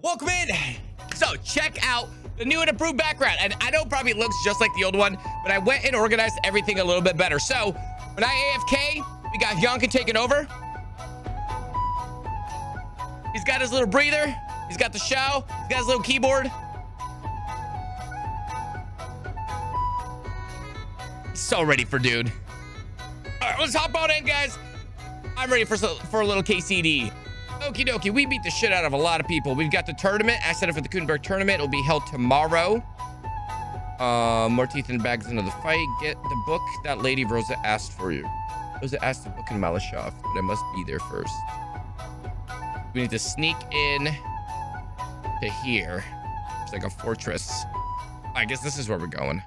Welcome in. So check out the new and improved background. And I know it probably looks just like the old one, but I went and organized everything a little bit better. So when I AFK, we got Henken taking over. He's got his little breather. He's got the show. He's got his little keyboard. So ready for dude. All right, let's hop on in, guys. I'm ready for a little KCD. Okie dokie, we beat the shit out of a lot of people. We've got the tournament. I set up for the Kuttenberg tournament. It'll be held tomorrow. More teeth in the bags into the fight. Get the book that lady Rosa asked for you. Rosa asked the book in Malashov, but I must be there first. We need to sneak in to here. It's like a fortress. I guess this is where we're going.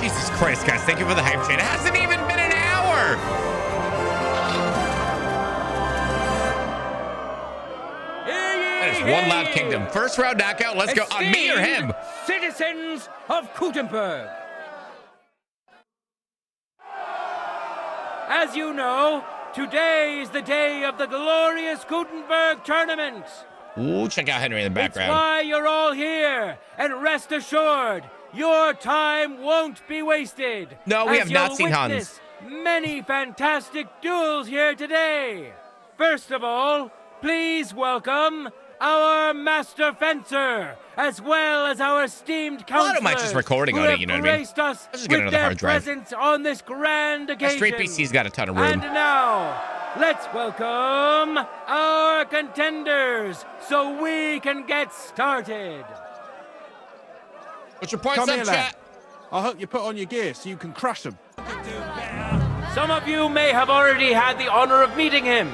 Jesus Christ, guys, thank you for the hype chain. It hasn't even been an hour. That is one loud kingdom. First round knockout. Let's go. On me or him? Citizens of Kuttenberg. As you know, today is the day of the glorious Kuttenberg tournament. Ooh, check out Henry in the background. It's why you're all here, and rest assured, your time won't be wasted. No, we have not seen Hans. Many fantastic duels here today. First of all, please welcome our master fencer, as well as our esteemed counselors. A lot of them just recording on it, you know what I mean? Graced us Let's just get with another their hard drive. presence on this grand occasion. Straight PC's got a ton of room. And now, let's welcome our contenders so we can get started. What's your points up, chat? I hope you put on your gear so you can crush them. Some of you may have already had the honor of meeting him.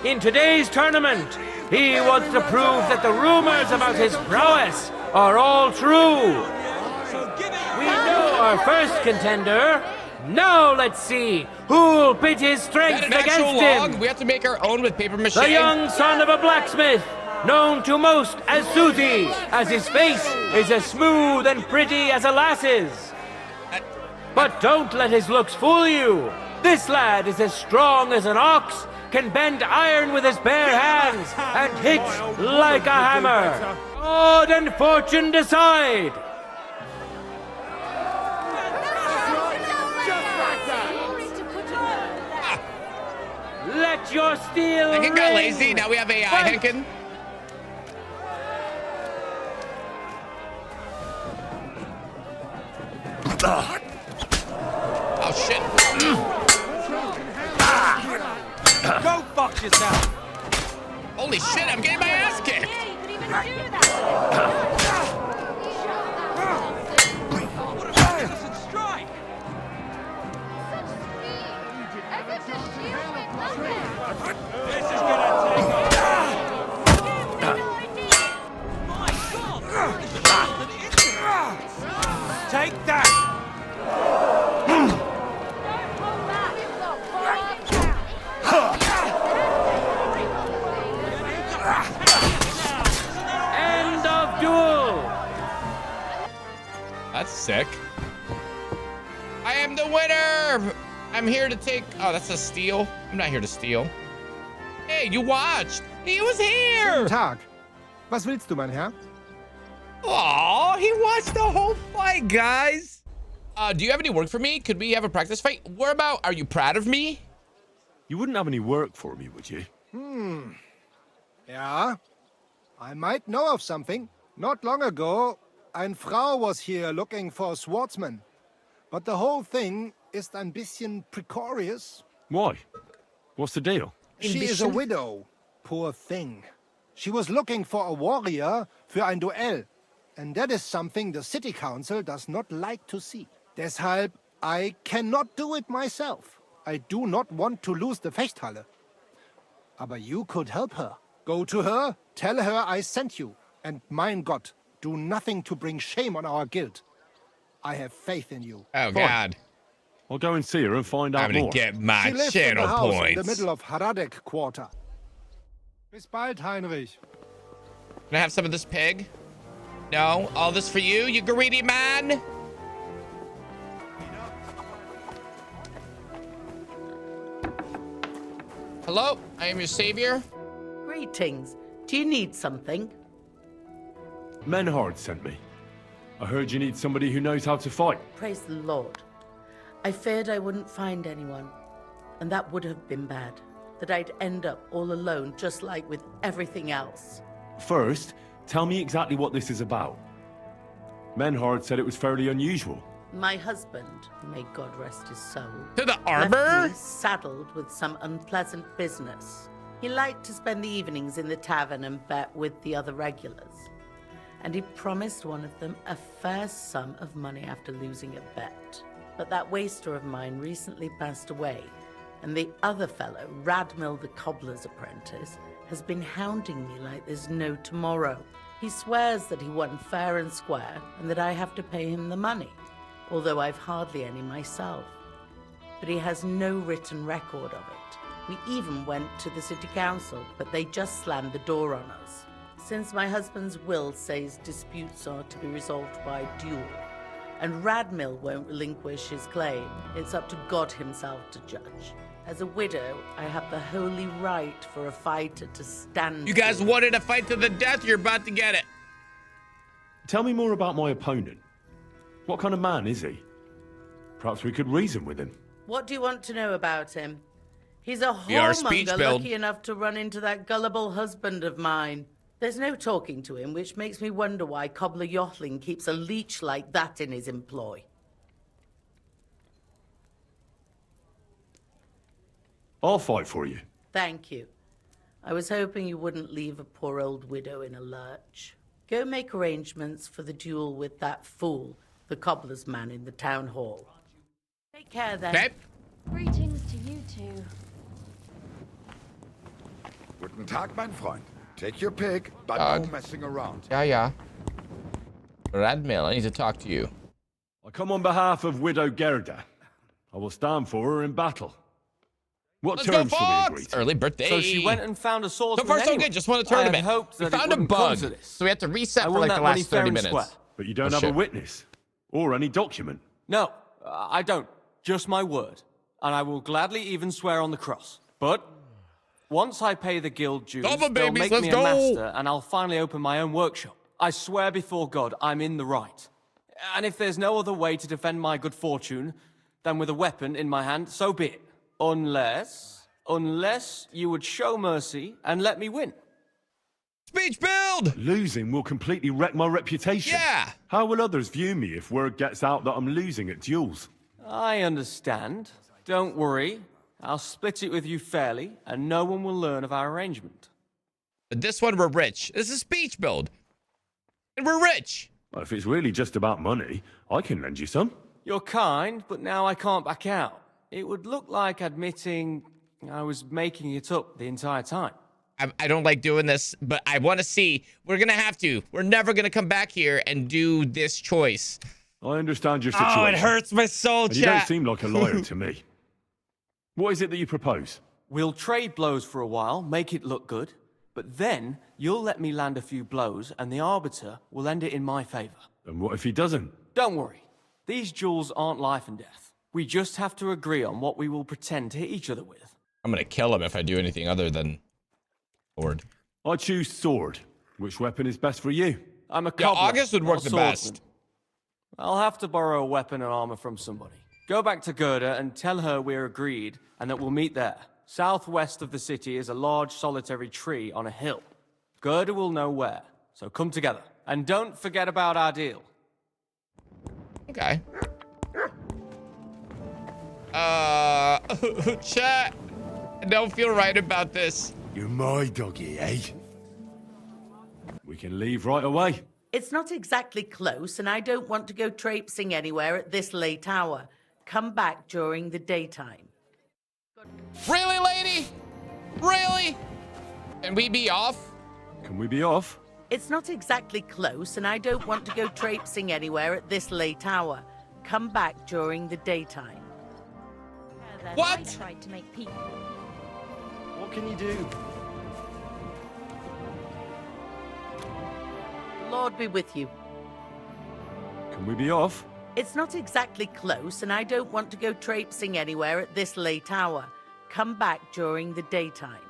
In today's tournament, he wants to prove that the rumors about his prowess are all true. We know our first contender. Now let's see who'll pit his strength against him. We have to make our own with paper mache. The young son of a blacksmith, known to most as Susie, as his face is as smooth and pretty as a lass's. But don't let his looks fool you. This lad is as strong as an ox, can bend iron with his bare hands, and hit like a hammer. God and fortune decide. Let your steel Henken got ring. lazy. Now we have AI. Fight. Henken. Oh shit. Go fuck yourself. Holy shit, I'm getting my ass kicked. Yeah, you could even do that. Strike. Such speed. As if the shield meant nothing. This is gonna take My off. Take that. Don't hold back. End of duel. That's sick. I am the winner. I'm here to take. Oh, that's a steal. I'm not here to steal. Hey, you watched. He was here. Guten Tag. Was willst du, mein Herr? Aw, he watched the whole fight, guys. Do you have any work for me? Could we have a practice fight? Where about? Are you proud of me? You wouldn't have any work for me, would you? Ja. I might know of something. Not long ago, ein Frau was here looking for a swordsman. But the whole thing is ein bisschen precarious. Why? What's the deal? She is a widow. Poor thing. She was looking for a warrior für ein Duell. And that is something the city council does not like to see. Deshalb, I cannot do it myself. I do not want to lose the Fechthalle. Aber you could help her. Go to her, tell her I sent you. And mein Gott, do nothing to bring shame on our guild. I have faith in you. Oh, God. I'll go and see her and find out I'm gonna more. get my She lives in channel the house in the points. middle of Haradek quarter. Bis bald, Heinrich. Can I have some of this pig? No? All this for you, you greedy man? Hello, I am your savior. Greetings. Do you need something? Menhard sent me. I heard you need somebody who knows how to fight. Praise the Lord. I feared I wouldn't find anyone, and that would have been bad. That I'd end up all alone, just like with everything else. First, tell me exactly what this is about. Menhard said it was fairly unusual. My husband, may God rest his soul, To the left arbor? me saddled with some unpleasant business. He liked to spend the evenings in the tavern and bet with the other regulars. And he promised one of them a fair sum of money after losing a bet. But that waster of mine recently passed away, and the other fellow, Radmill the cobbler's apprentice, has been hounding me like there's no tomorrow. He swears that he won fair and square, and that I have to pay him the money, although I've hardly any myself. But he has no written record of it. We even went to the city council, but they just slammed the door on us. Since my husband's will says disputes are to be resolved by duel, and Radmill won't relinquish his claim, it's up to God himself to judge. As a widow, I have the holy right for a fighter to stand. You guys for. wanted a fight to the death, you're about to get it. Tell me more about my opponent. What kind of man is he? Perhaps we could reason with him. What do you want to know about him? He's a We are speech whoremonger build. lucky enough to run into that gullible husband of mine. There's no talking to him, which makes me wonder why Cobbler Yottling keeps a leech like that in his employ. I'll fight for you. Thank you. I was hoping you wouldn't leave a poor old widow in a lurch. Go make arrangements for the duel with that fool, the cobbler's man in the town hall. Take care then. Okay. Greetings to you two. Guten Tag, mein Freund. Take your pick, but no messing around. Yeah. Radmill, I need to talk to you. I come on behalf of Widow Gerda. I will stand for her in battle. What Let's go, terms shall we agree Fox! to? Early birthday. So she went and found a So swordsman far, so anyway. good. Just won a I tournament. had hoped We that it found a wouldn't come bug, to this. so we had to reset I for won like that the money last fair 30 and minutes. square. But you don't Oh, have a shit. witness or any document. No, I don't. Just my word. And I will gladly even swear on the cross. But once I pay the guild dues, Double they'll babies, make let's me go. a master, and I'll finally open my own workshop. I swear before God, I'm in the right. And if there's no other way to defend my good fortune than with a weapon in my hand, so be it. Unless you would show mercy and let me win. Speech build! Losing will completely wreck my reputation. Yeah. How will others view me if word gets out that I'm losing at duels? I understand. Don't worry. I'll split it with you fairly, and no one will learn of our arrangement. But this one, we're rich. This is a speech build. And we're rich. Well, if it's really just about money, I can lend you some. You're kind, but now I can't back out. It would look like admitting I was making it up the entire time. I don't like doing this, but I want to see. We're going to have to. We're never going to come back here and do this choice. I understand your situation. Oh, it hurts my soul, And you don't chat. seem like a liar to me. What is it that you propose? We'll trade blows for a while, make it look good, but then you'll let me land a few blows, and the Arbiter will end it in my favor. And what if he doesn't? Don't worry. These duels aren't life and death. We just have to agree on what we will pretend to hit each other with. I'm going to kill him if I do anything other than sword. I choose sword. Which weapon is best for you? I'm a Yeah, cobbler, August would work not a the best. swordsman. I'll have to borrow a weapon and armor from somebody. Go back to Gerda and tell her we're agreed and that we'll meet there. Southwest of the city is a large solitary tree on a hill. Gerda will know where, so come together. And don't forget about our deal. Okay. Chat. I don't feel right about this. You're my doggy, eh? We can leave right away. It's not exactly close, and I don't want to go traipsing anywhere at this late hour. Come back during the daytime. Really, lady? Really? Can we be off? Can we be off? It's not exactly close, and I don't want to go traipsing anywhere at this late hour. Come back during the daytime. Then What? I tried to make people. What can you do? Lord be with you. Can we be off? It's not exactly close, and I don't want to go traipsing anywhere at this late hour. Come back during the daytime.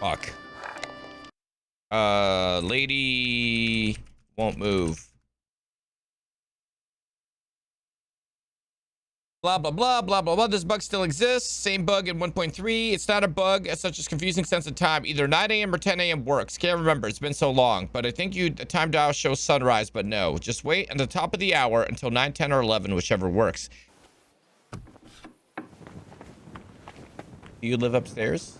Fuck. Lady won't move. Blah, blah, blah, blah, blah, blah. This bug still exists. Same bug in 1.3. It's not a bug as such as confusing sense of time. Either 9 a.m. or 10 a.m. works. Can't remember. It's been so long. But I think the time dial shows sunrise, but no. Just wait at the top of the hour until 9, 10, or 11, whichever works. Do you live upstairs?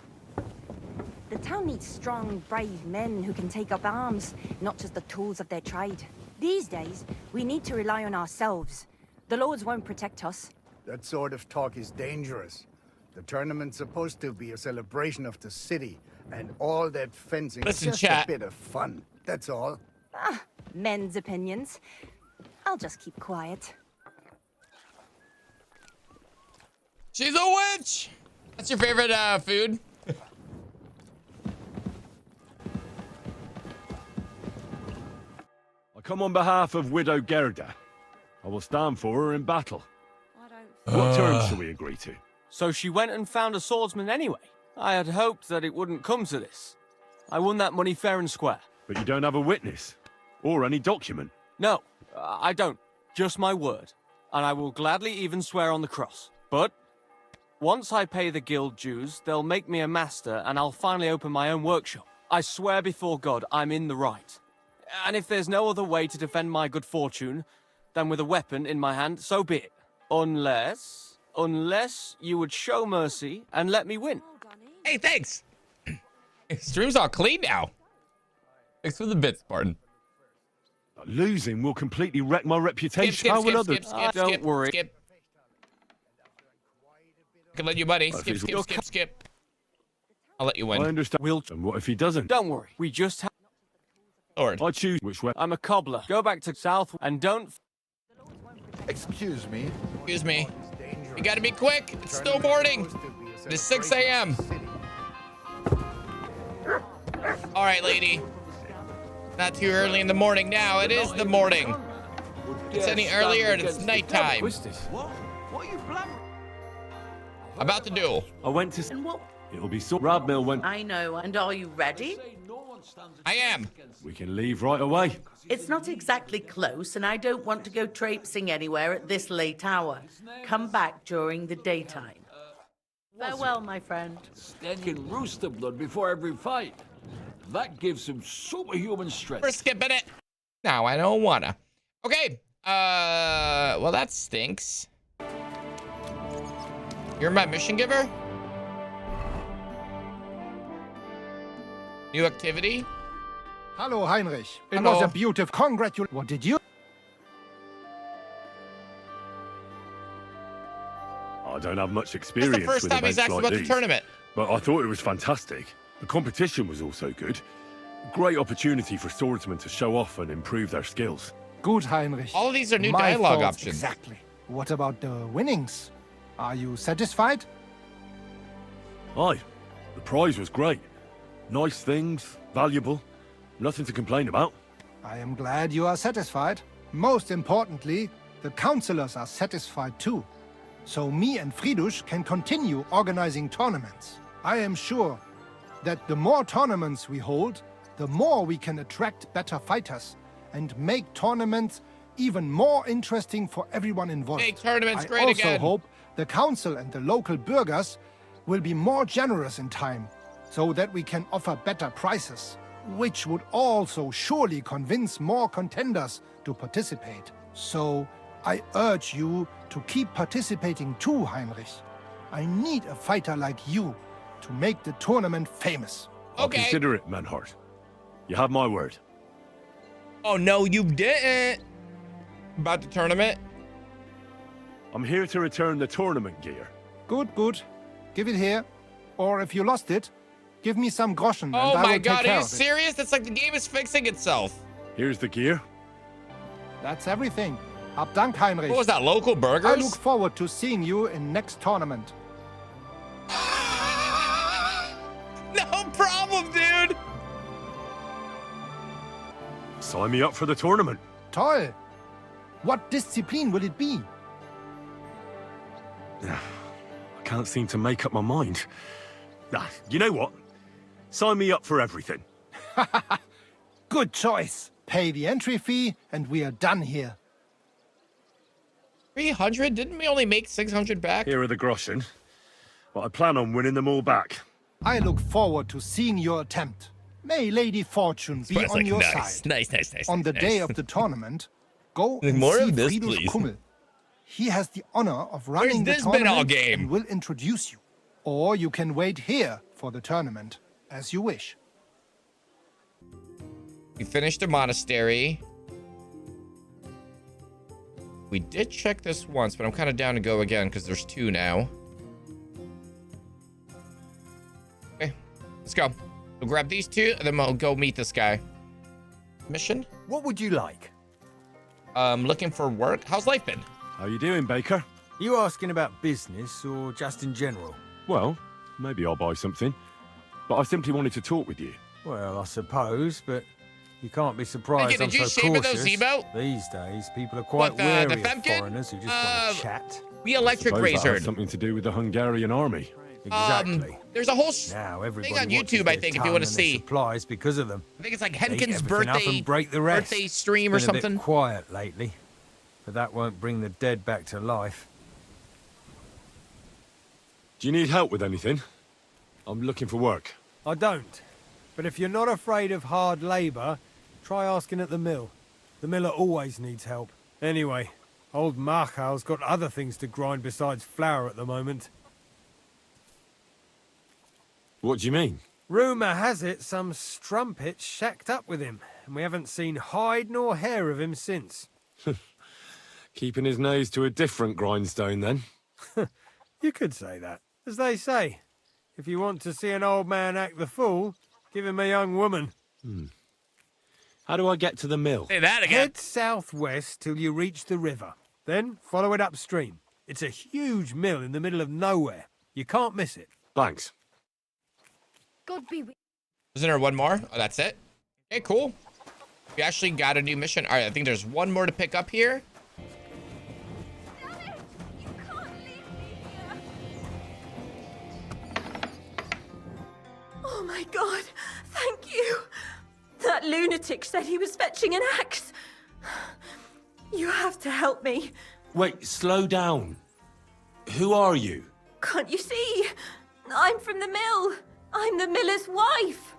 The town needs strong, brave men who can take up arms, not just the tools of their trade. These days, we need to rely on ourselves. The lords won't protect us. That sort of talk is dangerous. The tournament's supposed to be a celebration of the city, and all that fencing Listen, is just chat. a bit of fun. That's all. Ah, men's opinions. I'll just keep quiet. She's a witch! That's your favorite food? I come on behalf of Widow Gerda. I will stand for her in battle. What terms shall we agree to? So she went and found a swordsman anyway. I had hoped that it wouldn't come to this. I won that money fair and square. But you don't have a witness or any document. No, I don't. Just my word. And I will gladly even swear on the cross. But once I pay the guild dues, they'll make me a master and I'll finally open my own workshop. I swear before God I'm in the right. And if there's no other way to defend my good fortune than with a weapon in my hand, so be it. Unless you would show mercy and let me win. Hey, thanks. Stream's all clean now. Thanks for the bits, Spartan. Losing will completely wreck my reputation. How will others? Don't worry. Skip. I can let you, buddy. Well, Skip, if skip, he's- skip, skip. I'll let you I win. understand. And what if he doesn't? Don't worry. We just have... Lord. I choose which way. I'm a cobbler. Go back to south and don't... Excuse me. Excuse me. You gotta be quick. It's still morning. It's 6 a.m. All right, lady. Not too early in the morning now. It is the morning. It's any earlier and it's nighttime. About to duel. I went to. And what? It'll be so. Radmill went. I know. And are you ready? I am. We can leave right away. It's not exactly close, and I don't want to go traipsing anywhere at this late hour. Come back during the daytime. Farewell, my friend. Taking rooster blood before every fight. That gives him superhuman strength. We're skipping it. No, I don't wanna. Okay. Well, that stinks. You're my mission giver? New activity? Hello, Heinrich. It Hello. was a beautiful What did you? I don't have much It's experience the first with time he's events asked like about the these, tournament. but I thought it was fantastic. The competition was also good. Great opportunity for swordsmen to show off and improve their skills. Good, Heinrich. All of these are new My dialogue thoughts options. Exactly. What about the winnings? Are you satisfied? Aye, the prize was great. Nice things, valuable. Nothing to complain about. I am glad you are satisfied. Most importantly, the councillors are satisfied too. So me and Fridush can continue organizing tournaments. I am sure that the more tournaments we hold, the more we can attract better fighters and make tournaments even more interesting for everyone involved. Make tournaments I great also again. hope the council and the local burghers will be more generous in time, so that we can offer better prices, which would also surely convince more contenders to participate. So I urge you to keep participating too, Heinrich. I need a fighter like you to make the tournament famous. I'll Okay. consider it, Manhart. You have my word. Oh, no, you didn't. About the tournament? I'm here to return the tournament gear. Good, good. Give it here. Or if you lost it, Give me some groschen and Oh I my will god, take care are you of it. serious? That's like the game is fixing itself. Here's the gear. That's everything. Hab Dank, Heinrich. What was that, local burgers? I look forward to seeing you in next tournament. No problem, dude. Sign me up for the tournament. Toll. What discipline will it be? I can't seem to make up my mind. You know what? Sign me up for everything. Good choice. Pay the entry fee and we are done here. 300? Didn't we only make 600 back? Here are the groschen. But I plan on winning them all back. I look forward to seeing your attempt. May Lady Fortune be on your side. Nice. On the day of the tournament, go and More see of this, Friedrich please. Kummel. He has the honor of running the this been all tournament game? and will introduce you. Or you can wait here for the tournament, as you wish. We finished the monastery. We did check this once, but I'm kind of down to go again because there's 2 now. Okay, let's go. We'll grab these 2 and then we'll go meet this guy. Mission? What would you like? Looking for work. How's life been? How you doing, Baker? You asking about business or just in general? Well, maybe I'll buy something. But I simply wanted to talk with you. Well, I suppose, but you can't be surprised Henken, I'm did you so shave cautious. those Zebo? These days, people are quite What, the wary of Femkin? foreigners who just want to chat. We electric Suppose that has razored. something to do with the Hungarian army. Exactly. There's a whole Now everybody thing on watches YouTube, I their think, if you tongue want to and their see. supplies because of them. I think it's like Eat Henken's everything up birthday and break the rest. birthday stream or Been a something. bit quiet lately, but that won't bring the dead back to life. Do you need help with anything? I'm looking for work. I don't. But if you're not afraid of hard labour, try asking at the mill. The miller always needs help. Anyway, old Marchau's got other things to grind besides flour at the moment. What do you mean? Rumour has it some strumpet shacked up with him, and we haven't seen hide nor hair of him since. Keeping his nose to a different grindstone, then? You could say that. As they say, if you want to see an old man act the fool, give him a young woman. How do I get to the mill? Say that again. Head southwest till you reach the river. Then follow it upstream. It's a huge mill in the middle of nowhere. You can't miss it. Thanks. God be with Isn't there one more? Oh, that's it? Okay, cool. We actually got a new mission. All right, I think there's one more to pick up here. Damn it! You can't leave me here! Oh my god, thank you. That lunatic said he was fetching an axe. You have to help me. Wait, slow down. Who are you? Can't you see? I'm from the mill. I'm the miller's wife.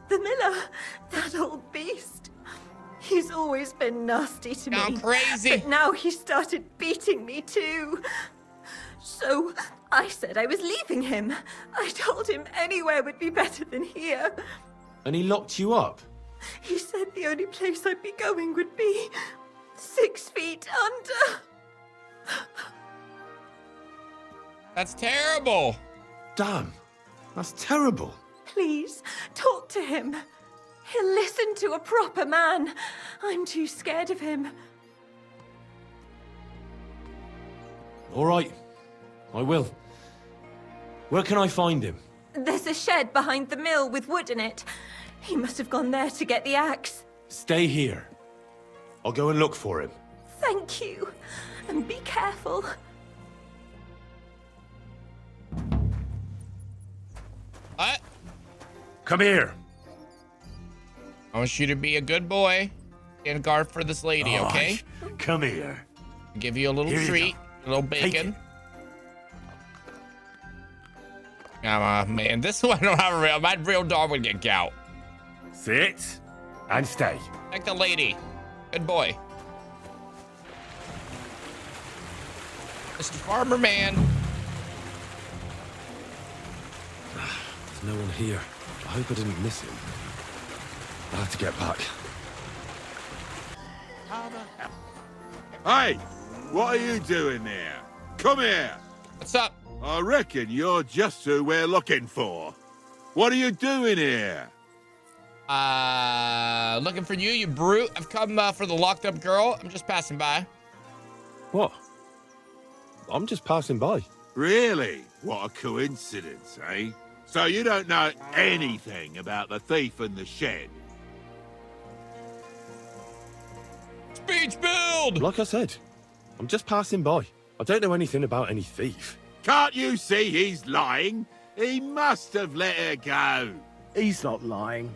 The miller, that old beast. He's always been nasty to me. Gone crazy. But now he started beating me too. So I said I was leaving him. I told him anywhere would be better than here. And he locked you up? He said the only place I'd be going would be 6 feet under. That's terrible. Damn, that's terrible. Please, talk to him. He'll listen to a proper man. I'm too scared of him. All right, I will. Where can I find him? There's a shed behind the mill with wood in it. He must have gone there to get the axe. Stay here. I'll go and look for him. Thank you. And be careful. What? Come here. I want you to be a good boy and guard for this lady, All okay? right, come here. Give you a little Here you treat, a little bacon. Man, this one I don't have a real. My real dog would get gout. Sit and stay. Like the lady. Good boy. Mr. Farmer Man. There's no one here. I hope I didn't miss him. I'll have to get back. Hey, what are you doing there? Come here. What's up? I reckon you're just who we're looking for. What are you doing here? Looking for you, you brute. I've come for the locked up girl. I'm just passing by. What? I'm just passing by. Really? What a coincidence, eh? So you don't know anything about the thief in the shed? Speech build! Like I said, I'm just passing by. I don't know anything about any thief. Can't you see he's lying? He must have let her go. He's not lying.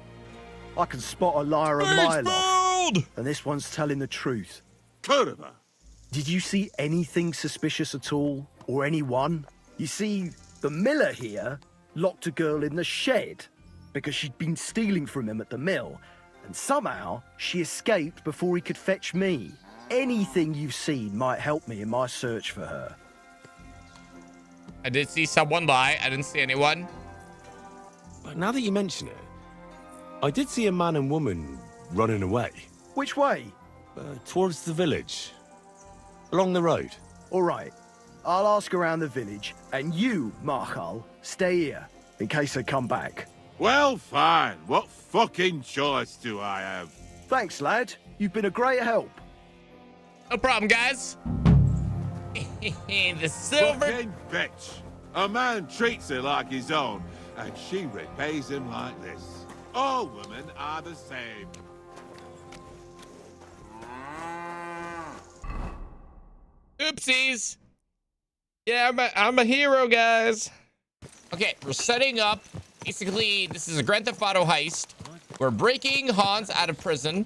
I can spot a liar a mile off. And this one's telling the truth. Kuttenberg. Did you see anything suspicious at all? Or anyone? You see, the miller here locked a girl in the shed because she'd been stealing from him at the mill. And somehow, she escaped before he could fetch me. Anything you've seen might help me in my search for her. I did see someone lie. I didn't see anyone. But now that you mention it, I did see a man and woman running away. Which way? Towards the village. Along the road. All right. I'll ask around the village, and you, Marshal, stay here, in case they come back. Well, fine. What fucking choice do I have? Thanks, lad. You've been a great help. No problem, guys. The silver... Fucking bitch. A man treats her like his own, and she repays him like this. All women are the same. Oopsies. Yeah, I'm a hero, guys. Okay, we're setting up. Basically, this is a Grand Theft Auto heist. We're breaking Hans out of prison.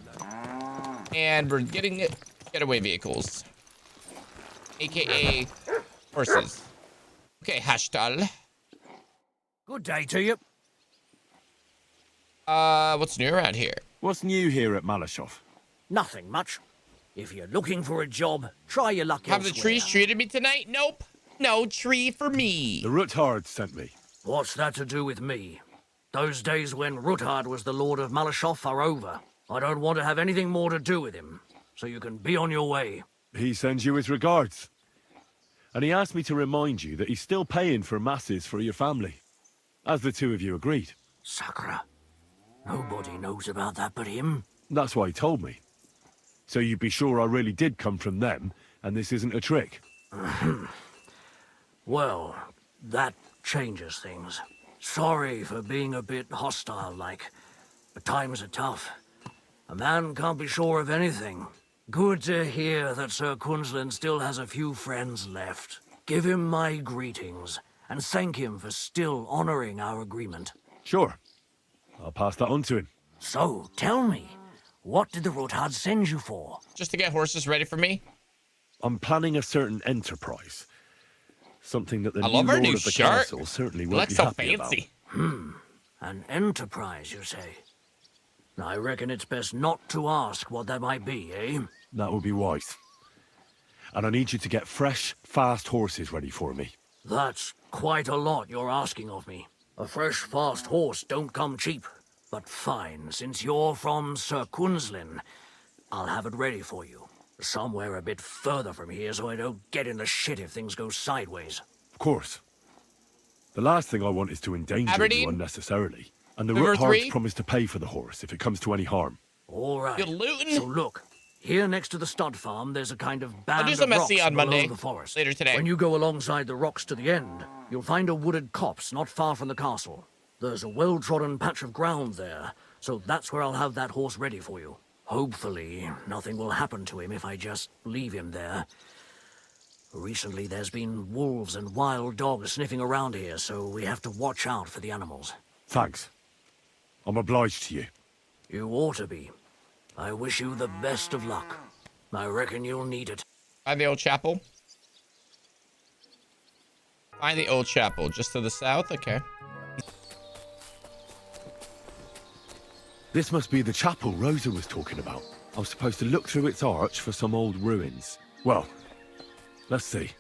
And we're getting getaway vehicles. AKA horses. Okay, Hashtag. Good day to you. What's new around here? What's new here at Malashov? Nothing much. If you're looking for a job, try your luck Have elsewhere. the trees treated me tonight? Nope. No tree for me. The Ruthard sent me. What's that to do with me? Those days when Ruthard was the Lord of Malashov are over. I don't want to have anything more to do with him, so you can be on your way. He sends you his regards. And he asked me to remind you that he's still paying for masses for your family, as the two of you agreed. Sakra. Nobody knows about that but him. That's why he told me. So you'd be sure I really did come from them, and this isn't a trick. Well, that changes things. Sorry for being a bit hostile-like, but times are tough. A man can't be sure of anything. Good to hear that Sir Kunzlin still has a few friends left. Give him my greetings, and thank him for still honoring our agreement. Sure. I'll pass that on to him. So, tell me, what did the Ruthard send you for? Just to get horses ready for me. I'm planning a certain enterprise. Something that the I love new our Lord new of the shirt. Castle certainly It won't looks be so happy fancy. An enterprise, you say? I reckon it's best not to ask what that might be, eh? That would be wise. And I need you to get fresh, fast horses ready for me. That's quite a lot you're asking of me. A fresh, fast horse don't come cheap. But fine, since you're from Sir Kunzlin, I'll have it ready for you. Somewhere a bit further from here so I don't get in the shit if things go sideways. Of course. The last thing I want is to endanger Aberdeen? you unnecessarily. And the Number Ruthards 3? promise to pay for the horse if it comes to any harm. All right. Good looting. So look, here next to the stud farm, there's a kind of band do of some rocks SC on below Monday. the forest. Later today. When you go alongside the rocks to the end, you'll find a wooded copse not far from the castle. There's a well-trodden patch of ground there, so that's where I'll have that horse ready for you. Hopefully, nothing will happen to him if I just leave him there. Recently, there's been wolves and wild dogs sniffing around here, so we have to watch out for the animals. Thanks. I'm obliged to you. You ought to be. I wish you the best of luck. I reckon you'll need it. Find the old chapel. Find the old chapel, just to the south? Okay. This must be the chapel Rosa was talking about. I was supposed to look through its arch for some old ruins. Well, let's see.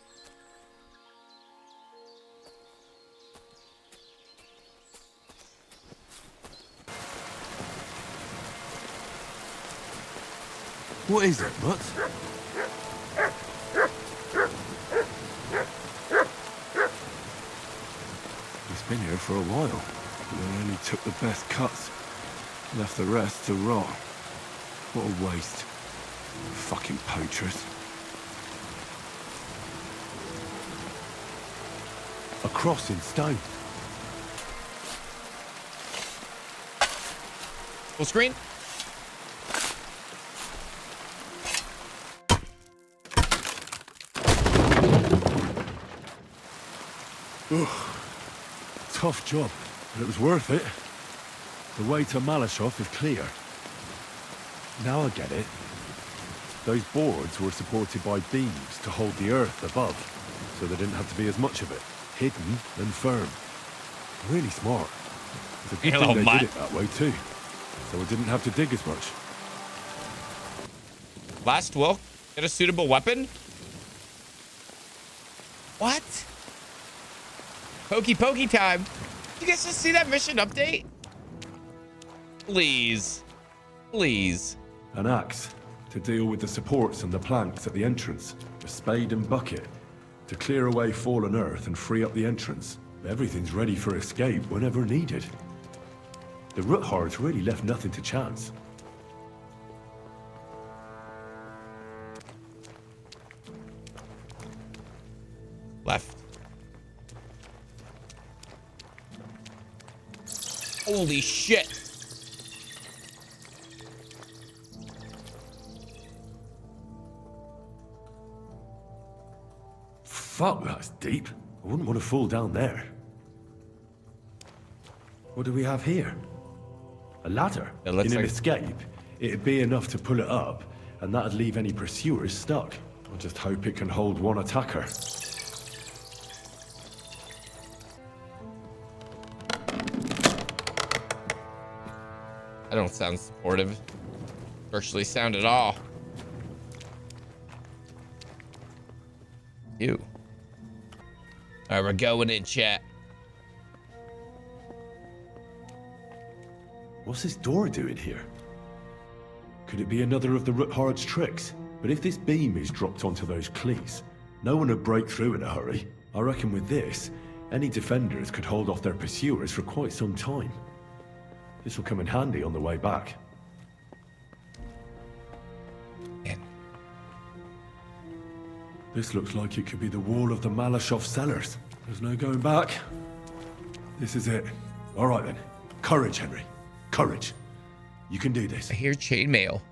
What is it, Mutt? It's been here for a while. They only took the best cuts. Left the rest to rot. What a waste. Fucking poachers. A cross in stone. Full screen. Ugh. Tough job, but it was worth it. The way to Malashov is clear. Now I get it. Those boards were supported by beams to hold the earth above, so there didn't have to be as much of it. Hidden and firm. Really smart. It's a good thing they did it that way too, so it didn't have to dig as much. Last will get a suitable weapon. What? Pokey pokey time. You guys just see that mission update? Please. Please. An axe to deal with the supports and the planks at the entrance. A spade and bucket to clear away fallen earth and free up the entrance. Everything's ready for escape whenever needed. The Roothards really left nothing to chance. Left. Holy shit. Fuck, that's deep. I wouldn't want to fall down there. What do we have here? A ladder? It looks In an like... escape, it'd be enough to pull it up, and that'd leave any pursuers stuck. I just hope it can hold one attacker. I don't sound supportive. Virtually sound at all. You. All right, we're going in, chat. What's this door doing here? Could it be another of the Roothards' tricks? But if this beam is dropped onto those cleats, no one would break through in a hurry. I reckon with this, any defenders could hold off their pursuers for quite some time. This will come in handy on the way back. This looks like it could be the wall of the Malashov cellars. There's no going back. This is it. All right then. Courage, Henry. Courage. You can do this. I hear chainmail.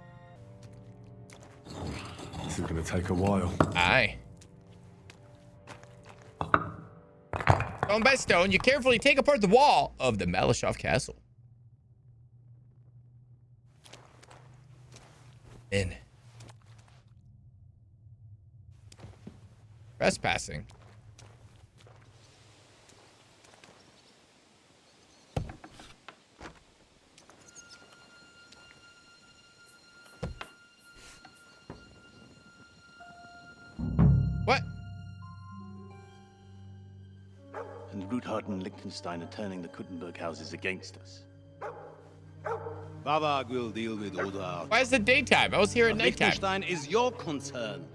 This is going to take a while. Aye. Stone by stone, you carefully take apart the wall of the Malashov castle. In. Trespassing. What? And Ruthard and Liechtenstein are turning the Kuttenberg houses against us. Bavag will deal with Oda. Why is it daytime? I was here at nighttime. Liechtenstein is your concern.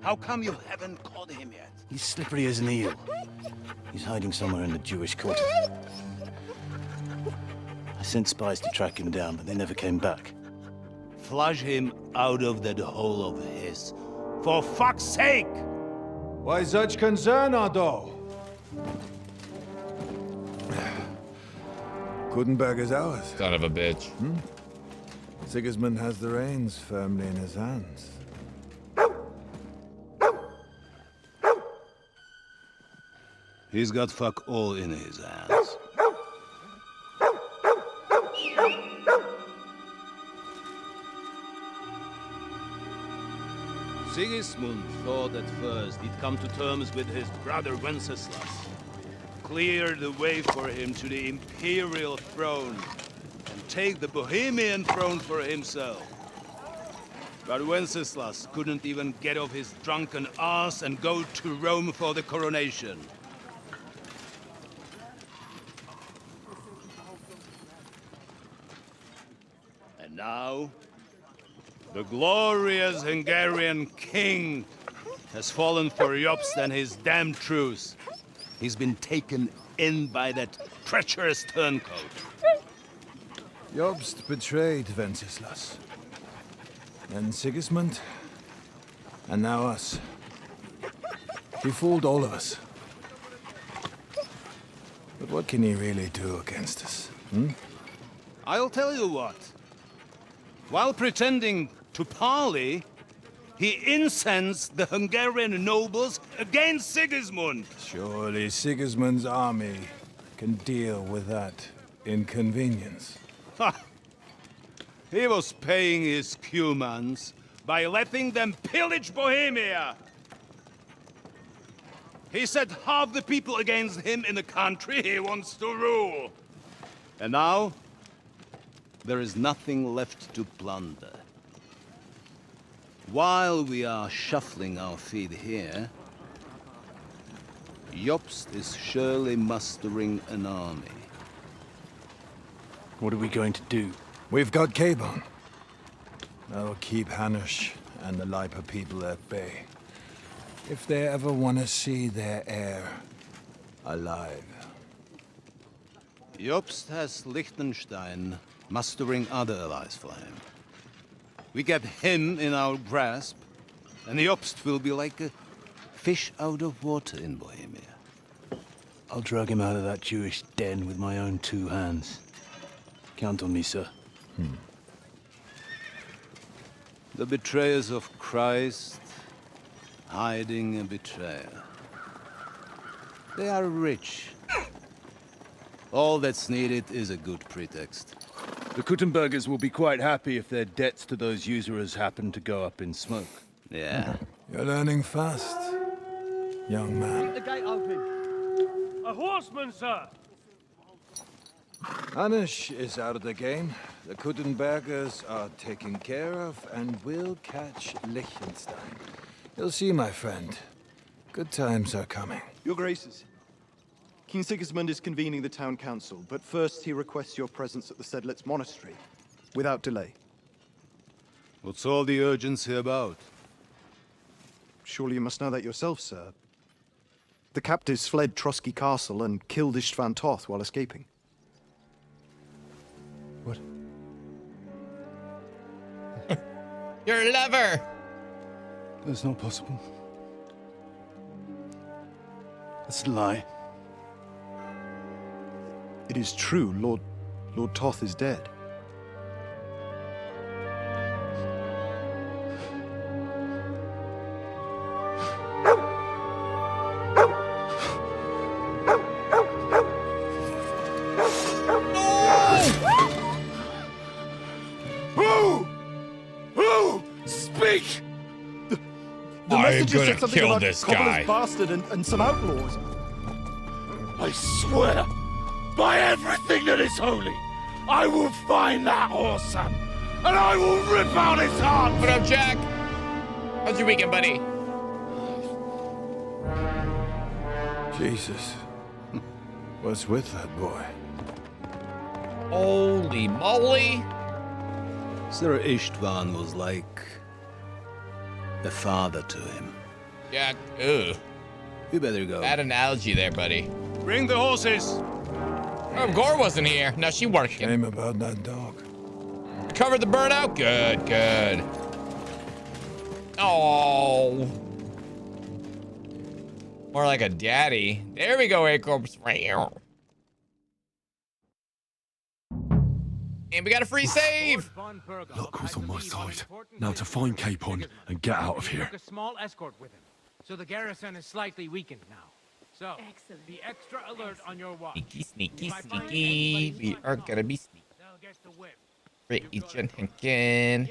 How come you haven't caught him yet? He's slippery as an eel. He's hiding somewhere in the Jewish quarter. I sent spies to track him down, but they never came back. Flush him out of that hole of his. For fuck's sake! Why such concern, Otto? Kuttenberg is ours. Son of a bitch. Sigismund has the reins firmly in his hands. He's got fuck all in his hands. Sigismund thought at first he'd come to terms with his brother Wenceslas. Clear the way for him to the imperial throne and take the Bohemian throne for himself. But Wenceslas couldn't even get off his drunken ass and go to Rome for the coronation. And now, the glorious Hungarian king has fallen for Jobst and his damn truce. He's been taken in by that treacherous turncoat. Jobst betrayed Wenceslas. Then Sigismund. And now us. He fooled all of us. But what can he really do against us? I'll tell you what. While pretending to parley, he incensed the Hungarian nobles against Sigismund. Surely Sigismund's army can deal with that inconvenience. Ha! He was paying his Cumans by letting them pillage Bohemia. He set half the people against him in the country he wants to rule. And now, there is nothing left to plunder. While we are shuffling our feet here, Jobst is surely mustering an army. What are we going to do? We've got Cabon. That'll keep Hanush and the Lipa people at bay. If they ever want to see their heir alive. Jobst has Liechtenstein mustering other allies for him. We get him in our grasp, and Jobst will be like a fish out of water in Bohemia. I'll drag him out of that Jewish den with my own 2 hands. Count on me, sir. The betrayers of Christ, hiding a betrayer. They are rich. All that's needed is a good pretext. The Kuttenbergers will be quite happy if their debts to those usurers happen to go up in smoke. Yeah. You're learning fast, young man. Keep the gate open. A horseman, sir! Hanush is out of the game. The Kuttenbergers are taken care of, and we'll catch Liechtenstein. You'll see, my friend. Good times are coming. Your Graces, King Sigismund is convening the town council, but first he requests your presence at the Sedlitz monastery, without delay. What's all the urgency about? Surely you must know that yourself, sir. The captives fled Trotsky Castle and killed Istvan Toth while escaping. What? You're a lover! That's not possible. That's a lie. It is true, Lord Toth is dead. Who? Speak! The I'm messages gonna said something kill about this Cobbler's guy. Bastard and some outlaws. I swear, by everything that is holy, I will find that whoreson, and I will rip out his heart! What up, Jack? How's your weekend, buddy? Jesus. What's with that boy? Holy moly! Sir Istvan was like a father to him. Jack, ugh. You better go. Bad analogy there, buddy. Bring the horses! Oh, Gore wasn't here. No, she working. Shame about that dog. Covered the burnout? Good, good. Oh. More like a daddy. There we go, Acorps. And we got a free save. Luck was on my side. Now to find Capon and get out of here. A small escort with him, so the garrison is slightly weakened now. So, be extra alert on your watch. Sneaky, sneaky, sneaky. We are gonna be sneaky. Great, Agent Henken.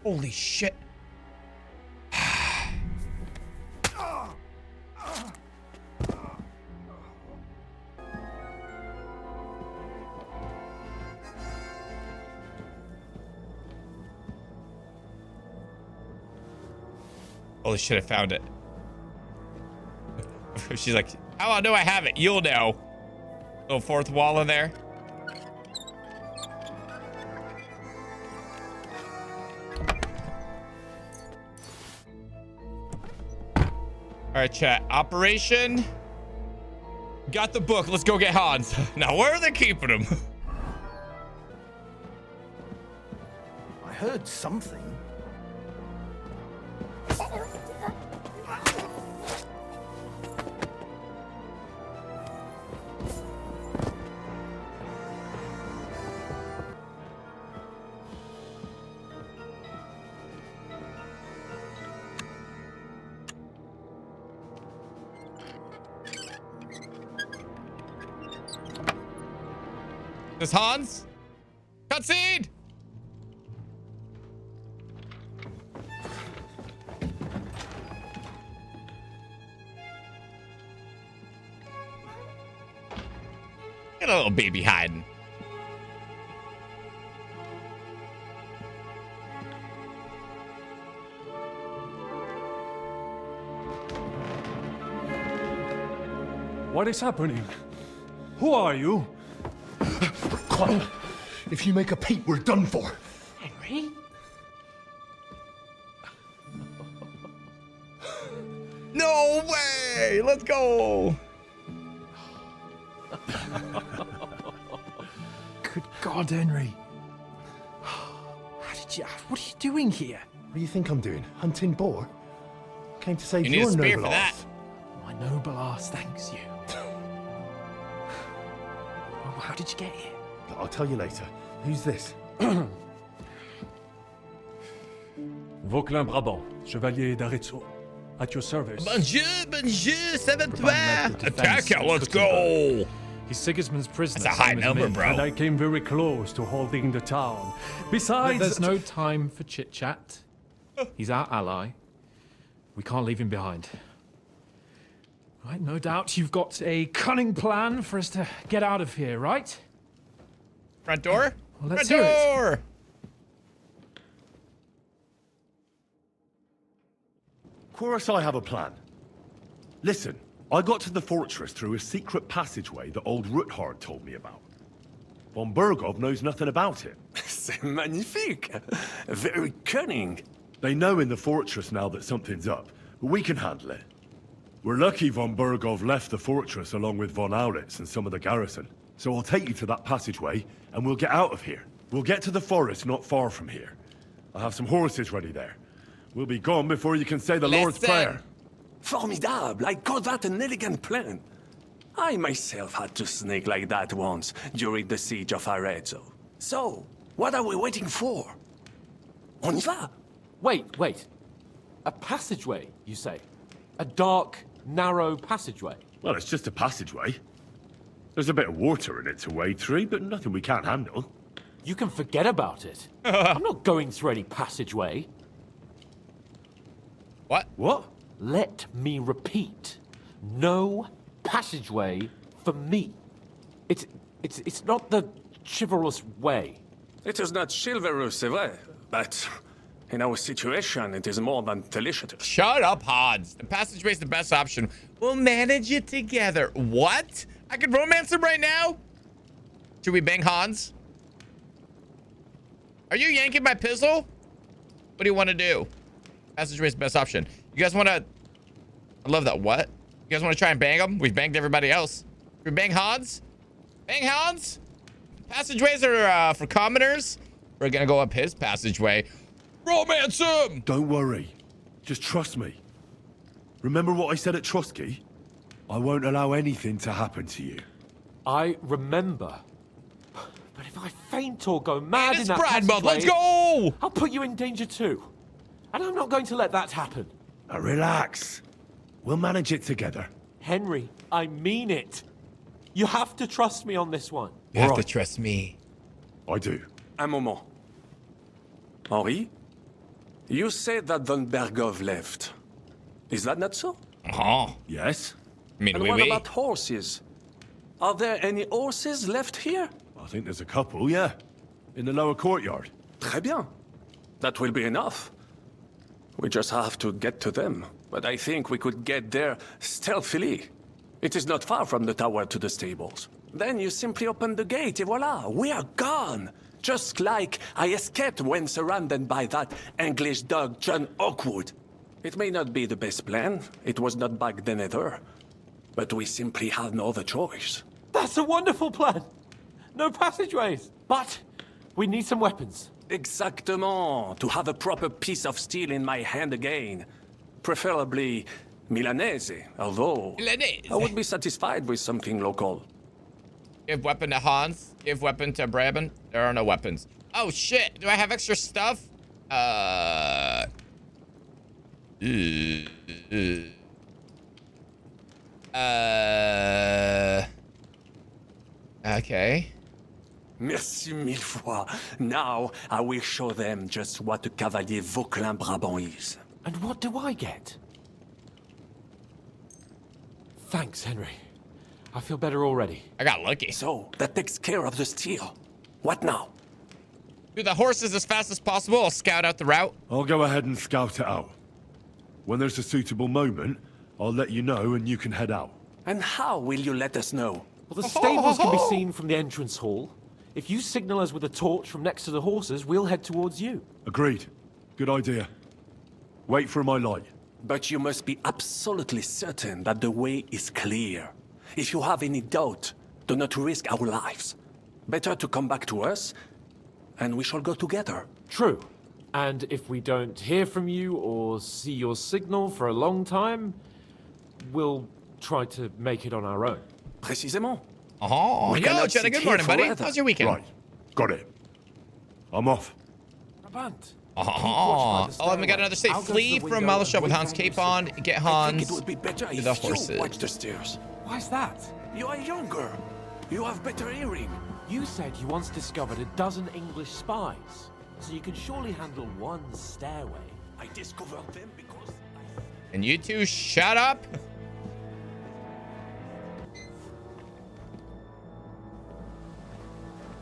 Holy shit. Holy shit, I found it. She's like, how I know I have it? You'll know. Little fourth wall in there. All right, chat. Operation. Got the book. Let's go get Hans. Now, where are they keeping him? I heard something. This Hans? Cutscene! Get a little baby hiding. What is happening? Who are you? Quiet. If you make a peep, we're done for. Henry? No way! Let's go! Good God, Henry. What are you doing here? What do you think I'm doing? Hunting boar? Came to save You need your a spear noble for that. ass. My noble ass thanks you. Oh, how did you get here? I'll tell you later. Who's this? Vauquelin Brabant, Chevalier d'Arezzo. At your service. Bonjour, ça va toi? Attack it, let's Kuttenberg. go! He's Sigismund's prisoner. That's a high same as number, me. bro. And I came very close to holding the town. Besides... There's no time for chit-chat. He's our ally. We can't leave him behind. Right, no doubt you've got a cunning plan for us to get out of here, right? Front door? Well, let's Front hear it. door! Of course I have a plan. Listen, I got to the fortress through a secret passageway that old Ruthard told me about. Von Bergov knows nothing about it. C'est magnifique! Very cunning. They know in the fortress now that something's up, but we can handle it. We're lucky von Bergov left the fortress along with von Aulitz and some of the garrison. So I'll take you to that passageway, and we'll get out of here. We'll get to the forest not far from here. I'll have some horses ready there. We'll be gone before you can say the Lord's Prayer. Formidable! I call that an elegant plan. I myself had to sneak like that once during the siege of Arezzo. So, what are we waiting for? On y va! Wait. A passageway, you say? A dark, narrow passageway? Well, it's just a passageway. There's a bit of water in it to wade through, but nothing we can't handle. You can forget about it. I'm not going through any passageway. What? What? Let me repeat. No passageway for me. It's not the chivalrous way. It is not chivalrous, c'est vrai, but in our situation, it is more than delicious. Shut up, Hans. The passageway's the best option. We'll manage it together. What? I could romance him right now? Should we bang Hans? Are you yanking my pizzle? What do you want to do? Passageway's the best option. You guys want to... I love that. What? You guys want to try and bang him? We've banged everybody else. Should we bang Hans? Bang Hans? Passageways are for commoners. We're going to go up his passageway. Romance him! Don't worry. Just trust me. Remember what I said at Trotsky? I won't allow anything to happen to you. I remember. But if I faint or go mad It's in that Brad, passageway, let's go! I'll put you in danger too. And I'm not going to let that happen. Now relax. We'll manage it together. Henry, I mean it. You have to trust me on this one. You have to trust me. I do. Un moment. Henri? You said that von Bergov left. Is that not so? Yes. And what about horses? Are there any horses left here? I think there's a couple, yeah. In the lower courtyard. Très bien. That will be enough. We just have to get to them. But I think we could get there stealthily. It is not far from the tower to the stables. Then you simply open the gate, et voila, we are gone. Just like I escaped when surrounded by that English dog John Oakwood. It may not be the best plan. It was not back then either. But we simply had no other choice. That's a wonderful plan. No passageways. But we need some weapons. Exactement. To have a proper piece of steel in my hand again. Preferably Milanese, although Milanese. I would be satisfied with something local. Give weapon to Hans. Give weapon to Brabant. There are no weapons. Oh shit! Do I have extra stuff? Okay. Merci mille fois. Now I will show them just what a Cavalier Vauquelin Brabant is. And what do I get? Thanks, Henry. I feel better already. I got lucky. So, that takes care of the steel. What now? Do the horses as fast as possible. I'll scout out the route. I'll go ahead and scout it out. When there's a suitable moment, I'll let you know and you can head out. And how will you let us know? Well, the stables can be seen from the entrance hall. If you signal us with a torch from next to the horses, we'll head towards you. Agreed. Good idea. Wait for my light. But you must be absolutely certain that the way is clear. If you have any doubt, do not risk our lives. Better to come back to us, and we shall go together. True. And if we don't hear from you or see your signal for a long time, we'll try to make it on our own. Précisément. Oh, We yo, cannot Jenna, sit good here morning, buddy. forever. How's your weekend? Right. Got it. I'm off. Brabant. Oh, and we got another state. Flee from Malashov with Hans Capon. Get I think Hans it would be better to the if you horses. watch the stairs. Why's that? You are younger. You have better hearing. You said you once discovered a dozen English spies, so you can surely handle one stairway. I discovered them because And you two shut up.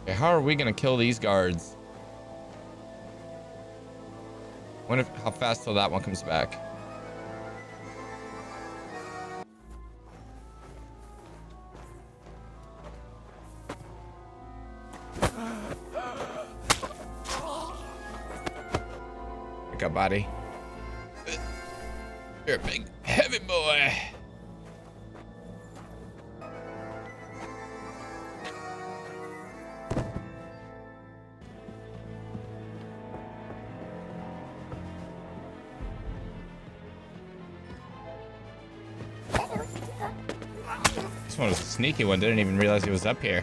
Okay, how are we gonna kill these guards? Wonder how fast till that one comes back. Pick up, body. You're a big, heavy boy. This one was a sneaky one. Didn't even realize he was up here.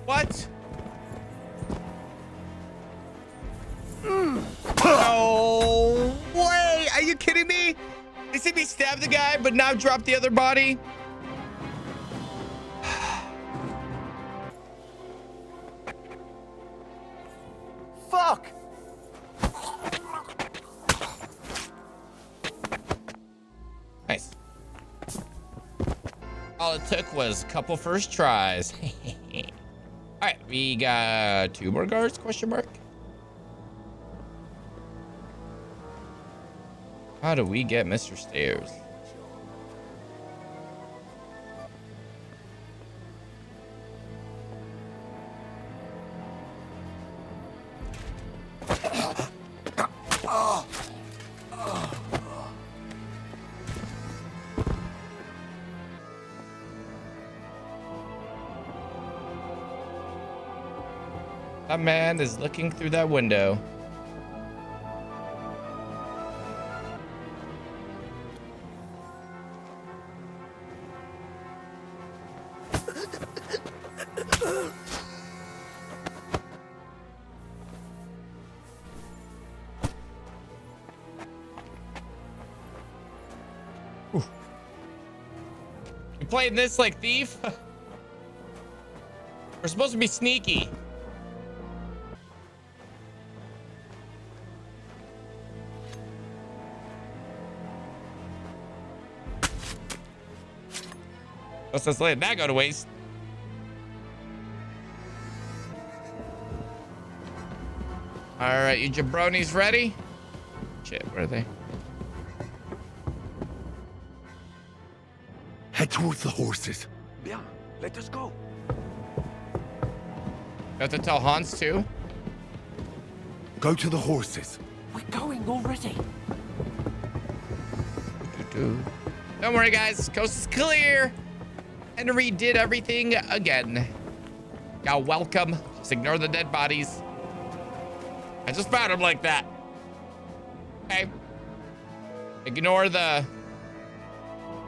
What? No way! Are you kidding me? They see me stab the guy, but now drop the other body? Fuck! Nice. All it took was a couple first tries. All right, we got 2 more guards, question mark. How do we get Mr. Stairs? That man is looking through that window. You playing this like thief? We're supposed to be sneaky. Let's let that go to waste. All right, you jabronis ready? Shit, where are they? Head towards the horses. Bien, let us go. You have to tell Hans too? Go to the horses. We're going already. Don't worry, guys. Coast is clear. Henry did everything again. You're welcome. Just ignore the dead bodies. I just found him like that. Okay. Ignore the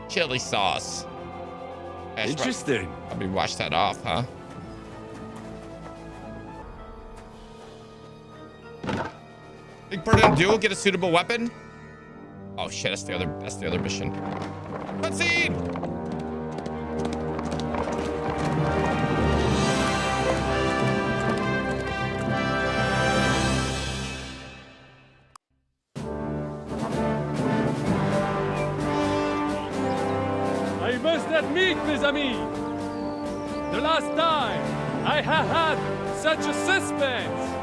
chili sauce. Interesting. Let me wash that off, huh? Big Bird duel, get a suitable weapon. Oh shit, that's the other mission. Cutscene! I must admit, mes amis, the last time I have had such a suspense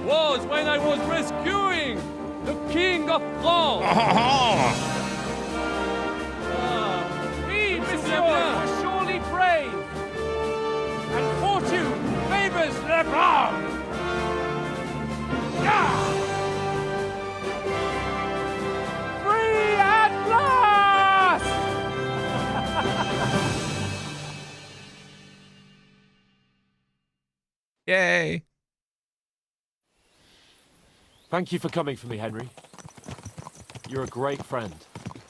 was when I was rescuing the King of France. We, monsieur, were surely brave, and fortune favors the brave. Free at last! Yay. Thank you for coming for me, Henry. You're a great friend.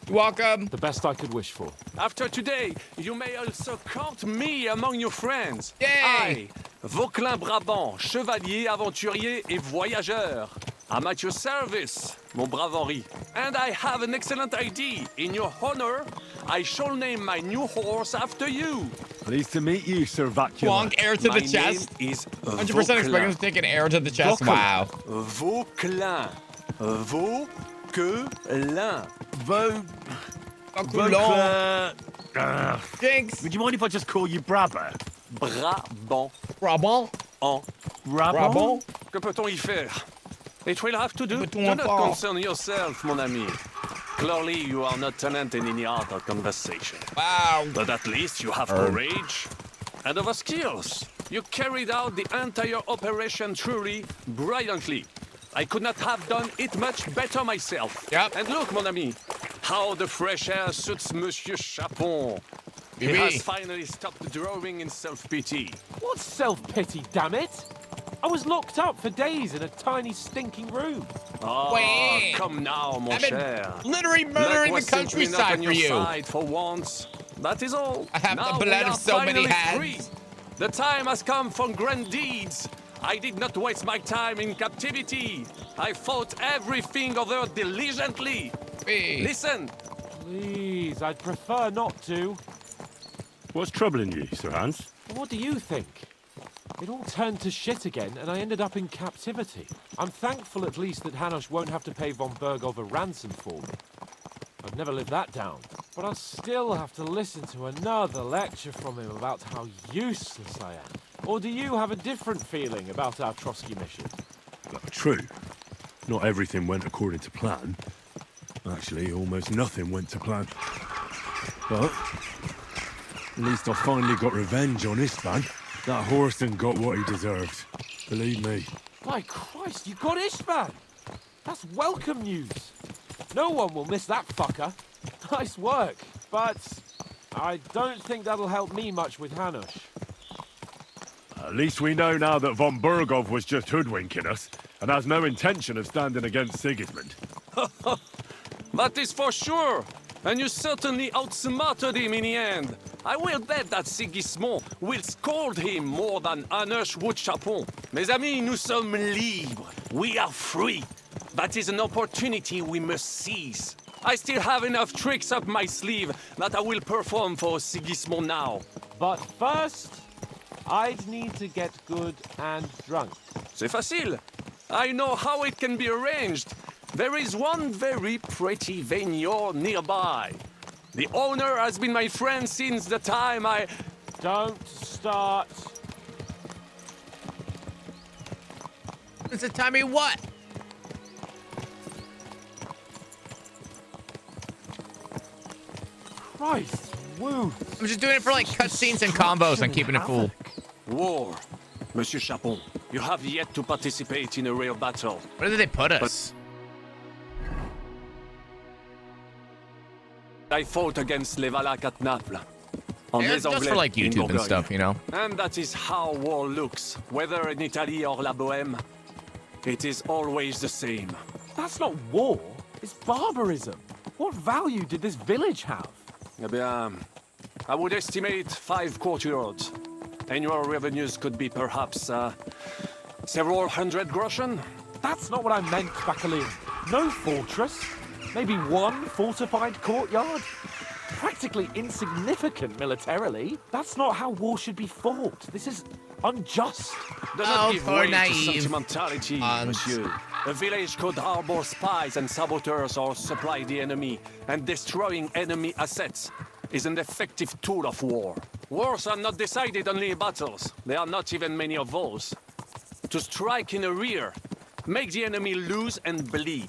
You're welcome. The best I could wish for. After today, you may also count me among your friends. Yay! I, Vauquelin Brabant, chevalier, aventurier et voyageur. I'm at your service, mon brave Henri. And I have an excellent idea. In your honor, I shall name my new horse after you. Pleased to meet you, Sir Vacula. Plonk arrow to the chest. My name is 100% expect him to take an arrow to the chest. Wow. Vauquelin. Vauquelin. Vauquelin. Jinx. Would you mind if I just call you Brabber? Brabant. Brabant. En. Brabant. Que peut-on y faire? It will have to do. Do not concern yourself, mon ami. Clearly, you are not talent in any other conversation. Wow. But at least you have courage and other skills. You carried out the entire operation truly brilliantly. I could not have done it much better myself. Yep. And look, mon ami, how the fresh air suits Monsieur Chapon. He has finally stopped drawing in self-pity. What self-pity, damn it? I was locked up for days in a tiny stinking room. Oh, Wait. come now, mon I've been cher. literally murdering the countryside for you. Side for once. That is all. I have now the blood of so many hands. Free. The time has come for grand deeds. I did not waste my time in captivity. I fought everything over diligently. Hey. Listen. Please, I'd prefer not to. What's troubling you, Sir Hans? What do you think? It all turned to shit again, and I ended up in captivity. I'm thankful at least that Hanush won't have to pay von Bergov a ransom for me. I'd never live that down. But I'll still have to listen to another lecture from him about how useless I am. Or do you have a different feeling about our Trotsky mission? True. Not everything went according to plan. Actually, almost nothing went to plan. But at least I finally got revenge on Istvan. That Horston got what he deserved. Believe me. By Christ, you got Istvan! That's welcome news. No one will miss that fucker. Nice work, but I don't think that'll help me much with Hanush. At least we know now that von Bergov was just hoodwinking us and has no intention of standing against Sigismund. That is for sure. And you certainly outsmarted him in the end. I will bet that Sigismund will scold him more than Hanush would Chapon. Mes amis, nous sommes libres. We are free. That is an opportunity we must seize. I still have enough tricks up my sleeve that I will perform for Sigismund now. But first, I'd need to get good and drunk. C'est facile. I know how it can be arranged. There is one very pretty vineyard nearby. The owner has been my friend since the time I... Don't start. It's a time of what? Christ, woo. I'm just doing it for like cutscenes and combos and keeping it cool. War. Monsieur Chapon, you have yet to participate in a real battle. Where did they put us? I fought against les Valaques at Naples. On Yeah, les it's just Anglais for like in YouTube and Bourgogne. stuff, you know? And that is how war looks, whether in Italy or La Bohème. It is always the same. That's not war. It's barbarism. What value did this village have? Eh bien, I would estimate 5 courtyards. Annual revenues could be perhaps several hundred groschen. That's not what I meant, Bacalian. No fortress. Maybe one fortified courtyard. Practically insignificant militarily. That's not how war should be fought. This is unjust. Do not give way to sentimentality, monsieur. A village could harbor spies and saboteurs or supply the enemy, and destroying enemy assets is an effective tool of war. Wars are not decided only in battles. There are not even many of those. To strike in the rear, make the enemy lose and bleed.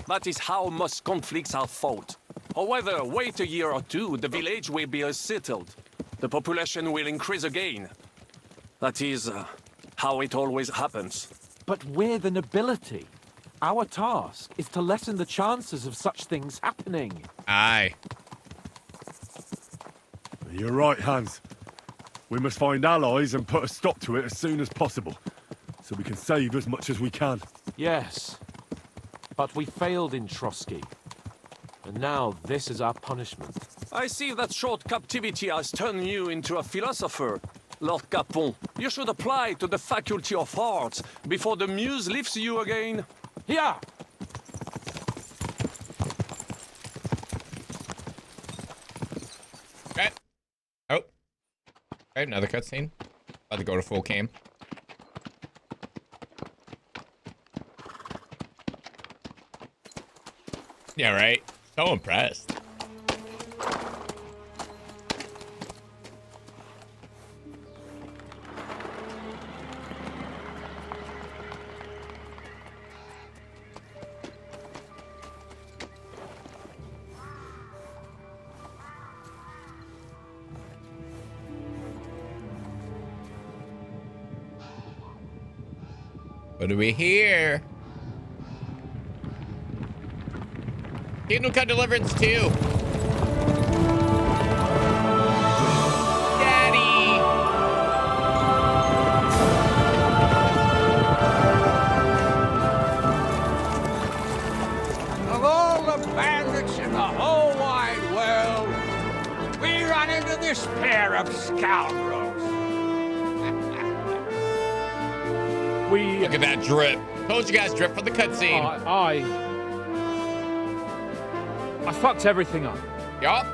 That is how most conflicts are fought. However, wait a year or two, the village will be settled. The population will increase again. That is how it always happens. But we're the nobility. Our task is to lessen the chances of such things happening. Aye. You're right, Hans. We must find allies and put a stop to it as soon as possible, so we can save as much as we can. Yes, but we failed in Trotsky. And now this is our punishment. I see that short captivity has turned you into a philosopher, Lord Capon. You should apply to the Faculty of Arts before the muse lifts you again. Yeah. Okay. Oh. Okay, another cutscene. About to go to full cam. Yeah, right. So impressed. What do we hear? Kingdom Come Deliverance 2. Daddy! Of all the bandits in the whole wide world, we run into this pair of scoundrels. Look at that drip. Told you guys, drip for the cutscene. I fucked everything up. Yup.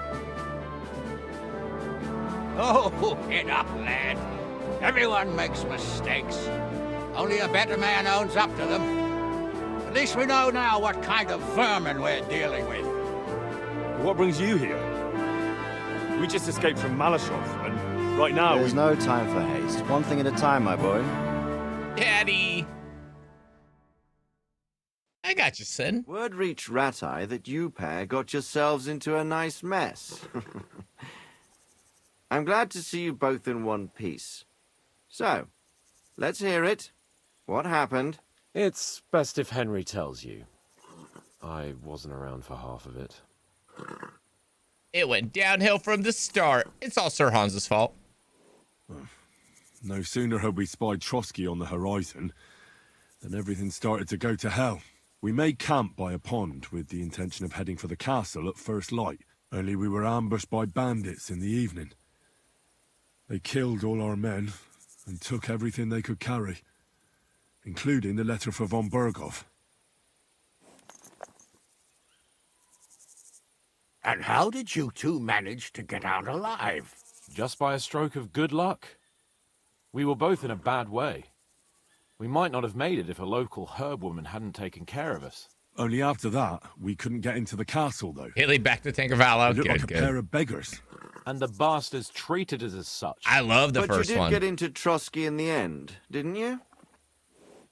Oh, get up, lad. Everyone makes mistakes. Only a better man owns up to them. At least we know now what kind of vermin we're dealing with. What brings you here? We just escaped from Malashov, and right now There's no time for haste. One thing at a time, my boy. Daddy. I got you, son. Word reached Rat-Eye that you pair got yourselves into a nice mess. I'm glad to see you both in one piece. So, let's hear it. What happened? It's best if Henry tells you. I wasn't around for half of it. It went downhill from the start. It's all Sir Hans's fault. no sooner had we spied Trotsky on the horizon than everything started to go to hell. We made camp by a pond with the intention of heading for the castle at first light, only we were ambushed by bandits in the evening. They killed all our men and took everything they could carry, including the letter for von Berghoff. And how did you two manage to get out alive? Just by a stroke of good luck. We were both in a bad way. We might not have made it if a local herb woman hadn't taken care of us. Only after that, we couldn't get into the castle, though. Haley back to Tinkervallo. We looked Good, like a good. pair of beggars. And the bastards treated us as such. I love the but first you did one. get into Trotsky in the end, didn't you?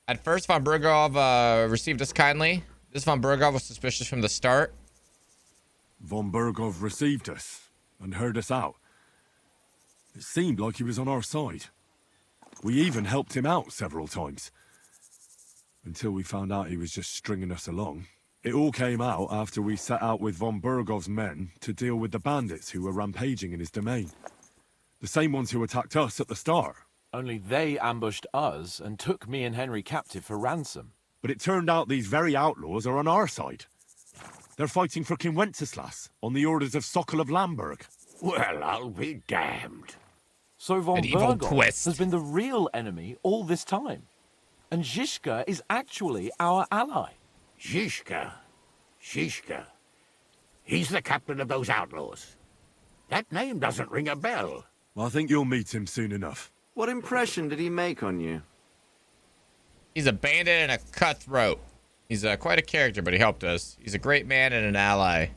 At first, von Burgov received us kindly. This von Burgov was suspicious from the start. Von Burgov received us and heard us out. It seemed like he was on our side. We even helped him out several times. Until we found out he was just stringing us along. It all came out after we set out with von Burgov's men to deal with the bandits who were rampaging in his domain. The same ones who attacked us at the start. Only they ambushed us and took me and Henry captive for ransom. But it turned out these very outlaws are on our side. They're fighting for King Wenceslas on the orders of Sokol of Lamberg. Well, I'll be damned. So von An evil Burgov twist. has been the real enemy all this time. And Zizka is actually our ally. Zizka. He's the captain of those outlaws. That name doesn't ring a bell. Well, I think you'll meet him soon enough. What impression did he make on you? He's a bandit and a cutthroat. He's quite a character, but he helped us. He's a great man and an ally.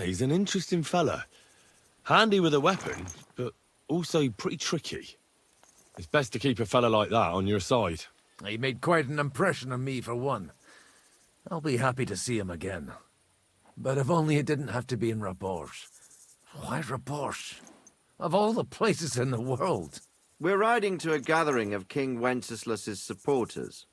He's an interesting fella. Handy with a weapon, but also pretty tricky. It's best to keep a fella like that on your side. He made quite an impression on me, for one. I'll be happy to see him again. But if only it didn't have to be in Rabosh. Why Rabosh? Of all the places in the world. We're riding to a gathering of King Wenceslas's supporters.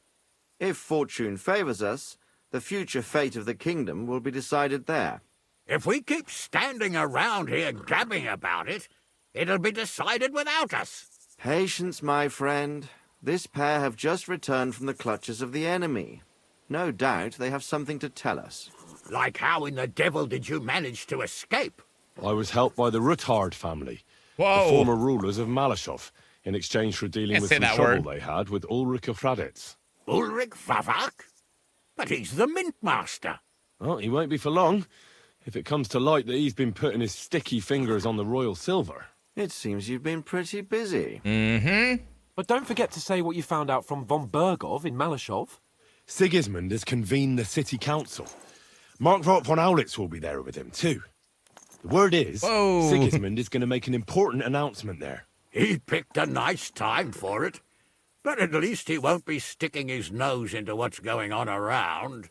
If fortune favors us, the future fate of the kingdom will be decided there. If we keep standing around here gabbing about it, it'll be decided without us. Patience, my friend. This pair have just returned from the clutches of the enemy. No doubt they have something to tell us. Like how in the devil did you manage to escape? I was helped by the Ruthard family, Whoa. the former rulers of Malashov, in exchange for dealing Can't with say some that trouble word. they had with Ulrich of Raditz. Ulrich Favak? But he's the mint master. Well, he won't be for long, if it comes to light that he's been putting his sticky fingers on the royal silver. It seems you've been pretty busy. Mm-hmm. But don't forget to say what you found out from von Burgov in Malashov. Sigismund has convened the city council. Markvart von Aulitz will be there with him, too. The word is, Whoa. Sigismund is going to make an important announcement there. He picked a nice time for it. But at least he won't be sticking his nose into what's going on around.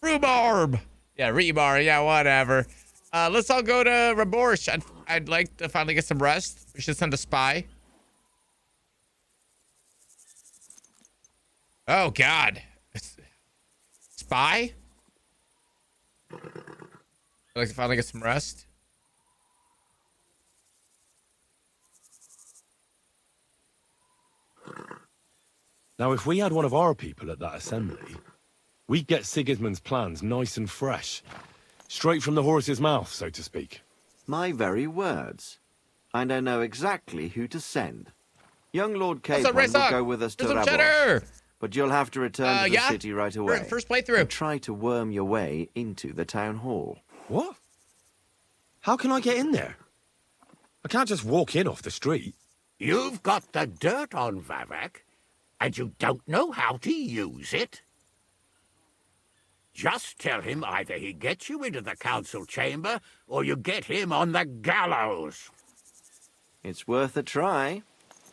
Rhubarb. Yeah, rebar. Yeah, whatever. Let's all go to Rabosh. I'd like to finally get some rest. We should send a spy. Oh, God. Spy? I'd like to finally get some rest. Now, if we had one of our people at that assembly, we'd get Sigismund's plans nice and fresh. Straight from the horse's mouth, so to speak. My very words. And I know exactly who to send. Young Lord Capon will go with us to Rabosh. But you'll have to return to the city right away. First playthrough. And try to worm your way into the town hall. What? How can I get in there? I can't just walk in off the street. You've got the dirt on Vavak, and you don't know how to use it? Just tell him either he gets you into the council chamber, or you get him on the gallows. It's worth a try,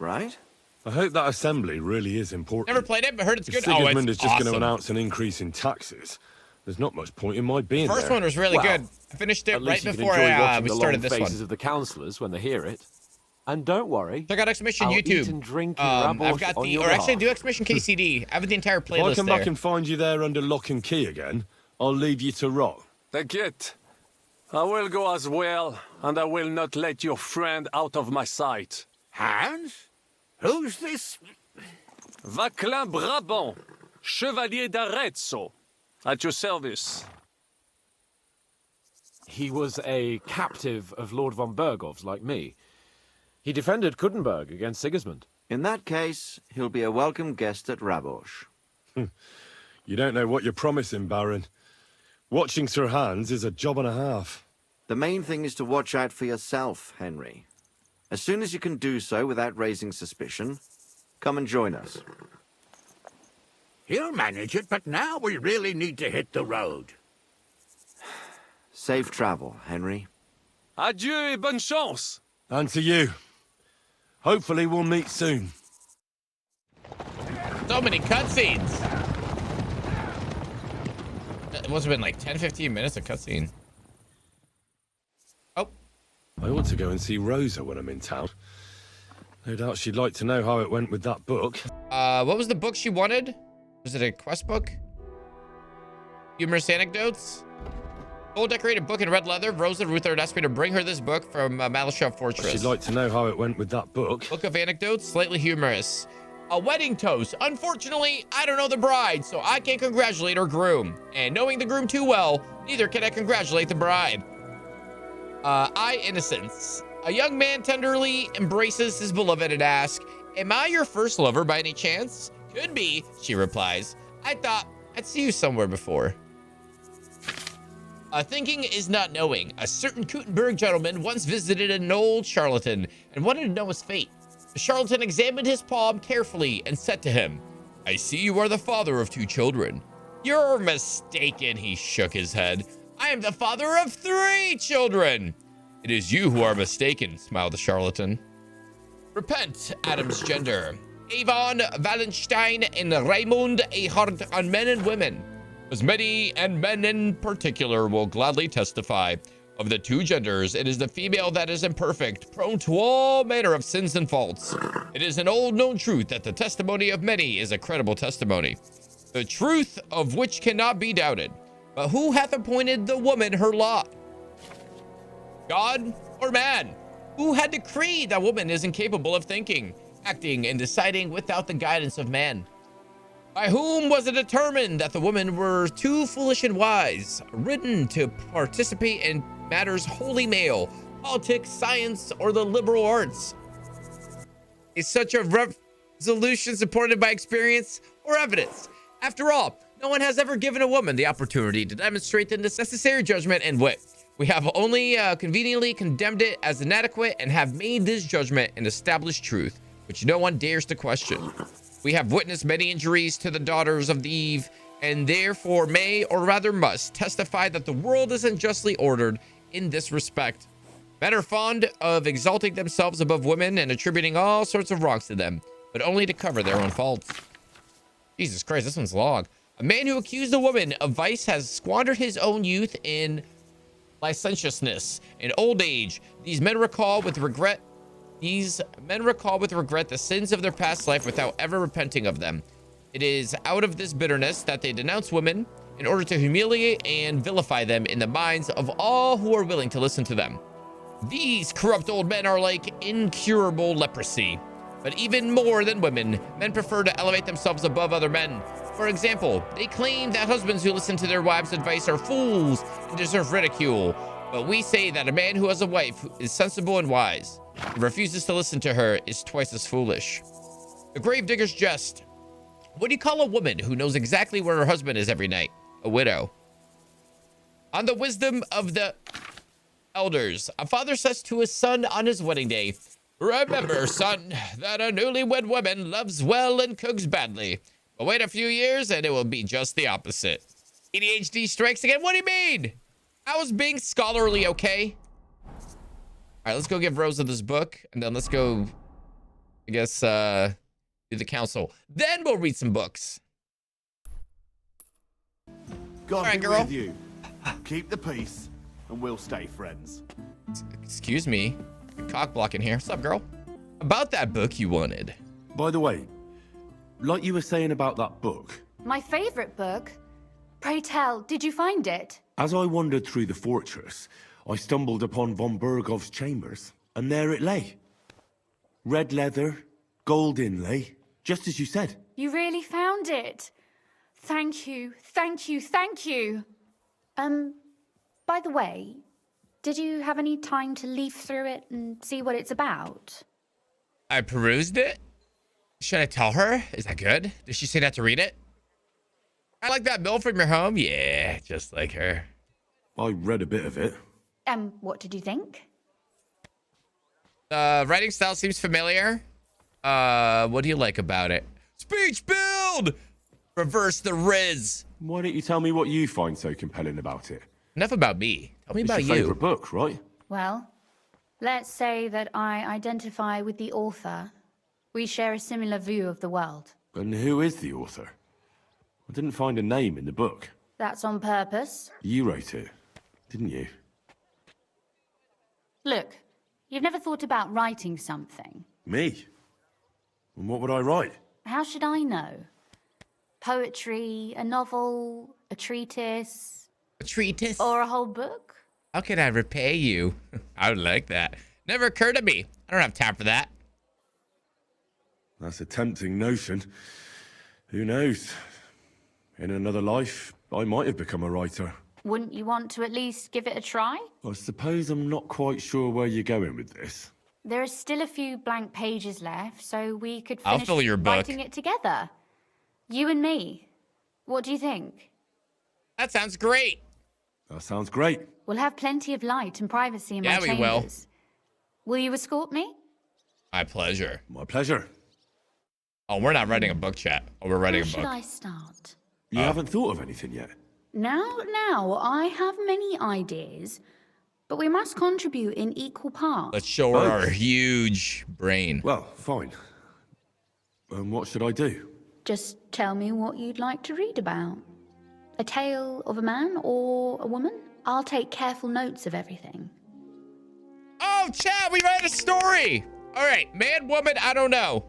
right? I hope that assembly really is important. Never played it, but heard it's If good. Sigismund oh, is it's just awesome. going to announce an increase in taxes, there's not much point in my being First there. one was really Well, good. I finished it At right least you can before enjoy watching we the started long this faces one. of the councillors when they hear it. And don't worry. Check out Exhibition I'll YouTube. Eat and drink in I've Rabosh got on the, your or actually behalf. do Exhibition KCD. I have the entire If I playlist come there. back and find you there under lock and key again, I'll leave you to rot. Take it. I will go as well, and I will not let your friend out of my sight. Hans? Who's this? Vaclin Brabant, Chevalier d'Arezzo, at your service. He was a captive of Lord von Burgov's, like me. He defended Kuttenberg against Sigismund. In that case, he'll be a welcome guest at Rabosh. You don't know what you're promising, Baron. Watching Sir Hans is a job and a half. The main thing is to watch out for yourself, Henry. As soon as you can do so without raising suspicion, come and join us. He'll manage it, but now we really need to hit the road. Safe travel, Henry. Adieu et bonne chance. And to you. Hopefully we'll meet soon. So many cutscenes. It must have been like 10-15 minutes of cutscene. Oh. I ought to go and see Rosa when I'm in town. No doubt she'd like to know how it went with that book. What was the book she wanted? Was it a quest book? Humorous anecdotes? Gold decorated book in red leather. Rosa Ruther asked me to bring her this book from Malashov Fortress. She'd like to know how it went with that book. Book of anecdotes, slightly humorous. A wedding toast. Unfortunately, I don't know the bride, so I can't congratulate her groom. And knowing the groom too well, neither can I congratulate the bride. Innocence. A young man tenderly embraces his beloved and asks, "Am I your first lover by any chance?" "Could be," she replies. "I thought I'd see you somewhere before." Thinking is not knowing. A certain Kuttenberg gentleman once visited an old charlatan and wanted to know his fate. The charlatan examined his palm carefully and said to him, "I see you are the father of 2 children." "You're mistaken," he shook his head. "I am the father of 3 children." "It is you who are mistaken," smiled the charlatan. Repent, Adam's gender. Avon, Wallenstein, and Raymond Ehart on men and women. As many, and men in particular, will gladly testify. Of the 2 genders, it is the female that is imperfect, prone to all manner of sins and faults. It is an old known truth that the testimony of many is a credible testimony, the truth of which cannot be doubted. But who hath appointed the woman her lot? God or man? Who had decreed that woman is incapable of thinking, acting, and deciding without the guidance of man? By whom was it determined that the women were too foolish and wise, written to participate in matters wholly male, politics, science, or the liberal arts? Is such a resolution supported by experience or evidence? After all, no one has ever given a woman the opportunity to demonstrate the necessary judgment and wit. We have only conveniently condemned it as inadequate and have made this judgment an established truth, which no one dares to question. We have witnessed many injuries to the daughters of Eve, and therefore may, or rather must, testify that the world is unjustly ordered in this respect. Men are fond of exalting themselves above women and attributing all sorts of wrongs to them, but only to cover their own faults. Jesus Christ, this one's long. A man who accused a woman of vice has squandered his own youth in licentiousness. In old age, these men recall with regret the sins of their past life without ever repenting of them. It is out of this bitterness that they denounce women in order to humiliate and vilify them in the minds of all who are willing to listen to them. These corrupt old men are like incurable leprosy. But even more than women, men prefer to elevate themselves above other men. For example, they claim that husbands who listen to their wives' advice are fools and deserve ridicule. But we say that a man who has a wife who is sensible and wise and refuses to listen to her is twice as foolish. The gravedigger's jest. What do you call a woman who knows exactly where her husband is every night? A widow. On the wisdom of the elders, a father says to his son on his wedding day, "Remember, son, that a newlywed woman loves well and cooks badly. But wait a few years and it will be just the opposite." ADHD strikes again. What do you mean? I was being scholarly, okay? All right, let's go give Rosa this book, and then let's go, I guess, do the council. Then we'll read some books. God be girl. With you. Keep the peace, and we'll stay friends. Excuse me. Cock blocking here. What's up, girl? About that book you wanted. By the way, like you were saying about that book, My favorite book? Pray tell, did you find it? as I wandered through the fortress, I stumbled upon von Bergov's chambers, and there it lay. Red leather, gold inlay, just as you said. You really found it? Thank you, thank you, thank you. By the way, did you have any time to leaf through it and see what it's about? I perused it. Should I tell her? Is that good? Did she say not to read it? I like that bill from your home. Yeah, just like her. I read a bit of it. What did you think? The writing style seems familiar. What do you like about it? Speech build! Reverse the Riz. Why don't you tell me what you find so compelling about it? Enough about me. Tell me about It's your you. favorite book, right? Well, let's say that I identify with the author. We share a similar view of the world. And who is the author? I didn't find a name in the book. That's on purpose. You wrote it, didn't you? Look, you've never thought about writing something. Me? And what would I write? How should I know? Poetry, a novel, a treatise? A treatise? Or a whole book? How can I repay you? I would like that. Never occurred to me. I don't have time for that. That's a tempting notion. Who knows? In another life, I might have become a writer. Wouldn't you want to at least give it a try? I suppose I'm not quite sure where you're going with this. There are still a few blank pages left, so we could I'll finish fill your book. writing it together. You and me. What do you think? That sounds great. That sounds great. We'll have plenty of light and privacy in my Yeah, we will. chambers. Will you escort me? My pleasure. My pleasure. Oh, we're not writing a book, chat. Oh, we're writing Where a book. should I start? You haven't thought of anything yet? Now, I have many ideas, but we must contribute in equal parts. Let's show her our huge brain. Well, fine. What should I do? Just tell me what you'd like to read about. A tale of a man or a woman? I'll take careful notes of everything. Oh, chat, we read a story. All right, man, woman, I don't know.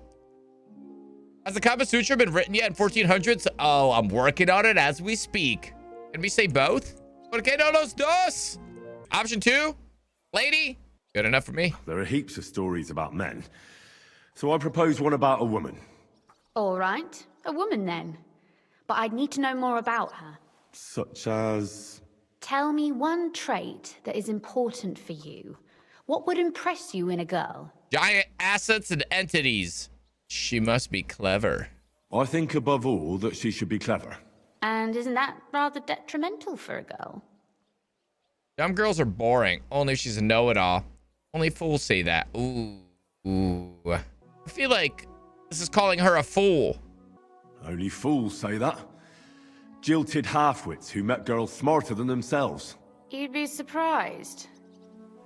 Has the Kama Sutra been written yet in 1400s? Oh, I'm working on it as we speak. Can we say both? ¿Por qué no los dos? Option 2, lady. Good enough for me. There are heaps of stories about men. So I propose one about a woman. All right, a woman then. But I'd need to know more about her. Such as... Tell me one trait that is important for you. What would impress you in a girl? Giant assets and entities. She must be clever. I think above all that she should be clever. And isn't that rather detrimental for a girl? Dumb girls are boring. Only if she's a know-it-all. Only fools say that. Ooh. I feel like this is calling her a fool. Only fools say that. Jilted half-wits who met girls smarter than themselves. You'd be surprised.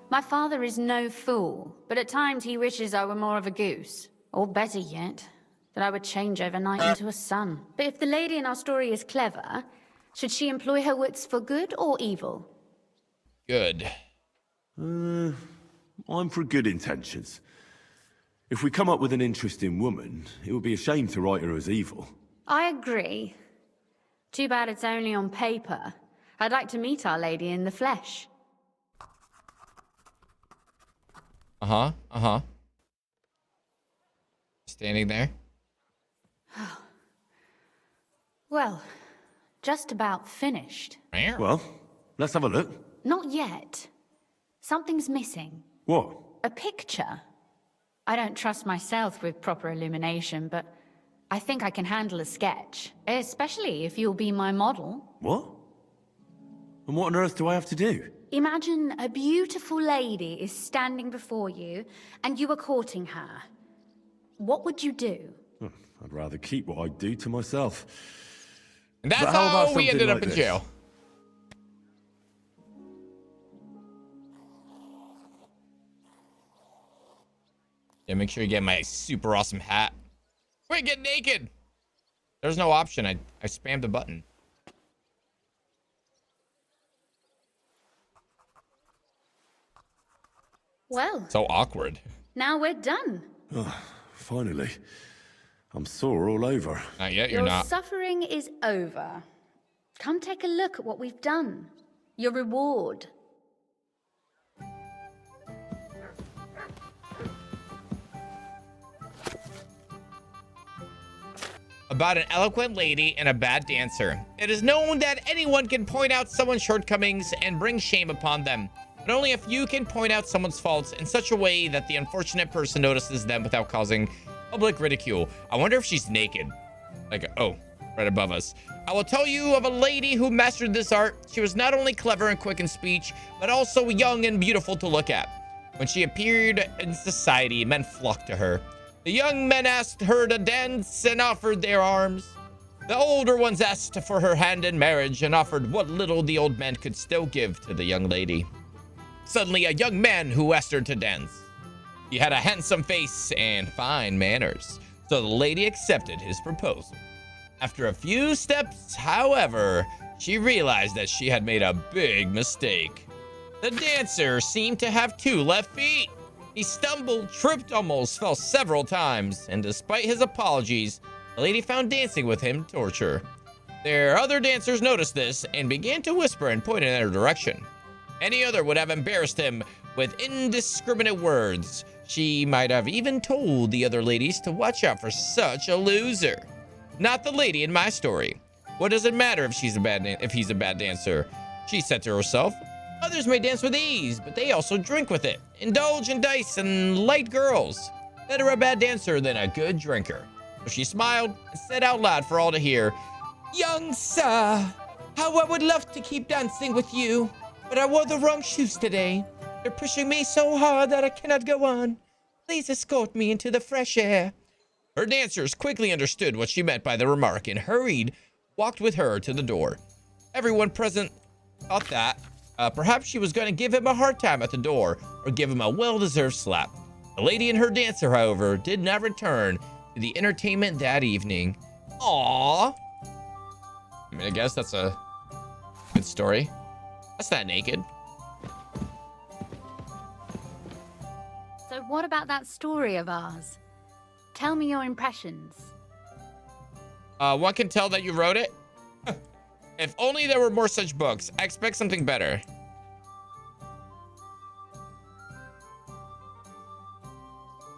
My father is no fool, but at times he wishes I were more of a goose. Or better yet, that I would change overnight into a sun. But if the lady in our story is clever, should she employ her wits for good or evil? Good. I'm for good intentions. If we come up with an interesting woman, it would be a shame to write her as evil. I agree. Too bad it's only on paper. I'd like to meet our lady in the flesh. Standing there. Well, just about finished. Well, let's have a look. Not yet. Something's missing. What? A picture. I don't trust myself with proper illumination, but I think I can handle a sketch. Especially if you'll be my model. What? And what on earth do I have to do? Imagine a beautiful lady is standing before you, and you are courting her. What would you do? I'd rather keep what I do to myself. And that's But how how about we ended something up like in this? jail. Yeah, make sure you get my super awesome hat. Wait, get naked. There's no option. I spammed the button. Well, So awkward. now we're done. Finally. I'm sore all over. Not yet, you're Your not. suffering is over. Come take a look at what we've done. Your reward. About an eloquent lady and a bad dancer. It is known that anyone can point out someone's shortcomings and bring shame upon them, but only a few can point out someone's faults in such a way that the unfortunate person notices them without causing public ridicule. I wonder if she's naked. Like, oh, right above us. I will tell you of a lady who mastered this art. She was not only clever and quick in speech, but also young and beautiful to look at. When she appeared in society, men flocked to her. The young men asked her to dance and offered their arms. The older ones asked for her hand in marriage and offered what little the old man could still give to the young lady. Suddenly, a young man who asked her to dance. He had a handsome face and fine manners, so the lady accepted his proposal. After a few steps, however, she realized that she had made a big mistake. The dancer seemed to have 2 left feet. He stumbled, tripped, almost fell several times, and despite his apologies, the lady found dancing with him torture. Their other dancers noticed this and began to whisper and point in their direction. Any other would have embarrassed him with indiscriminate words. She might have even told the other ladies to watch out for such a loser. Not the lady in my story. What does it matter if he's a bad dancer? She said to herself. Others may dance with ease, but they also drink with it. Indulge in dice and light girls. Better a bad dancer than a good drinker. So she smiled and said out loud for all to hear, Young sir, how I would love to keep dancing with you, but I wore the wrong shoes today. They're pushing me so hard that I cannot go on. Please escort me into the fresh air. Her dancers quickly understood what she meant by the remark and walked with her to the door. Everyone present thought that perhaps she was going to give him a hard time at the door or give him a well-deserved slap. The lady and her dancer, however, did not return to the entertainment that evening. Aww. I mean, I guess that's a good story. That's not naked. So what about that story of ours? Tell me your impressions. One can tell that you wrote it. If only there were more such books. I expect something better.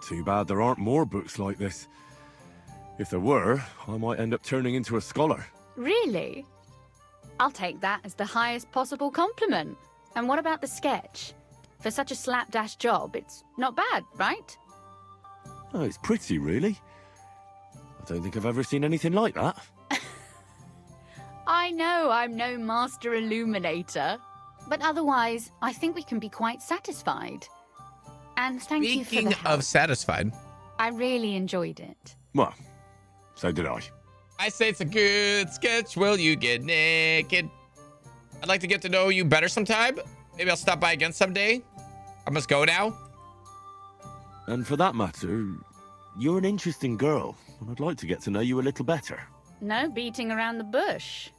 Too bad there aren't more books like this. If there were, I might end up turning into a scholar. Really? I'll take that as the highest possible compliment. And what about the sketch? For such a slapdash job, it's not bad, right? Oh, it's pretty, really. I don't think I've ever seen anything like that. I know I'm no master illuminator, but otherwise, I think we can be quite satisfied. And thank you for the help. Speaking of satisfied, I really enjoyed it. Well, so did I. I say it's a good sketch. Will you get naked? I'd like to get to know you better sometime. Maybe I'll stop by again someday. I must go now. And for that matter, you're an interesting girl, and I'd like to get to know you a little better. No beating around the bush.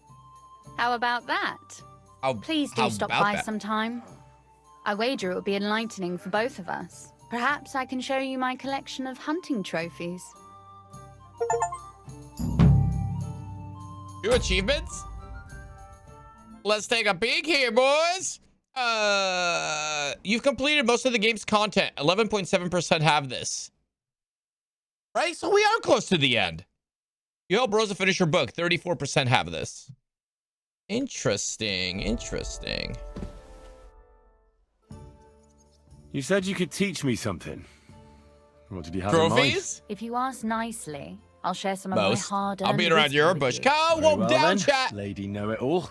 How about that? Please do stop by sometime. I wager it would be enlightening for both of us. Perhaps I can show you my collection of hunting trophies. 2 achievements? Let's take a peek here, boys. You've completed most of the game's content. 11.7% have this. Right? So we are close to the end. You help Rosa finish her book. 34% have this. Interesting. Interesting. You said you could teach me something. What did you have Trophies? If you ask nicely, I'll share some of my hard-earned I'll beat around your bush. Calm well down, then, chat. Lady know-it-all.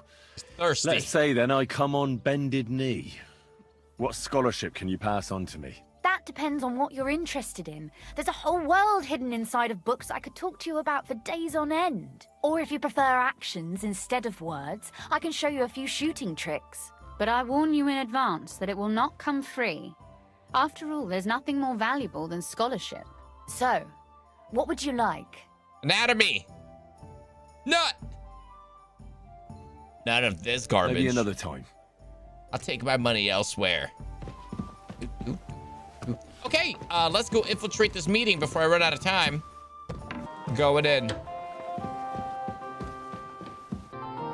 Thirsty. Let's say then I come on bended knee. What scholarship can you pass on to me? That depends on what you're interested in. There's a whole world hidden inside of books I could talk to you about for days on end. Or if you prefer actions instead of words, I can show you a few shooting tricks. But I warn you in advance that it will not come free. After all, there's nothing more valuable than scholarship. So, what would you like? Anatomy. Nut. None of this garbage. Maybe another time. I'll take my money elsewhere. Okay, let's go infiltrate this meeting before I run out of time. Going in.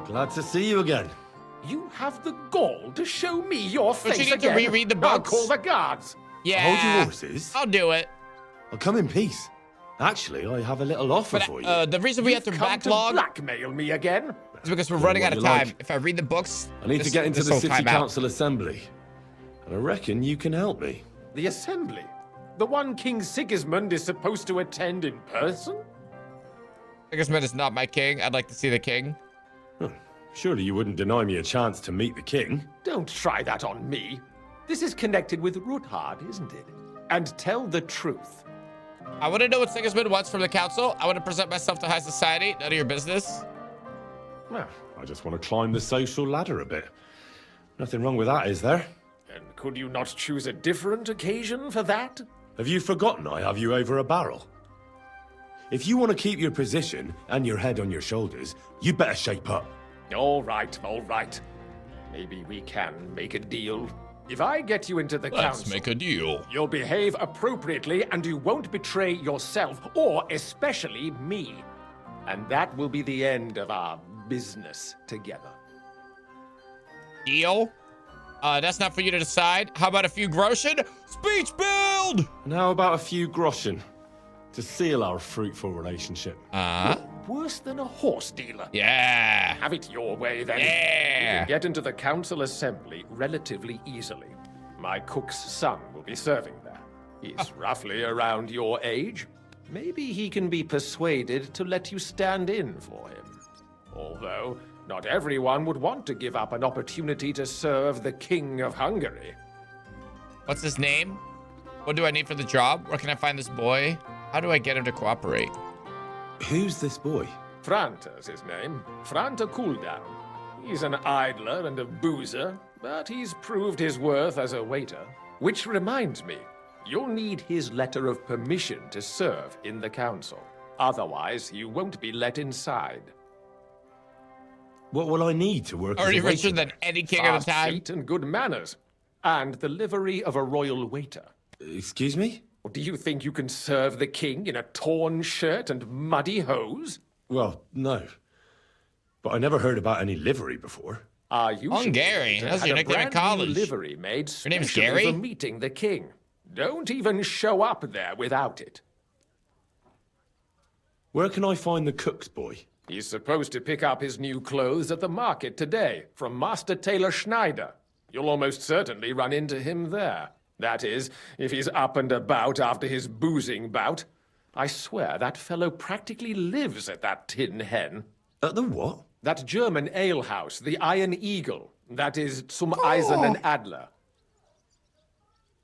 Glad to see you again. You have the gall to show me your face Don't you need to reread the books? I'll call the guards. Yeah. Hold your horses. I'll do it. I'll come in peace. Actually, I have a little offer for you. The reason we have to backlog... blackmail me again? Is because we're running out of time. Like. If I read the books... I need to get into the City Council Assembly. And I reckon you can help me. The Assembly? The one King Sigismund is supposed to attend in person? Sigismund is not my king. I'd like to see the king. Surely you wouldn't deny me a chance to meet the king. Don't try that on me. This is connected with Ruthard, isn't it? And tell the truth. I want to know what Sigismund wants from the council. I want to present myself to high society. None of your business. Well, I just want to climb the social ladder a bit. Nothing wrong with that, is there? And could you not choose a different occasion for that? Have you forgotten I have you over a barrel? If you want to keep your position and your head on your shoulders, you better shape up. All right, all right. Maybe we can make a deal. If I get you into the council... Let's make a deal. You'll behave appropriately and you won't betray yourself, or especially me. And that will be the end of our business together. Deal? That's not for you to decide. How about a few groschen? Speech build! And how about a few groschen? To seal our fruitful relationship. Worse than a horse dealer. Yeah. Have it your way, then. Yeah. You can get into the council assembly relatively easily. My cook's son will be serving there. He's roughly around your age. Maybe he can be persuaded to let you stand in for him. Although, not everyone would want to give up an opportunity to serve the King of Hungary. What's his name? What do I need for the job? Where can I find this boy? How do I get him to cooperate? Who's this boy? Franta's his name. Franta Cooldown. He's an idler and a boozer, but he's proved his worth as a waiter. Which reminds me, you'll need his letter of permission to serve in the council. Otherwise, you won't be let inside. What will I need to work Already as a waiter? richer than any king of the time. Fast feet and good manners. And the livery of a royal waiter. Excuse me? Do you think you can serve the king in a torn shirt and muddy hose? Well, no. But I never heard about any livery before. You Gary. That's your nickname in college. Livery made Your name's specially Gary? for meeting the king. Don't even show up there without it. Where can I find the cook's boy? He's supposed to pick up his new clothes at the market today from Master Tailor Schneider. You'll almost certainly run into him there. That is, if he's up and about after his boozing bout. I swear that fellow practically lives at that Tin Hen. At the what? That German alehouse, the Iron Eagle. That is Zum Eisernen Adler.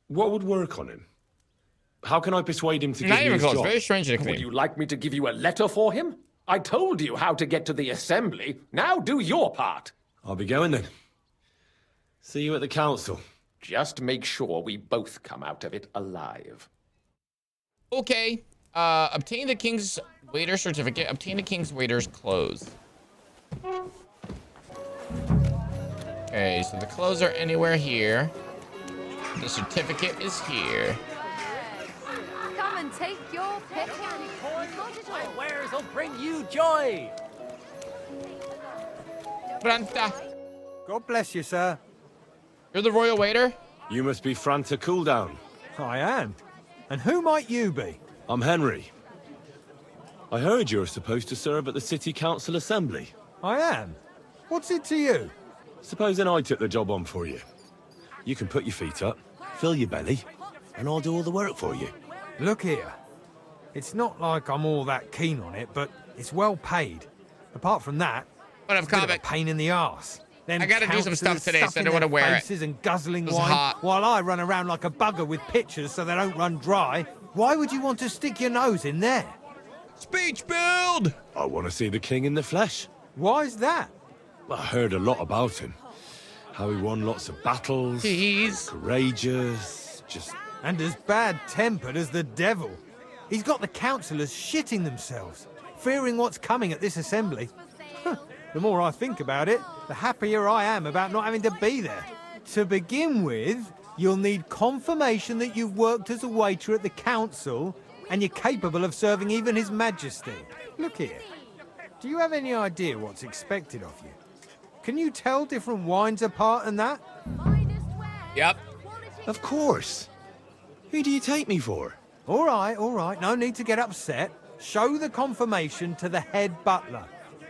What would work on him? How can I persuade him to give Not me even his close. job? Very strange nickname. Would you like me to give you a letter for him? I told you how to get to the assembly. Now do your part. I'll be going then. See you at the council. Just make sure we both come out of it alive. Okay. Obtain the king's waiter certificate. Obtain the king's waiter's clothes. Okay, so the clothes are anywhere here. The certificate is here. Come and take your pick. My wares will bring you joy. Franta. God bless you, sir. You're the royal waiter? You must be Franta Cooldown. I am. And who might you be? I'm Henry. I heard you're supposed to serve at the City Council Assembly. I am. What's it to you? Supposing I took the job on for you. You can put your feet up, fill your belly, and I'll do all the work for you. Look here. It's not like I'm all that keen on it, but it's well paid. Apart from that, What up, it's a bit of a comic? pain in the arse. Them I gotta do some stuff councillors today, so I stuffing don't want to their wear it. faces and guzzling It's wine, hot. while I run around like a bugger with pictures so they don't run dry. Why would you want to stick your nose in there? Speech build! I want to see the king in the flesh. Why's that? I heard a lot about him. How he won lots of battles. He's courageous, just... And as bad-tempered as the devil. He's got the councillors shitting themselves, fearing what's coming at this assembly. The more I think about it, the happier I am about not having to be there. To begin with, you'll need confirmation that you've worked as a waiter at the council and you're capable of serving even His Majesty. Look here. Do you have any idea what's expected of you? Can you tell different wines apart and that? Yep. Of course. Who do you take me for? All right. No need to get upset. Show the confirmation to the head butler.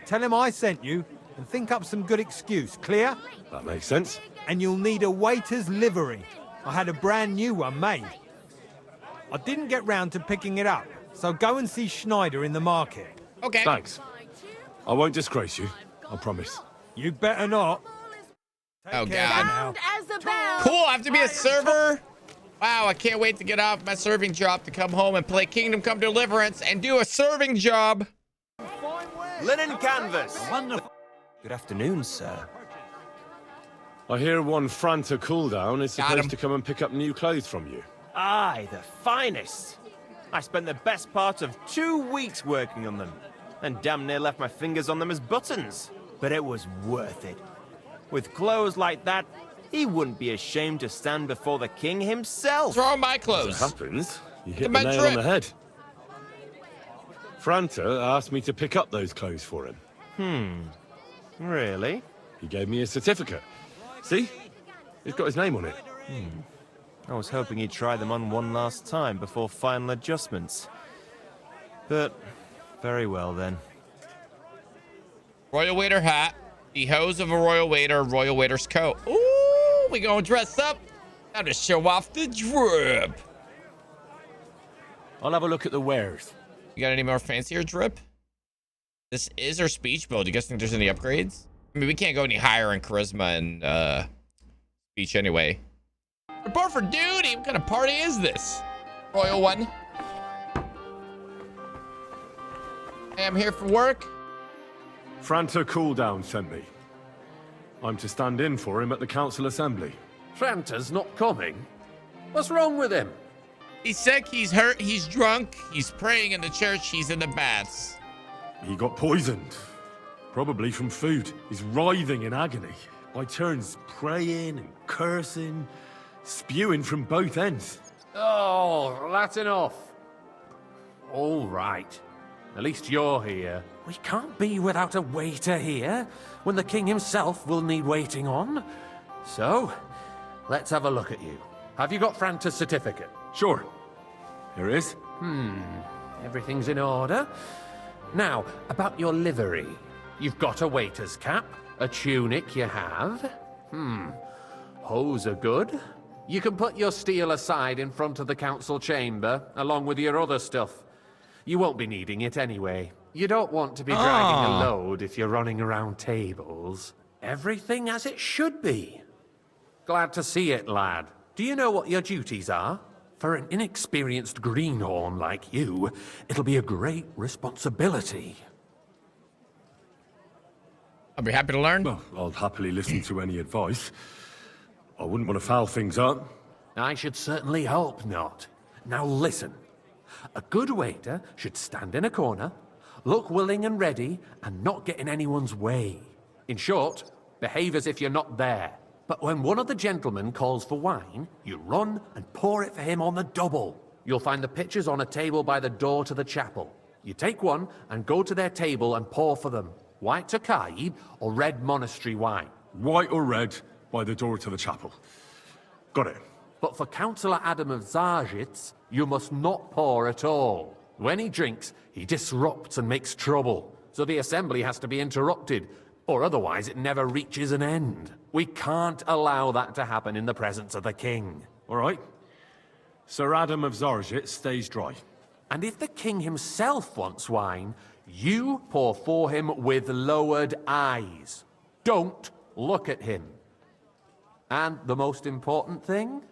Tell him I sent you and think up some good excuse. Clear? That makes sense. And you'll need a waiter's livery. I had a brand new one made. I didn't get round to picking it up, so go and see Schneider in the market. Okay. Thanks. I won't disgrace you, I promise. You better not. Oh, care God. now. As the bell. Cool, I have to be a server? Wow, I can't wait to get off my serving job to come home and play Kingdom Come Deliverance and do a serving job. Linen canvas. Wonderful. Good afternoon, sir. I hear one Franta cooldown is supposed to come and pick up new clothes from you. Aye, the finest. I spent the best part of 2 weeks working on them, and damn near left my fingers on them as buttons. But it was worth it. With clothes like that, he wouldn't be ashamed to stand before the king himself. Throw my clothes. As it happens, you hit the nail on the head. Franta asked me to pick up those clothes for him. Really? He gave me a certificate. See? It's got his name on it. I was hoping he'd try them on one last time before final adjustments. But, very well then. Royal waiter hat. The hose of a royal waiter, royal waiter's coat. Ooh, we gonna dress up. Time to show off the drip. I'll have a look at the wares. You got any more fancier drip? This is our speech build. You guys think there's any upgrades? I mean, we can't go any higher in charisma and speech anyway. Report for duty. What kind of party is this? Royal one. Hey, I'm here for work. Franta Cooldown sent me. I'm to stand in for him at the council assembly. Franta's not coming? What's wrong with him? He's sick, he's hurt, he's drunk, he's praying in the church, he's in the baths. He got poisoned. Probably from food. He's writhing in agony. By turns praying and cursing, spewing from both ends. Oh, that's enough. All right. At least you're here. We can't be without a waiter here, when the king himself will need waiting on. So, let's have a look at you. Have you got Franta's certificate? Sure. Here it is. Everything's in order. Now, about your livery. You've got a waiter's cap, a tunic you have. Hose are good. You can put your steel aside in front of the council chamber, along with your other stuff. You won't be needing it anyway. You don't want to be dragging a load if you're running around tables. Everything as it should be. Glad to see it, lad. Do you know what your duties are? For an inexperienced greenhorn like you, it'll be a great responsibility. I'll be happy to learn. Well, I'll happily listen to any advice. I wouldn't want to foul things up. I should certainly hope not. Now listen. A good waiter should stand in a corner, look willing and ready, and not get in anyone's way. In short, behave as if you're not there. But when one of the gentlemen calls for wine, you run and pour it for him on the double. You'll find the pitchers on a table by the door to the chapel. You take one and go to their table and pour for them. White Tokaib or red monastery wine. White or red by the door to the chapel. Got it. But for Councillor Adam of Zarjitz, you must not pour at all. When he drinks, he disrupts and makes trouble. So the assembly has to be interrupted, or otherwise it never reaches an end. We can't allow that to happen in the presence of the king. All right. Sir Adam of Zarjitz stays dry. And if the king himself wants wine, you pour for him with lowered eyes. Don't look at him. And the most important thing?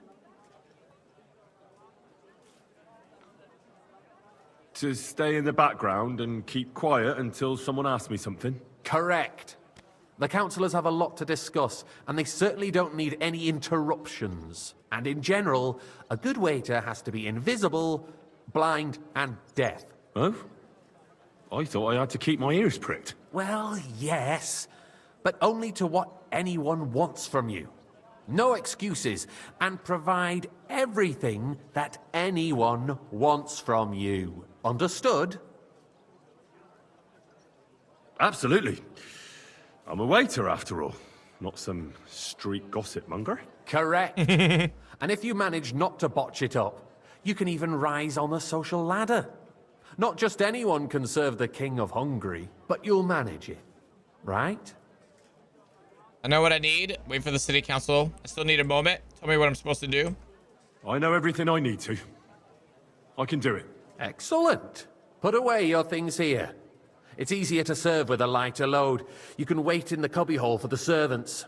To stay in the background and keep quiet until someone asks me something? Correct. The councillors have a lot to discuss, and they certainly don't need any interruptions. And in general, a good waiter has to be invisible, blind, and deaf. Oh? I thought I had to keep my ears pricked. Well, yes, but only to what anyone wants from you. No excuses, and provide everything that anyone wants from you. Understood? Absolutely. I'm a waiter, after all. Not some street gossip monger. Correct. And if you manage not to botch it up, you can even rise on the social ladder. Not just anyone can serve the King of Hungary, but you'll manage it, right? I know what I need. Wait for the city council. I still need a moment. Tell me what I'm supposed to do. I know everything I need to. I can do it. Excellent. Put away your things here. It's easier to serve with a lighter load. You can wait in the cubbyhole for the servants.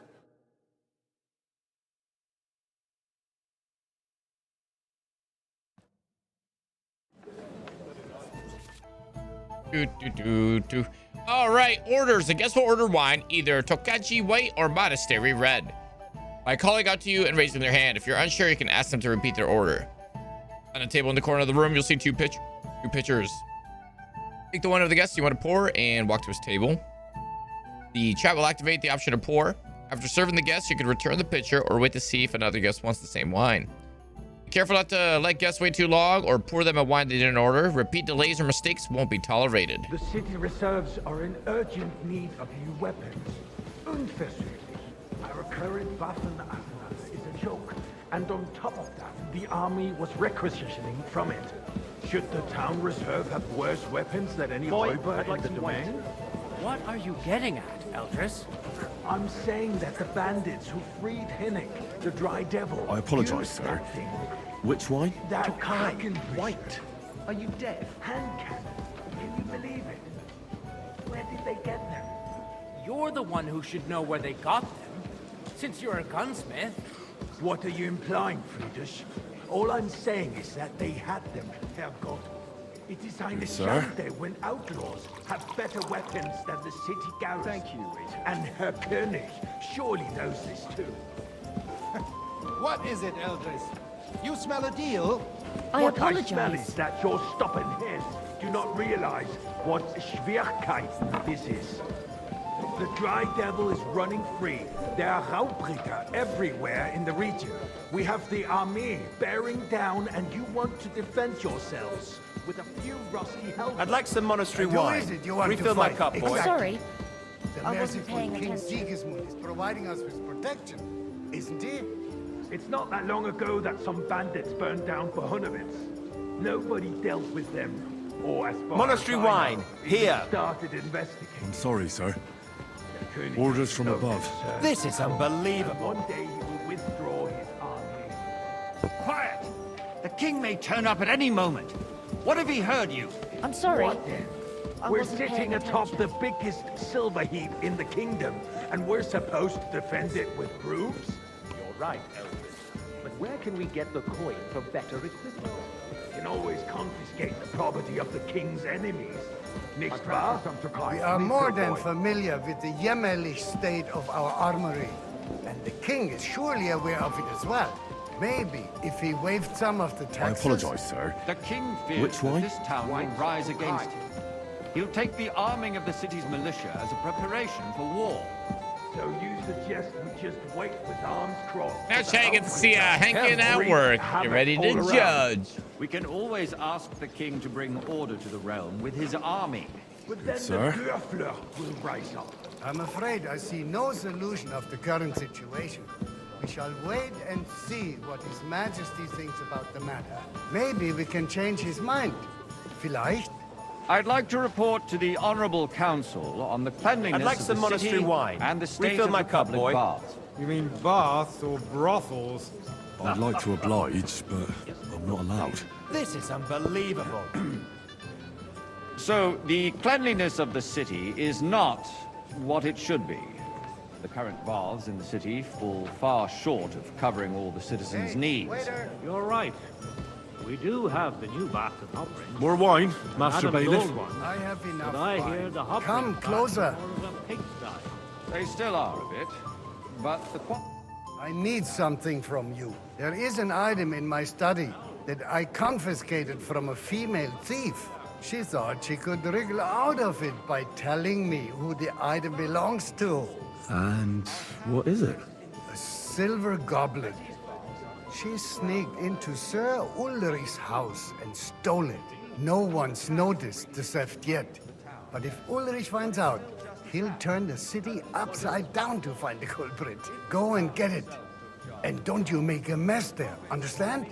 All right, orders. The guests will order wine, either Tokachi white or Monastery red, by calling out to you and raising their hand. If you're unsure, you can ask them to repeat their order. On a table in the corner of the room, you'll see two pitchers. Take the one of the guests you want to pour and walk to his table. The chat will activate the option to pour. After serving the guests, you can return the pitcher or wait to see if another guest wants the same wine. Be careful not to let guests wait too long or pour them a wine they didn't order. Repeat delays or mistakes won't be tolerated. The city reserves are in urgent need of new weapons. Unversöhnlich. Our current Waffenarsenal is a joke. And on top of that, the army was requisitioning from it. Should the town reserve have worse weapons than any Räuber in the domain? What are you getting at, Eldris? I'm saying that the bandits who freed Henken, the Dry Devil... I apologize, sir. Which wine? That kind. White. Are you deaf? Henken. Can you believe it? Where did they get them? You're the one who should know where they got them, since you're a gunsmith. What are you implying, Friedrich? All I'm saying is that they had them, Herrgott. It is eine Schande when outlaws have better weapons than the city garrison. Thank you, and Herr König surely knows this too. What is it, Eldris? You smell a deal? I apologize. I smell is that your stubborn heads do not realize what Schwierigkeit this is. The Dry Devil is running free. There are Raubricker everywhere in the region. We have the army bearing down, and you want to defend yourselves with a few rusty helmets. I'd like some monastery wine. Refill my cup, boy. Exactly. Sorry. The I wasn't merciful paying King attention. Sigismund is providing us with protection, isn't he? It's not that long ago that some bandits burned down Bohunovitz. Nobody dealt with them, or as far monastery as I know, wine, here. Started investigating. I'm sorry, sir. Orders from above. This is unbelievable. One day he will withdraw his army. Quiet! The king may turn up at any moment. What if he heard you? I'm sorry. What then? I We're wasn't sitting paying atop the biggest silver heap in the kingdom, and we're supposed to defend it with brooms? You're right, Elvis. But where can we get the coin for better equipment? You can always confiscate the property of the king's enemies. Nicht wahr? We are more than familiar with the jämmerlich state of our armory. And the king is surely aware of it as well. Maybe if he waived some of the taxes... I apologize, sir. The king fears that this town will rise against him. He'll take the arming of the city's militia as a preparation for war. So you suggest we just wait with arms crossed? Now Shay gets to see Henken at work. Get ready to judge. We can always ask the king to bring order to the realm with his army. But then the Dörfler will rise up. I'm afraid I see no solution of the current situation. We shall wait and see what His Majesty thinks about the matter. Maybe we can change his mind. Vielleicht? I'd like to report to the Honorable Council on the cleanliness I'd like of some the monastery city wine. and the state Refill of my the cup, public boy. baths. You mean baths or brothels? I'd like to oblige, but I'm not allowed. This is unbelievable. So, the cleanliness of the city is not what it should be. The current baths in the city fall far short of covering all the citizens' needs. You're right. We do have the new bath and hop ring. More wine, Master Adam's Bailiff. old one. I have enough But I wine. hear the hop Come ring bath closer. is more of a pigsty. They still are a bit, but the I need something from you. There is an item in my study that I confiscated from a female thief. She thought she could wriggle out of it by telling me who the item belongs to. And what is it? A silver goblet. She sneaked into Sir Ulrich's house and stole it. No one's noticed the theft yet. But if Ulrich finds out, he'll turn the city upside down to find the culprit. Go and get it. And don't you make a mess there, understand?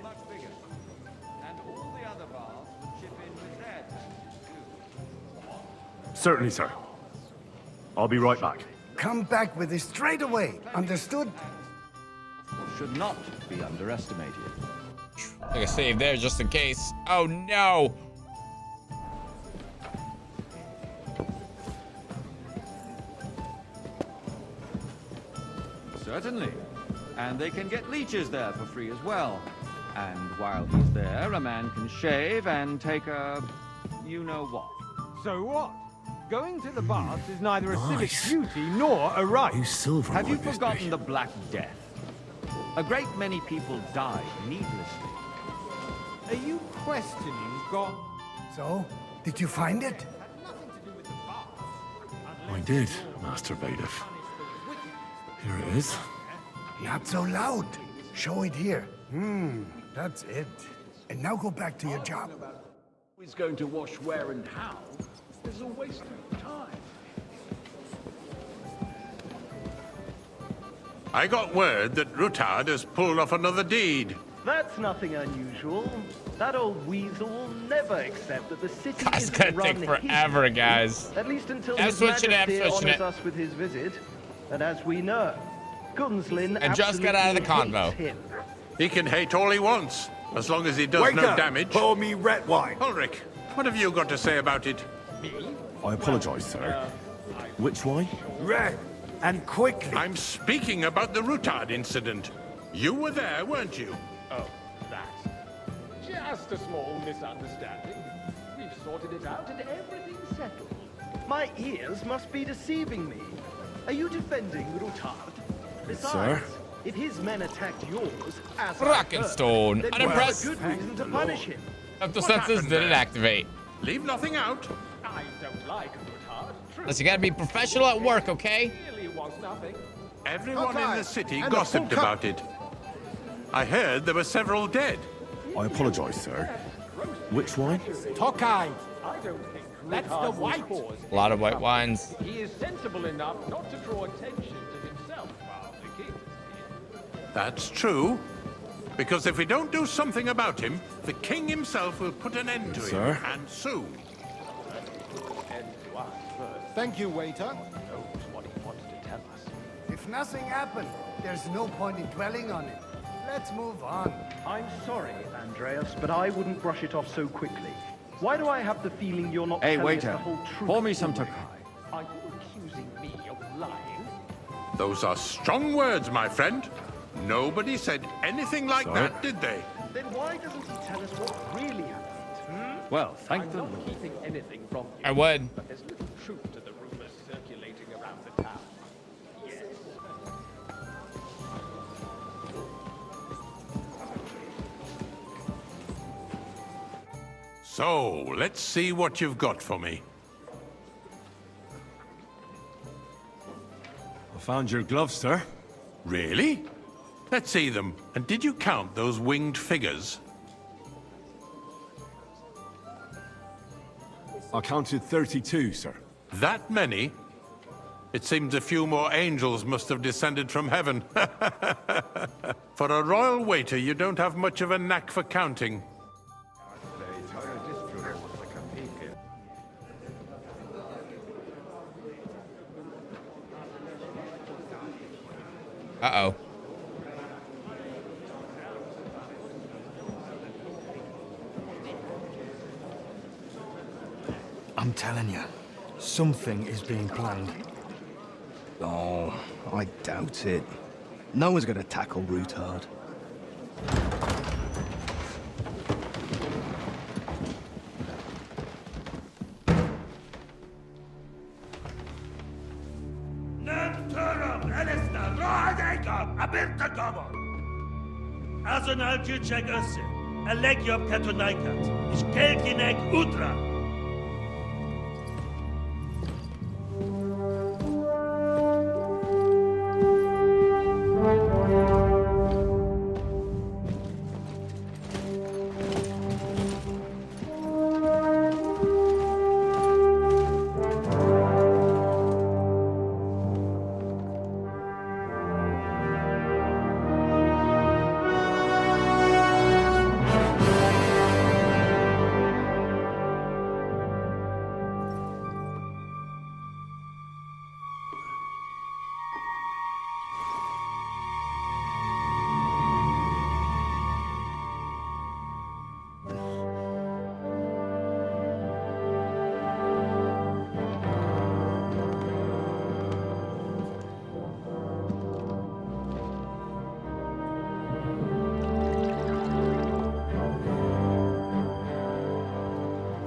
Certainly, sir. I'll be right back. Come back with it straight away, understood? should not be underestimated. Take a save there just in case. Oh no! Certainly. And they can get leeches there for free as well. And while he's there, a man can shave and take a... you-know-what. So what? Going to the baths is neither a civic duty nor a right. Have you forgotten the Black Death? A great many people died needlessly. Are you questioning God? So, did you find it? I did, Master Bailiff. Here it is. Not so loud. Show it here. That's it. And now go back to your job. Who's going to wash where and how? There's a waste of time. I got word that Rutard has pulled off another deed. That's nothing unusual. That old weasel will never accept that the city is gonna run take forever, his guys. At least until I'm His switching it, I'm Majesty switching honors it. us with his visit. And as we know, Gunslin And just got out of the absolutely convo. hates him. He can hate all he wants, as long as he does no Waiter, damage. pour me red wine. Ulrich, what have you got to say about it? I apologize, sir. Which wine? Red, and quickly. I'm speaking about the Rutard incident. You were there, weren't you? Oh, that. Just a small misunderstanding. We've sorted it out and everything's settled. My ears must be deceiving me. Are you defending Rutard? Besides, sir. if his men attacked yours, as Rockenstone. then Unimpressed. there's a good reason to punish him. After senses didn't activate. Leave nothing out. I don't like Rutard. Unless you gotta be professional at work, okay? Really wants nothing. Everyone in the city And a gossiped full cup. about it. I heard there were several dead. I apologize, sir. Which wine? Tokai. I don't think That's the white. A lot of white wines. He is sensible enough not to draw attention to himself while the king is here. That's true. Because if we don't do something about him, the king himself will put an end to Sir? him, and soon. Thank you, waiter. Knows what he wants to tell us. If nothing happened, there's no point in dwelling on it. Let's move on. I'm sorry, Andreas, but I wouldn't brush it off so quickly. Why do I have the feeling you're not telling us the whole truth? Pour me some Tokai. Are you accusing me of lying? Those are strong words, my friend. Nobody said anything like that, did they? Then why doesn't he tell us what really happened? Well, thank I'm the not Lord. keeping anything from you. I would. But there's little truth to the rumors circulating around the town. Yes. So, let's see what you've got for me. I found your gloves, sir. Really? Let's see them. And did you count those winged figures? I counted 32, sir. That many? It seems a few more angels must have descended from heaven. For a royal waiter, you don't have much of a knack for counting. Uh-oh. I'm telling you, something is being planned. Oh, I doubt it. No one's going to tackle Rutard. Azonal Gyurcsek össze. A legjobb katonákat, és kelkinek útra!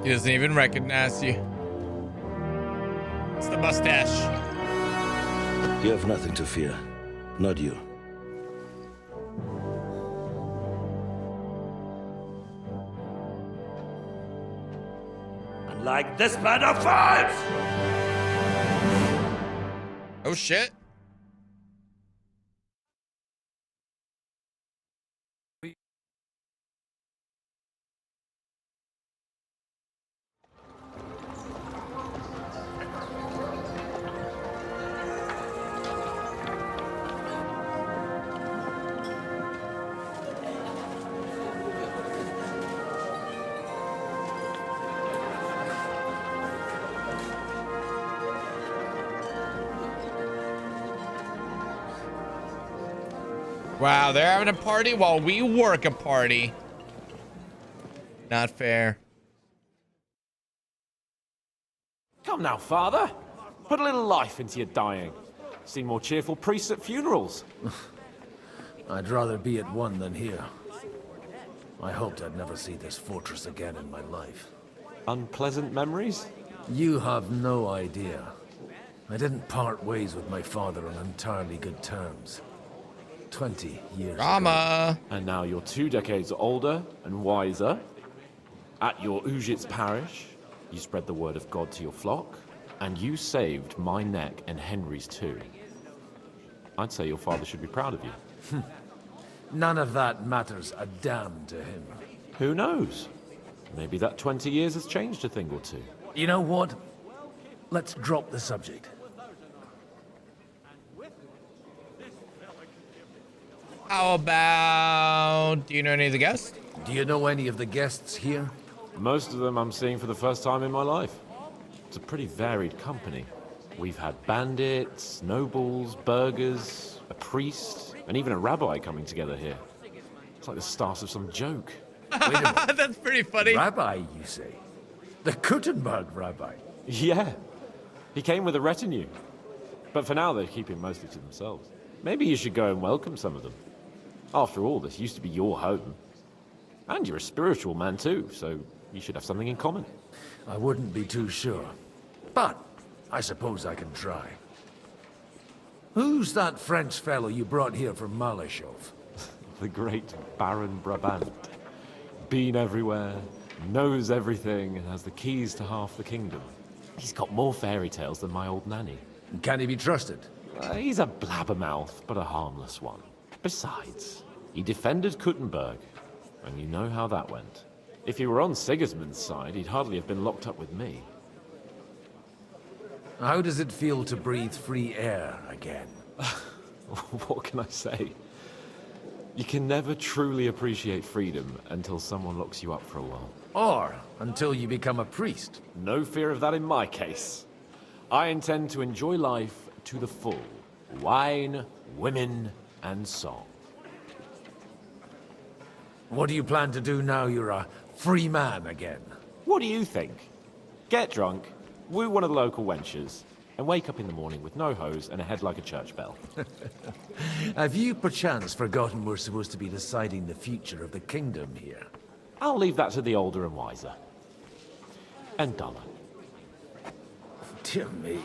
He doesn't even recognize you. mustache. You have nothing to fear. Not you. Like this man of fights! Oh shit. Wow, they're having a party while we work a party. Not fair. Come now, father. Put a little life into your dying. See more cheerful priests at funerals. I'd rather be at one than here. I hoped I'd never see this fortress again in my life. Unpleasant memories? You have no idea. I didn't part ways with my father on entirely good terms. 20 years Drama. ago. And now you're 2 decades older and wiser. At your Ujit's parish, you spread the word of God to your flock, and you saved my neck and Henry's too. I'd say your father should be proud of you. None of that matters a damn to him. Who knows? Maybe that 20 years has changed a thing or two. You know what? Let's drop the subject. How about... Do you know any of the guests? Do you know any of the guests here? Most of them I'm seeing for the first time in my life. It's a pretty varied company. We've had bandits, nobles, burghers, a priest, and even a rabbi coming together here. It's like the start of some joke. Wait a minute. That's pretty funny. Rabbi, you say? The Kuttenberg rabbi? Yeah. He came with a retinue. But for now, they're keeping mostly to themselves. Maybe you should go and welcome some of them. After all, this used to be your home. And you're a spiritual man too, so you should have something in common. I wouldn't be too sure. But I suppose I can try. Who's that French fellow you brought here from Malashov? The great Baron Brabant. Been everywhere, knows everything, and has the keys to half the kingdom. He's got more fairy tales than my old nanny. Can he be trusted? He's a blabbermouth, but a harmless one. Besides, he defended Kuttenberg, and you know how that went. If he were on Sigismund's side, he'd hardly have been locked up with me. How does it feel to breathe free air again? What can I say? You can never truly appreciate freedom until someone locks you up for a while. Or until you become a priest. No fear of that in my case. I intend to enjoy life to the full. Wine, women, and song. What do you plan to do now you're a free man again? What do you think? Get drunk, woo one of the local wenches, and wake up in the morning with no hose and a head like a church bell. Have you perchance forgotten we're supposed to be deciding the future of the kingdom here? I'll leave that to the older and wiser. And duller. Dear me.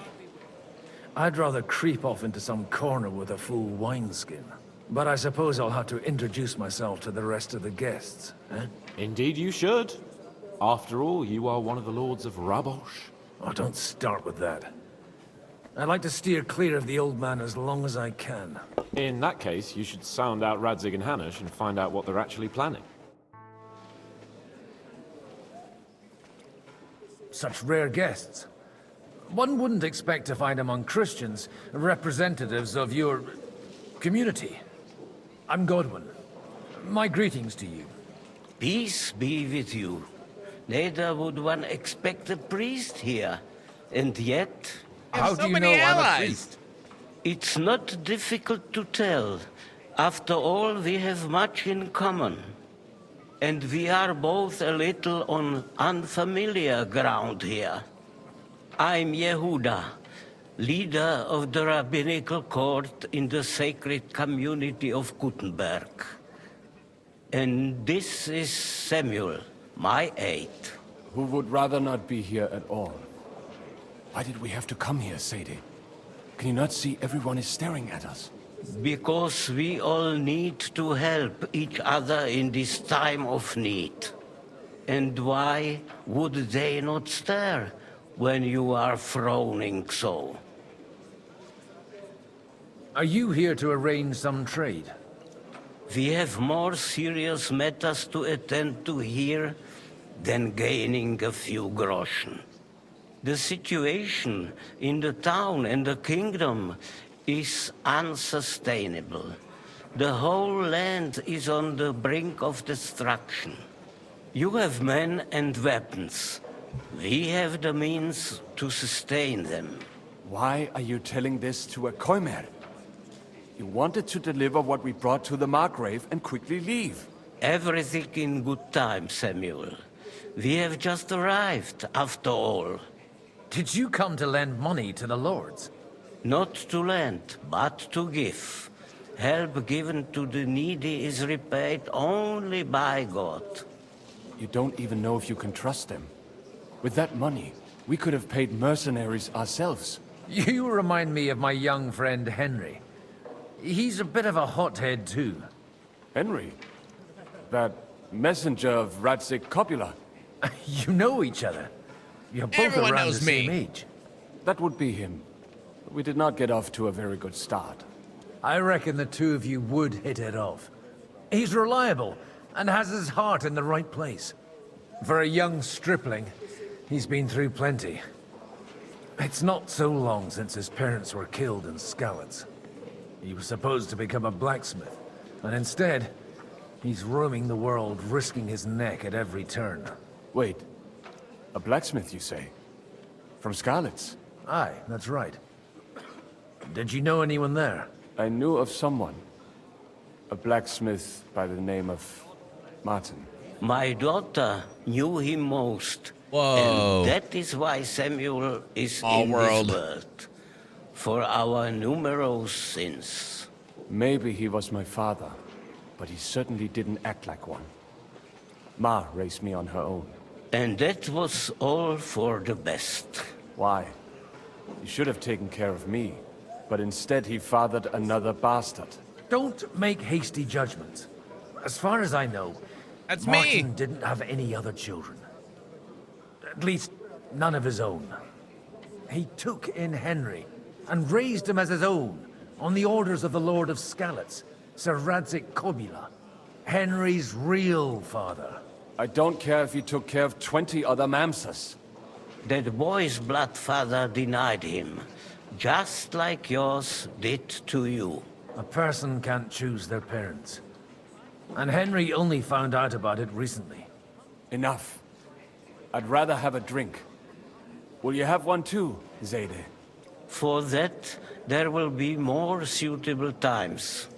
I'd rather creep off into some corner with a full wineskin. But I suppose I'll have to introduce myself to the rest of the guests, eh? Indeed you should. After all, you are one of the lords of Rabosh. Oh, don't start with that. I'd like to steer clear of the old man as long as I can. In that case, you should sound out Radzig and Hanush and find out what they're actually planning. Such rare guests. One wouldn't expect to find among Christians representatives of your community. I'm Godwin. My greetings to you. Peace be with you. Neither would one expect a priest here. And yet... How do you know I'm a priest? It's not difficult to tell. After all, we have much in common. And we are both a little on unfamiliar ground here. I'm Yehuda, leader of the rabbinical court in the sacred community of Kuttenberg. And this is Samuel, my aide. Who would rather not be here at all. Why did we have to come here, Seige? Can you not see everyone is staring at us? Because we all need to help each other in this time of need. And why would they not stare when you are frowning so? Are you here to arrange some trade? We have more serious matters to attend to here than gaining a few groschen. The situation in the town and the kingdom is unsustainable. The whole land is on the brink of destruction. You have men and weapons. We have the means to sustain them. Why are you telling this to a Koimer? You wanted to deliver what we brought to the Margrave and quickly leave. Everything in good time, Samuel. We have just arrived, after all. Did you come to lend money to the lords? Not to lend, but to give. Help given to the needy is repaid only by God. You don't even know if you can trust them. With that money, we could have paid mercenaries ourselves. You remind me of my young friend Henry. He's a bit of a hothead too. Henry? That messenger of Radzik Copula? You know each other. You're both Everyone around knows the me. same age. That would be him. But we did not get off to a very good start. I reckon the two of you would hit it off. He's reliable and has his heart in the right place. For a young stripling, he's been through plenty. It's not so long since his parents were killed in Skalitz. He was supposed to become a blacksmith, and instead, he's roaming the world, risking his neck at every turn. Wait, a blacksmith, you say? From Skalitz? Aye, that's right. Did you know anyone there? I knew of someone. A blacksmith by the name of Martin. My daughter knew him most. Whoa. And that is why Samuel is Small in world. this world. For our numerous sins. Maybe he was my father, but he certainly didn't act like one. Ma raised me on her own. And that was all for the best. Why? He should have taken care of me, but instead he fathered another bastard. Don't make hasty judgments. As far as I know, That's Martin me. didn't have any other children. At least, none of his own. He took in Henry and raised him as his own on the orders of the Lord of Skalitz, Sir Radzik Kobila, Henry's real father. I don't care if he took care of 20 other Mamsas. That boy's blood father denied him, just like yours did to you. A person can't choose their parents. And Henry only found out about it recently. Enough. I'd rather have a drink. Will you have one too, Seige? For that, there will be more suitable times.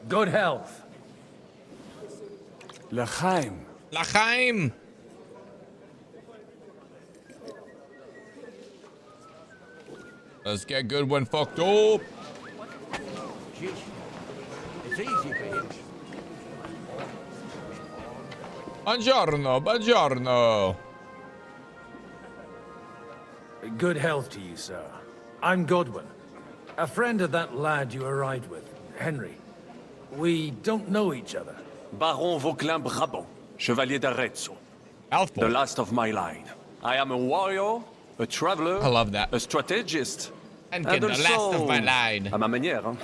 Good health. L'chaim. L'chaim. Let's get good when fucked up. It's easy for him. Buongiorno, buongiorno. Good health to you, sir. I'm Godwin, a friend of that lad you arrived with, Henry. We don't know each other. Baron Vauquelin Brabant, Chevalier d'Arezzo. Mouthful. The last of my line. I am a warrior, a traveler. I love that. A strategist. And the last of my line. À ma manière, hein?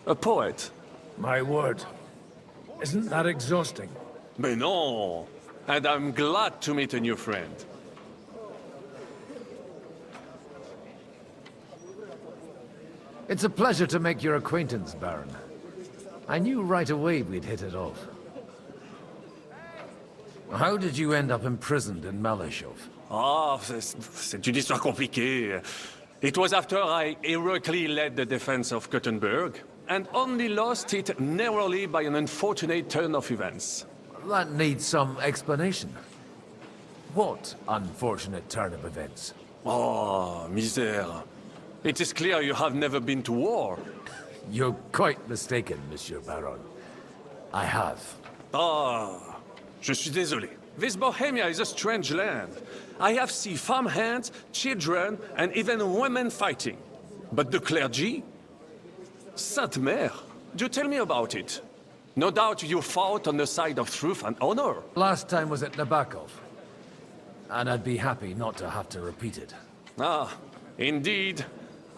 A poet. My word. Isn't that exhausting? Mais non! And I'm glad to meet a new friend. It's a pleasure to make your acquaintance, Baron. I knew right away we'd hit it off. How did you end up imprisoned in Malashov? Ah, c'est une histoire compliquée. It was after I heroically led the defense of Kuttenberg, and only lost it narrowly by an unfortunate turn of events. That needs some explanation. What unfortunate turn of events? Oh, misère. It is clear you have never been to war. You're quite mistaken, Monsieur Baron. I have. Ah, je suis désolé. This Bohemia is a strange land. I have seen farmhands, children, and even women fighting. But the clergy? Sainte Mère, do tell me about it. No doubt you fought on the side of truth and honor. Last time was at Nabokov. And I'd be happy not to have to repeat it. Ah, indeed.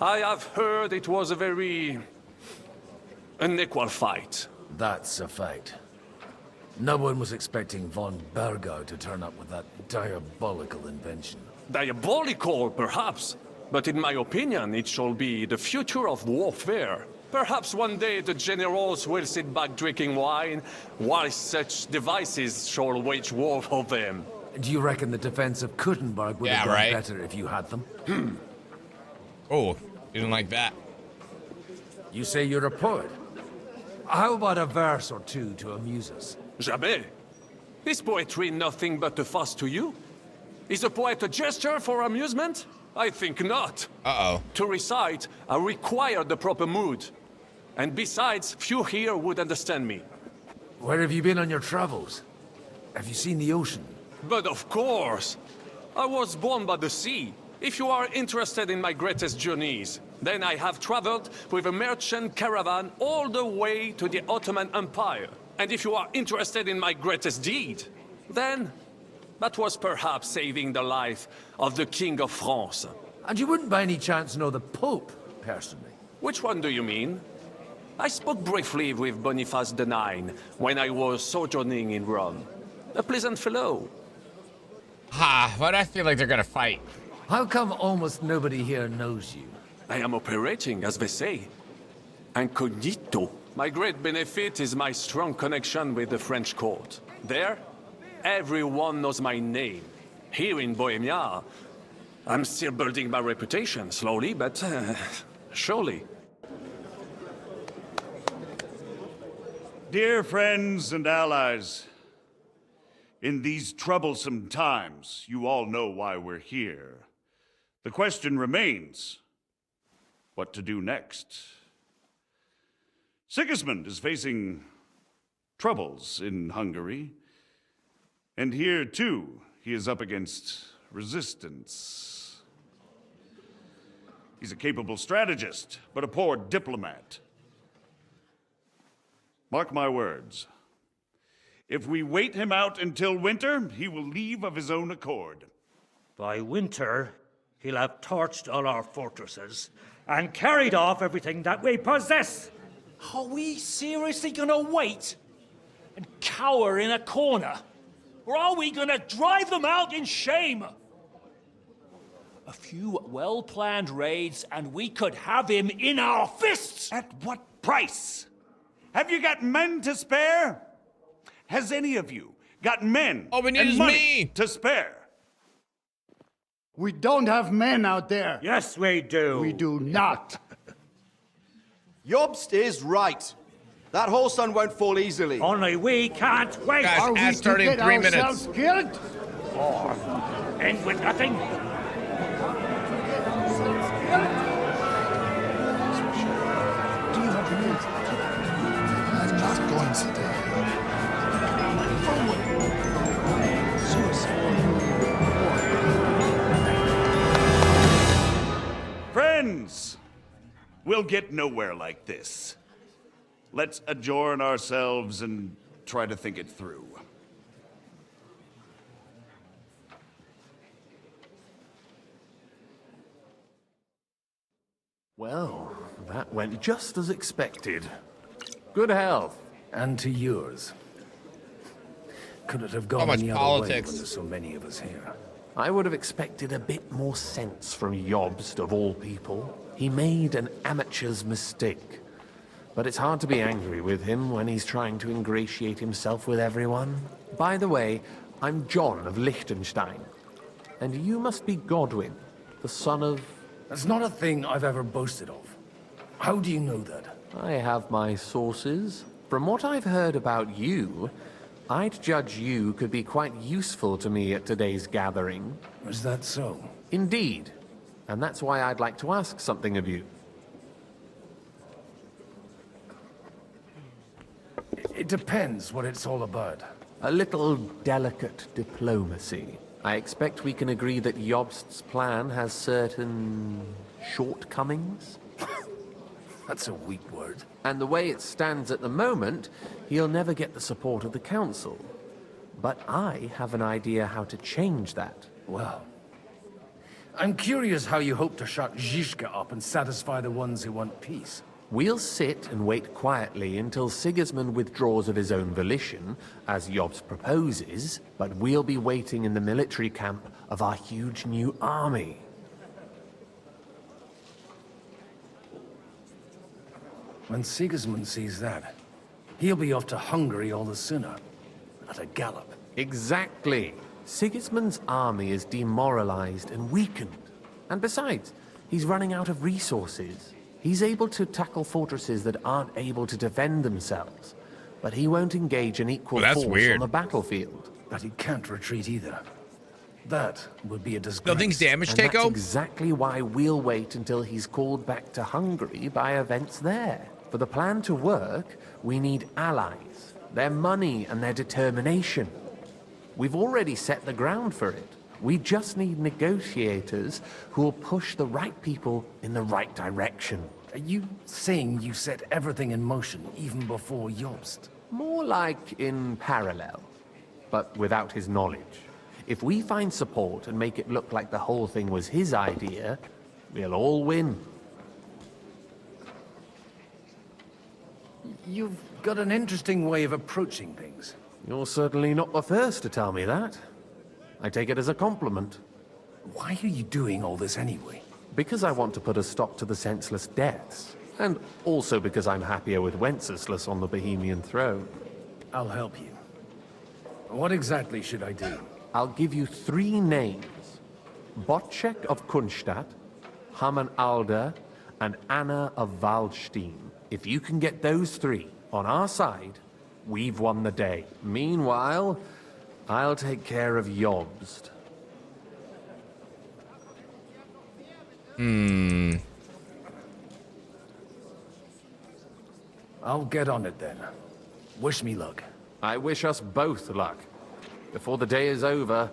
I have heard it was a very unequal fight. That's a fact. No one was expecting von Bergau to turn up with that diabolical invention. Diabolical, perhaps. But in my opinion, it shall be the future of warfare. Perhaps one day the generals will sit back drinking wine, while such devices shall wage war for them. Do you reckon the defense of Kuttenberg would have gone better if you had them? Oh, you didn't like that. You say you're a poet. How about a verse or two to amuse us? Jamais. Is poetry nothing but a fuss to you? Is a poet a gesture for amusement? I think not. Uh-oh. To recite, I require the proper mood. And besides, few here would understand me. Where have you been on your travels? Have you seen the ocean? But of course! I was born by the sea. If you are interested in my greatest journeys, then I have traveled with a merchant caravan all the way to the Ottoman Empire. And if you are interested in my greatest deed, then that was perhaps saving the life of the King of France. And you wouldn't by any chance know the Pope, personally? Which one do you mean? I spoke briefly with Boniface IX when I was sojourning in Rome. A pleasant fellow. Ha, but I feel like they're gonna fight. How come almost nobody here knows you? I am operating, as they say. Incognito. My great benefit is my strong connection with the French court. There, everyone knows my name. Here in Bohemia, I'm still building my reputation, slowly, but surely. Dear friends and allies, in these troublesome times, you all know why we're here. The question remains, what to do next? Sigismund is facing troubles in Hungary, and here, too, he is up against resistance. He's a capable strategist, but a poor diplomat. Mark my words. If we wait him out until winter, he will leave of his own accord. By winter, he'll have torched all our fortresses and carried off everything that we possess. Are we seriously gonna wait and cower in a corner? Or are we gonna drive them out in shame? A few well-planned raids and we could have him in our fists! At what price? Have you got men to spare? Has any of you got men All we need and is money me. to spare? We don't have men out there. Yes, we do. We do not. Jobst is right. That whole sun won't fall easily. Only we can't wait. Guys, Are we ad to starting get 3 minutes. ourselves killed? Or end with nothing? Friends, we'll get nowhere like this. Let's adjourn ourselves and try to think it through. Well, that went just as expected. Good health. And to yours. Could it have gone much any other politics? way when there's so many of us here? I would have expected a bit more sense from Jobst, of all people. He made an amateur's mistake. But it's hard to be angry with him when he's trying to ingratiate himself with everyone. By the way, I'm John of Liechtenstein. And you must be Godwin, the son of... That's not a thing I've ever boasted of. How do you know that? I have my sources. From what I've heard about you, I'd judge you could be quite useful to me at today's gathering. Is that so? Indeed. And that's why I'd like to ask something of you. It depends what it's all about. A little delicate diplomacy. I expect we can agree that Jobst's plan has certain shortcomings? That's a weak word. And the way it stands at the moment, he'll never get the support of the council. But I have an idea how to change that. Well, I'm curious how you hope to shut Seige up and satisfy the ones who want peace. We'll sit and wait quietly until Sigismund withdraws of his own volition, as Jobst proposes, but we'll be waiting in the military camp of our huge new army. When Sigismund sees that, he'll be off to Hungary all the sooner. At a gallop. Exactly. Sigismund's army is demoralized and weakened. And besides, he's running out of resources. He's able to tackle fortresses that aren't able to defend themselves. But he won't engage an equal force on the battlefield. But he can't retreat either. That would be a disgrace. Nothing's damaged, And that's Takeo? exactly why we'll wait until he's called back to Hungary by events there. For the plan to work, we need allies, their money and their determination. We've already set the ground for it. We just need negotiators who will push the right people in the right direction. Are you saying you set everything in motion even before Jobst? More like in parallel, but without his knowledge. If we find support and make it look like the whole thing was his idea, we'll all win. You've got an interesting way of approaching things. You're certainly not the first to tell me that. I take it as a compliment. Why are you doing all this anyway? Because I want to put a stop to the senseless deaths. And also because I'm happier with Wenceslas on the Bohemian throne. I'll help you. What exactly should I do? I'll give you 3 names. Botchek of Kunstadt, Hamann Alder, and Anna of Waldstein. If you can get those 3 on our side, we've won the day. Meanwhile, I'll take care of Jobst. I'll get on it then. Wish me luck. I wish us both luck. Before the day is over,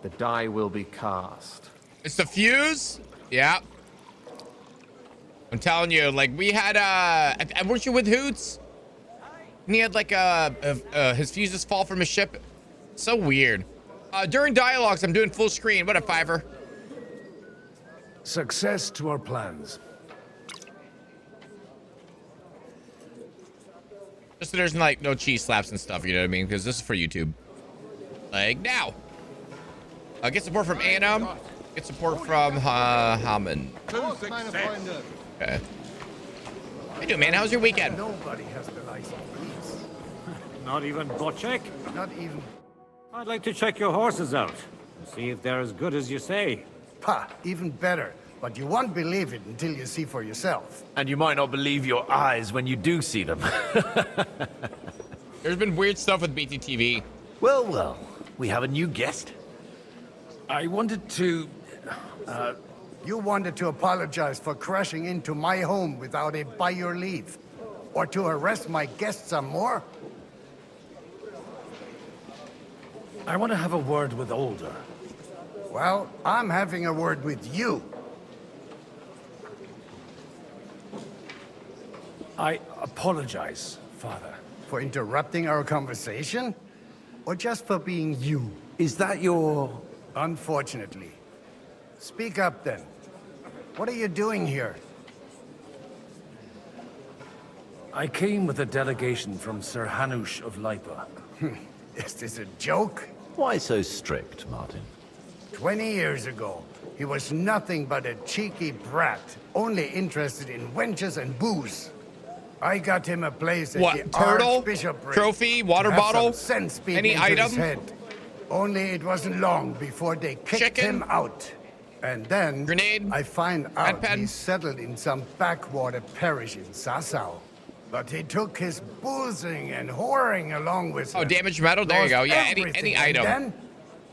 the die will be cast. It's the fuse? Yeah. I'm telling you, like, we had, weren't you with Hoots? And he had, like, his fuses fall from his ship. So weird. During dialogues, I'm doing full screen. What a fiver. Success to our plans. Just so there's, like, no cheese slaps and stuff, you know what I mean? Because this is for YouTube. Like, now. Get support from Anna. Get support from Hamann. Okay. How you doing, man? How's your weekend? Nobody has the license, please. Not even Botchek? Not even... I'd like to check your horses out and see if they're as good as you say. Pa, even better. But you won't believe it until you see for yourself. And you might not believe your eyes when you do see them. There's been weird stuff with BTTV. Well, well. We have a new guest. I wanted to... You wanted to apologize for crashing into my home without it by your leave. Or to arrest my guests some more? I want to have a word with Older. Well, I'm having a word with you. I apologize, Father. For interrupting our conversation? Or just for being you? Is that your... Unfortunately. Speak up then. What are you doing here? I came with a delegation from Sir Hanush of Lipa. Is this a joke? Why so strict, Martin? 20 years ago, he was nothing but a cheeky brat, only interested in wenches and booze. I got him a place at the turtle? Archbishopric. Trophy? Water to have bottle? some sense beaten Any into item? his head. Only it wasn't long before they kicked him out. And then Grenade? I find out he settled in some backwater parish in Sassau. But he took his boozing and whoring along with him. Oh, damaged metal? There you go. Lost Yeah, everything, any and item. then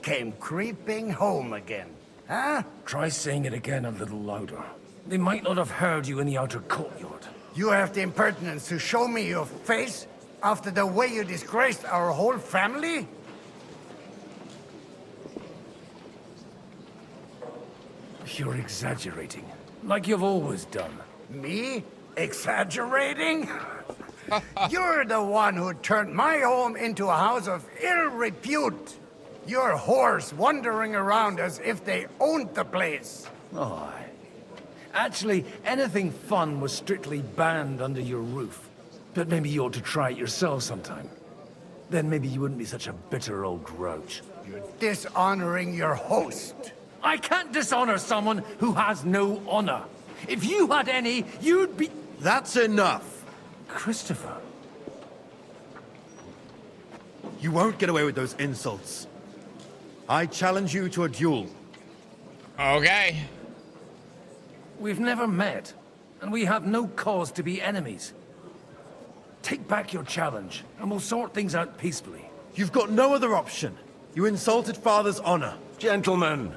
came creeping home again. Huh? Try saying it again a little louder. They might not have heard you in the outer courtyard. You have the impertinence to show me your face? After the way you disgraced our whole family? You're exaggerating, like you've always done. Me? Exaggerating? You're the one who turned my home into a house of ill repute. Your whores wandering around as if they owned the place. Oh, actually, anything fun was strictly banned under your roof. But maybe you ought to try it yourself sometime. Then maybe you wouldn't be such a bitter old grouch. You're dishonoring your host. I can't dishonor someone who has no honor. If you had any, you'd be... That's enough. Christopher. You won't get away with those insults. I challenge you to a duel. Okay. We've never met, and we have no cause to be enemies. Take back your challenge, and we'll sort things out peacefully. You've got no other option. You insulted Father's honor. Gentlemen,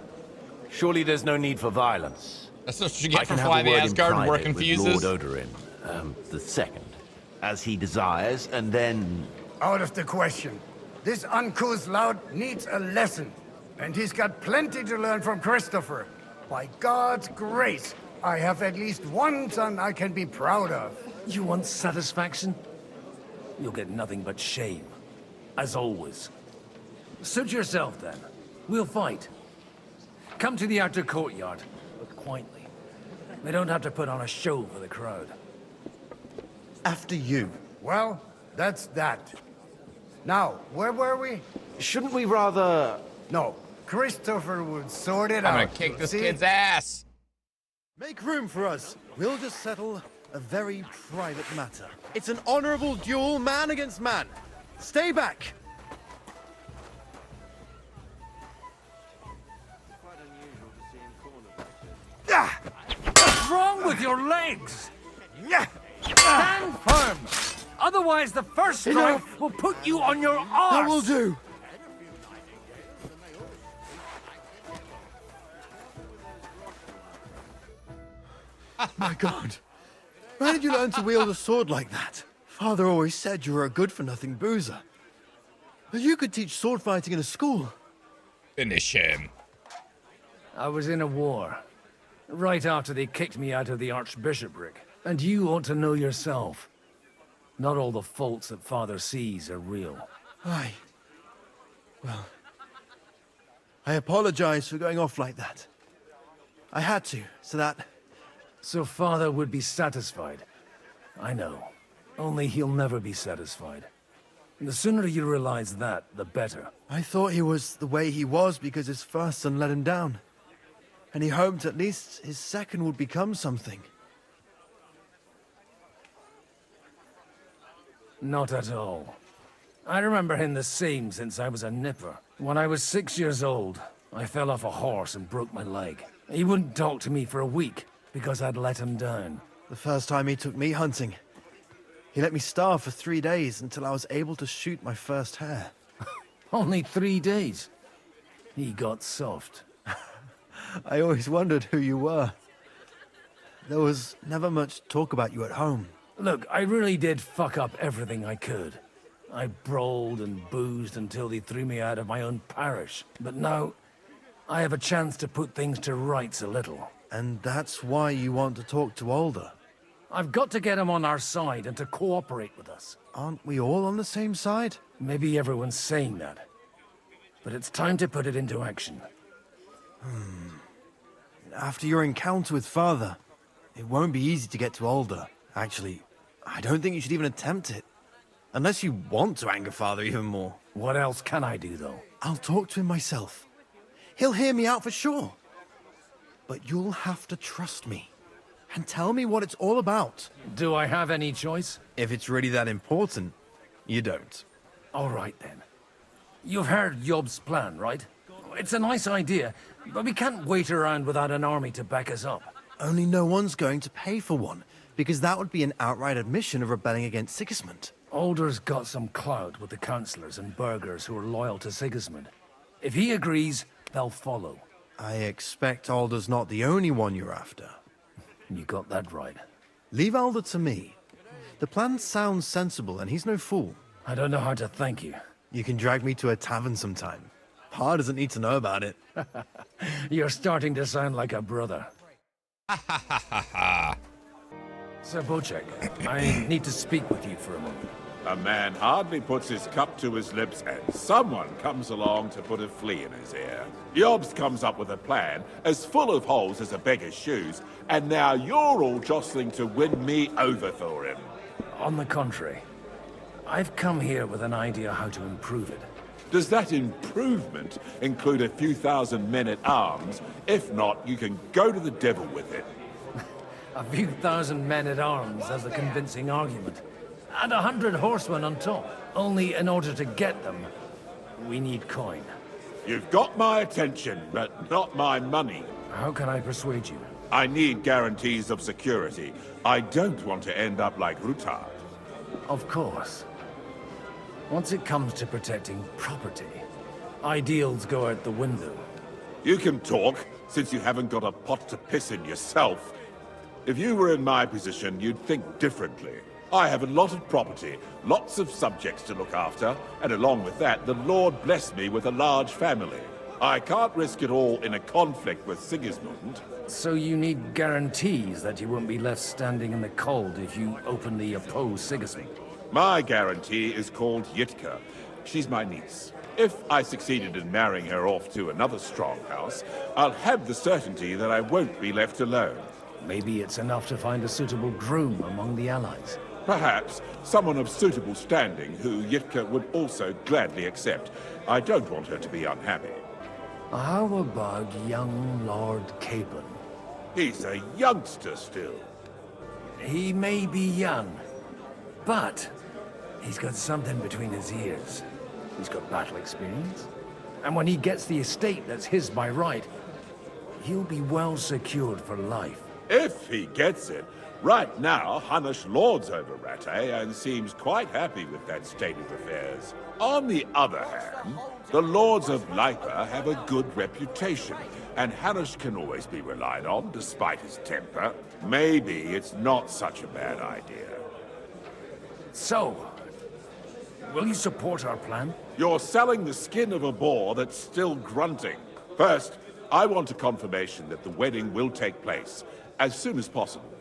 surely there's no need for violence. That's what you get for flying the Asgard and working fuses. Lord Odorin, the second, as he desires, and then... Out of the question. This uncouth lout needs a lesson, and he's got plenty to learn from Christopher. By God's grace, I have at least one son I can be proud of. You want satisfaction? You'll get nothing but shame. As always. Suit yourself, then. We'll fight. Come to the outer courtyard, but quietly. They don't have to put on a show for the crowd. After you. Well, that's that. Now, where were we? Shouldn't we rather... No, Christopher would sort it out. I'm gonna kick this kid's ass. Make room for us. We'll just settle a very private matter. It's an honorable duel, man against man. Stay back. What's wrong with your legs? Stand firm! Otherwise, the first strike will put you on your arse! That will do. My God. Where did you learn to wield a sword like that? Father always said you were a good-for-nothing boozer. But you could teach sword fighting in a school. Finish him. I was in a war. Right after they kicked me out of the archbishopric. And you ought to know yourself. Not all the faults that Father sees are real. Aye. Well, I apologize for going off like that. I had to, so that... So Father would be satisfied. I know. Only he'll never be satisfied. The sooner you realize that, the better. I thought he was the way he was because his first son let him down. And he hoped at least his second would become something. Not at all. I remember him the same since I was a nipper. When I was 6 years old, I fell off a horse and broke my leg. He wouldn't talk to me for a week because I'd let him down. The first time he took me hunting, he let me starve for 3 days until I was able to shoot my first hare. Only 3 days? He got soft. I always wondered who you were. There was never much talk about you at home. Look, I really did fuck up everything I could. I brawled and boozed until they threw me out of my own parish. But now, I have a chance to put things to rights a little. And that's why you want to talk to Alder? I've got to get him on our side and to cooperate with us. Aren't we all on the same side? Maybe everyone's saying that. But it's time to put it into action. After your encounter with Father, it won't be easy to get to Alder. Actually, I don't think you should even attempt it. Unless you want to anger Father even more. What else can I do, though? I'll talk to him myself. He'll hear me out for sure. But you'll have to trust me. And tell me what it's all about. Do I have any choice? If it's really that important, you don't. All right, then. You've heard Yob's plan, right? It's a nice idea, but we can't wait around without an army to back us up. Only no one's going to pay for one, because that would be an outright admission of rebelling against Sigismund. Alder's got some clout with the councillors and burghers who are loyal to Sigismund. If he agrees, they'll follow. I expect Alder's not the only one you're after. You got that right. Leave Alder to me. The plan sounds sensible, and he's no fool. I don't know how to thank you. You can drag me to a tavern sometime. Pa doesn't need to know about it. You're starting to sound like a brother. Sir Bocek, I need to speak with you for a moment. A man hardly puts his cup to his lips, and someone comes along to put a flea in his ear. Yobs comes up with a plan as full of holes as a beggar's shoes, and now you're all jostling to win me over for him. On the contrary, I've come here with an idea how to improve it. Does that improvement include a few thousand men-at-arms? If not, you can go to the devil with it. A few thousand men-at-arms as a convincing argument. And 100 horsemen on top. Only in order to get them, we need coin. You've got my attention, but not my money. How can I persuade you? I need guarantees of security. I don't want to end up like Rutard. Of course. Once it comes to protecting property, ideals go out the window. You can talk, since you haven't got a pot to piss in yourself. If you were in my position, you'd think differently. I have a lot of property, lots of subjects to look after, and along with that, the Lord blessed me with a large family. I can't risk it all in a conflict with Sigismund. So you need guarantees that you won't be left standing in the cold if you openly oppose Sigismund? My guarantee is called Yitka. She's my niece. If I succeeded in marrying her off to another strong house, I'll have the certainty that I won't be left alone. Maybe it's enough to find a suitable groom among the allies. Perhaps someone of suitable standing who Yitka would also gladly accept. I don't want her to be unhappy. How about young Lord Capon? He's a youngster still. He may be young, but he's got something between his ears. He's got battle experience. And when he gets the estate that's his by right, he'll be well secured for life. If he gets it. Right now, Hanush lords over Rattay and seems quite happy with that state of affairs. On the other hand, the lords of Lipa have a good reputation, and Hanush can always be relied on despite his temper. Maybe it's not such a bad idea. So, will you support our plan? You're selling the skin of a boar that's still grunting. First, I want a confirmation that the wedding will take place as soon as possible.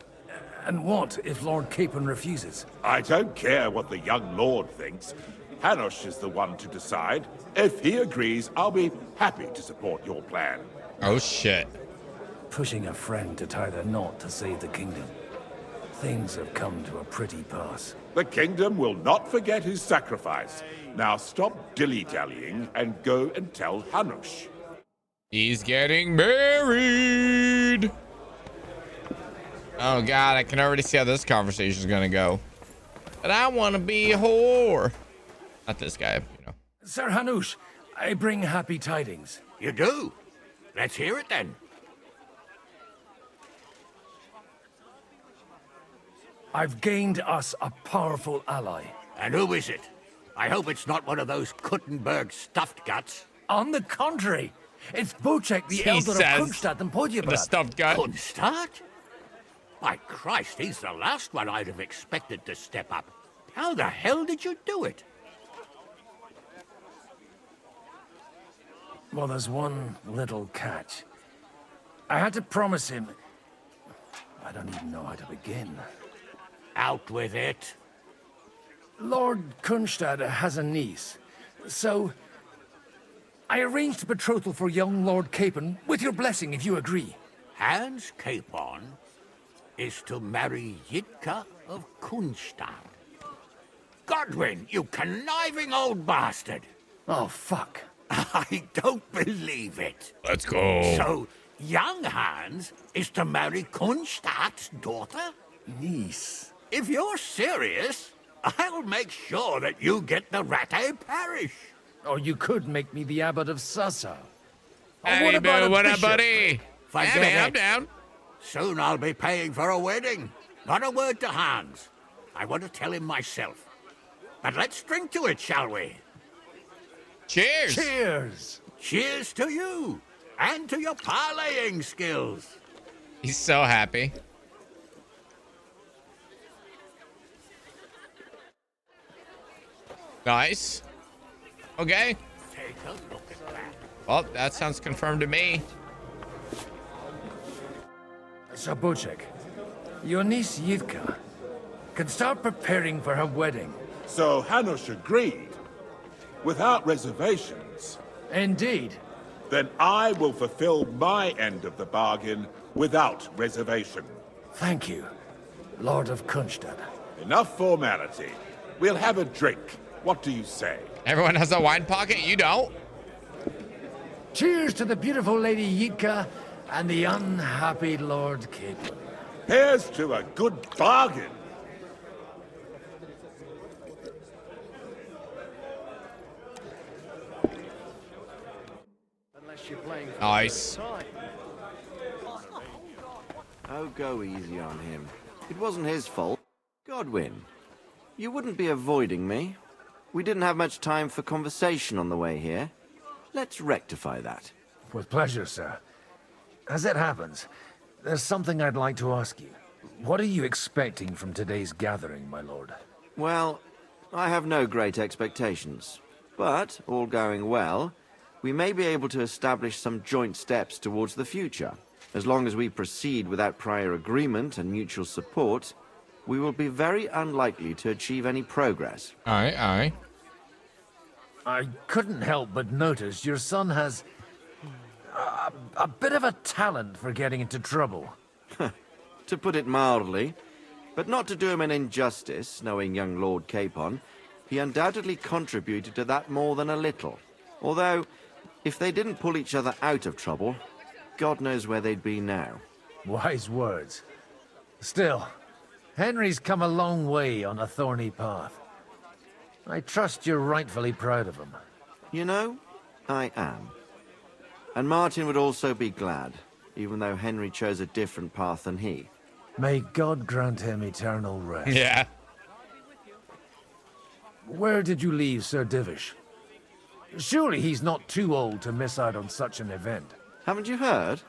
And what if Lord Capon refuses? I don't care what the young lord thinks. Hanush is the one to decide. If he agrees, I'll be happy to support your plan. Oh, shit. Pushing a friend to tie the knot to save the kingdom. Things have come to a pretty pass. The kingdom will not forget his sacrifice. Now stop dilly-dallying and go and tell Hanush. He's getting married. Oh God, I can already see how this conversation is gonna go. But I want to be a whore. Not this guy, you know. Sir Hanush, I bring happy tidings. You do? Let's hear it then. I've gained us a powerful ally. And who is it? I hope it's not one of those Kuttenberg stuffed guts. On the contrary, it's Bocek, the elder of Kunstadt and Podjebrad. The stuffed gut. Kunstadt? By Christ, he's the last one I'd have expected to step up. How the hell did you do it? Well, there's one little catch. I had to promise him... I don't even know how to begin. Out with it. Lord Kunstadt has a niece, so... I arranged a betrothal for young Lord Capon, with your blessing if you agree. Hans Capon is to marry Yitka of Kunstadt. Godwin, you conniving old bastard! Oh, fuck. I don't believe it. Let's go. So, young Hans is to marry Kunstadt's daughter? Niece. If you're serious, I'll make sure that you get the Rattay parish. Or you could make me the abbot of Sassa. Hey, boo, what up, buddy? Forget yeah, man, I'm it. down. Soon I'll be paying for a wedding. Not a word to Hans. I want to tell him myself. But let's drink to it, shall we? Cheers. Cheers. Cheers to you. And to your parlaying skills. He's so happy. Nice. Okay. Take a look at that. Well, that sounds confirmed to me. Zabuchek, your niece Yivka can start preparing for her wedding. So Hanush agreed, without reservations. Indeed. Then I will fulfill my end of the bargain without reservation. Thank you, Lord of Kunstad. Enough formality. We'll have a drink. What do you say? Everyone has a wine pocket, you don't? Cheers to the beautiful Lady Yitka and the unhappy Lord Capon. Here's to a good bargain. Nice. Oh, go easy on him. It wasn't his fault. Godwin, you wouldn't be avoiding me. We didn't have much time for conversation on the way here. Let's rectify that. With pleasure, sir. As it happens, there's something I'd like to ask you. What are you expecting from today's gathering, my lord? Well, I have no great expectations. But, all going well, we may be able to establish some joint steps towards the future. As long as we proceed without prior agreement and mutual support, we will be very unlikely to achieve any progress. Aye. I couldn't help but notice your son has a bit of a talent for getting into trouble. To put it mildly, but not to do him an injustice, knowing young Lord Capon, he undoubtedly contributed to that more than a little. Although, if they didn't pull each other out of trouble, God knows where they'd be now. Wise words. Still, Henry's come a long way on a thorny path. I trust you're rightfully proud of him. You know, I am. And Martin would also be glad, even though Henry chose a different path than he. May God grant him eternal rest. Yeah. Where did you leave Sir Divish? Surely he's not too old to miss out on such an event. Haven't you heard?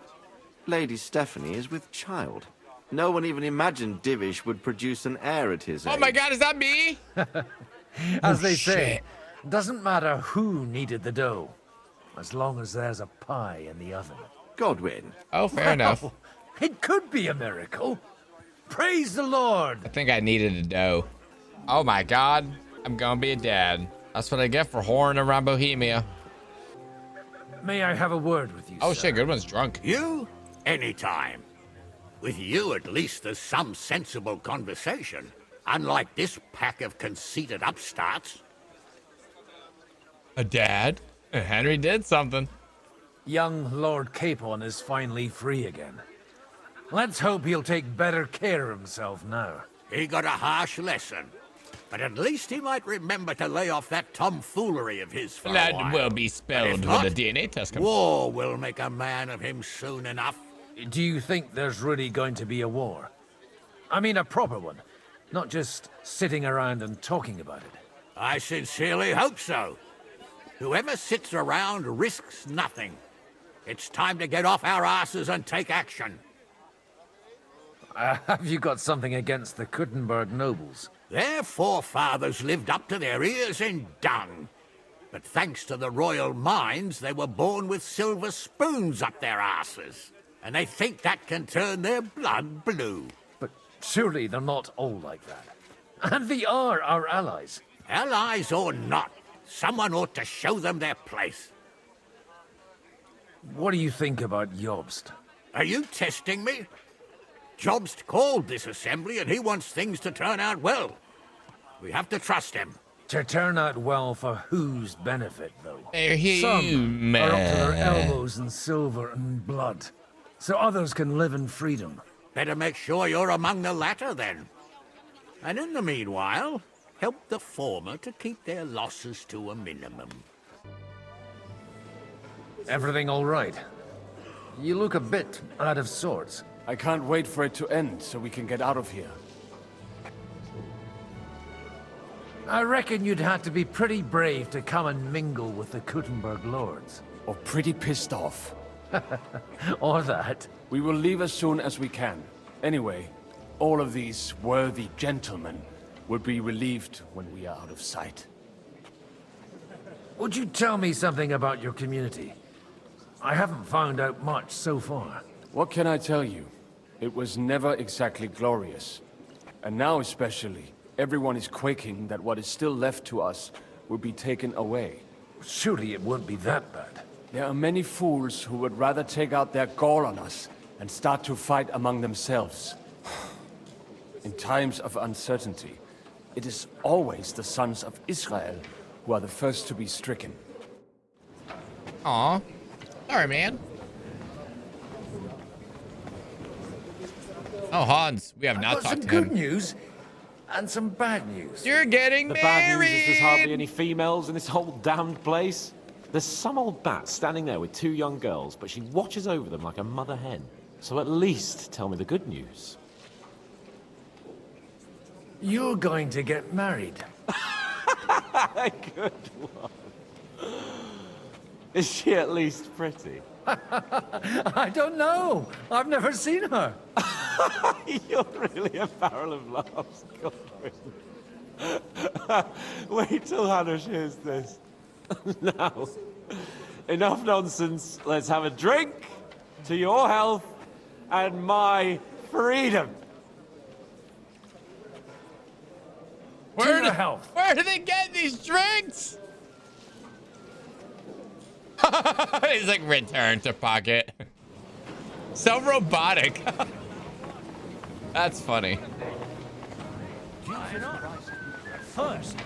Lady Stephanie is with child. No one even imagined Divish would produce an heir at his age. Oh my god, is that me? As they say, doesn't matter who kneaded the dough, as long as there's a pie in the oven. Godwin. Oh, fair enough. It could be a miracle. Praise the Lord. I think I needed a dough. Oh my god, I'm gonna be a dad. That's what I get for whoring around Bohemia. May I have a word with you, Oh sir? shit, Goodwin's drunk. You? Anytime. With you, at least there's some sensible conversation. Unlike this pack of conceited upstarts. A dad? Henry did something. Young Lord Capon is finally free again. Let's hope he'll take better care of himself now. He got a harsh lesson. But at least he might remember to lay off that tomfoolery of his for a Blood while. will be spilled But if when the not, DNA test comes. war will make a man of him soon enough. Do you think there's really going to be a war? I mean a proper one, not just sitting around and talking about it. I sincerely hope so. Whoever sits around risks nothing. It's time to get off our asses and take action. Have you got something against the Kuttenberg nobles? Their forefathers lived up to their ears in dung. But thanks to the royal mines, they were born with silver spoons up their asses. And they think that can turn their blood blue. But surely they're not all like that. And they are our allies. Allies or not, someone ought to show them their place. What do you think about Jobst? Are you testing me? Jobst called this assembly and he wants things to turn out well. We have to trust him. To turn out well for whose benefit, though? Some Some are up to their elbows in silver and blood, so others can live in freedom. Better make sure you're among the latter, then. And in the meanwhile, help the former to keep their losses to a minimum. Everything all right? You look a bit out of sorts. I can't wait for it to end so we can get out of here. I reckon you'd have to be pretty brave to come and mingle with the Kuttenberg lords. Or pretty pissed off. Or that. We will leave as soon as we can. Anyway, all of these worthy gentlemen will be relieved when we are out of sight. Would you tell me something about your community? I haven't found out much so far. What can I tell you? It was never exactly glorious. And now especially, everyone is quaking that what is still left to us will be taken away. Surely it won't be that bad. There are many fools who would rather take out their gall on us and start to fight among themselves. In times of uncertainty, it is always the sons of Israel who are the first to be stricken. Aw. Sorry, man. Oh, Hans, we have not talked to him. Some good news and some bad news. You're getting The married! bad news is there's hardly any females in this whole damned place. There's some old bat standing there with 2 young girls, but she watches over them like a mother hen. So at least tell me the good news. You're going to get married. Good one. Is she at least pretty? I don't know. I've never seen her. You're really a barrel of laughs, Godwin. Wait till Hannah hears this. Now, enough nonsense. Let's have a drink to your health and my freedom. Where To your health. Where do they get these drinks? He's like, return to pocket. So robotic. That's funny. First,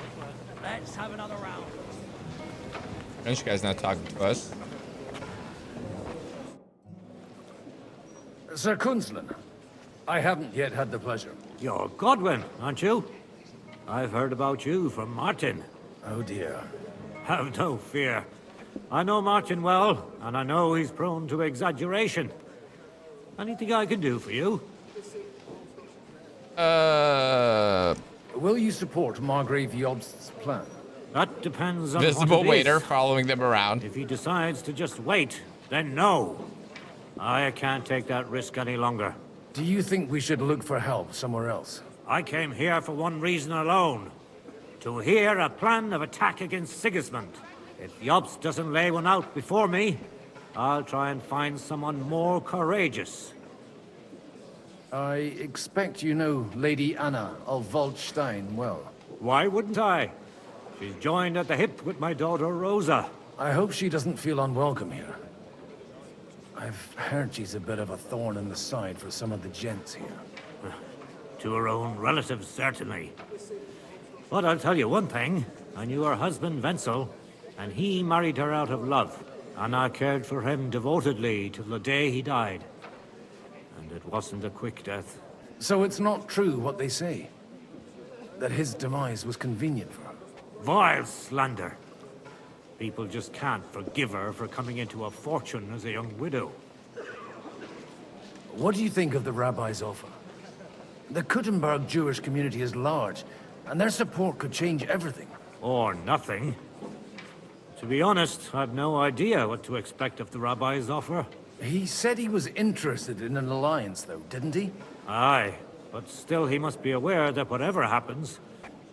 let's have another round. French guy's not talking to us. Sir Kunzlin, I haven't yet had the pleasure. You're Godwin, aren't you? I've heard about you from Martin. Oh dear. Have no fear. I know Martin well, and I know he's prone to exaggeration. Anything I can do for you? Will you support Margrave Jobst's plan? That depends on Visible what it waiter is. following them around. If he decides to just wait, then no. I can't take that risk any longer. Do you think we should look for help somewhere else? I came here for one reason alone. To hear a plan of attack against Sigismund. If Jobst doesn't lay one out before me, I'll try and find someone more courageous. I expect you know Lady Anna of Waldstein well. Why wouldn't I? She's joined at the hip with my daughter Rosa. I hope she doesn't feel unwelcome here. I've heard she's a bit of a thorn in the side for some of the gents here. To her own relatives, certainly. But I'll tell you one thing. I knew her husband, Wenzel, and he married her out of love. Anna cared for him devotedly till the day he died. And it wasn't a quick death. So it's not true what they say? That his demise was convenient for her? Vile slander. People just can't forgive her for coming into a fortune as a young widow. What do you think of the rabbi's offer? The Kuttenberg Jewish community is large, and their support could change everything. Or nothing. To be honest, I've no idea what to expect of the rabbi's offer. He said he was interested in an alliance, though, didn't he? Aye, but still he must be aware that whatever happens,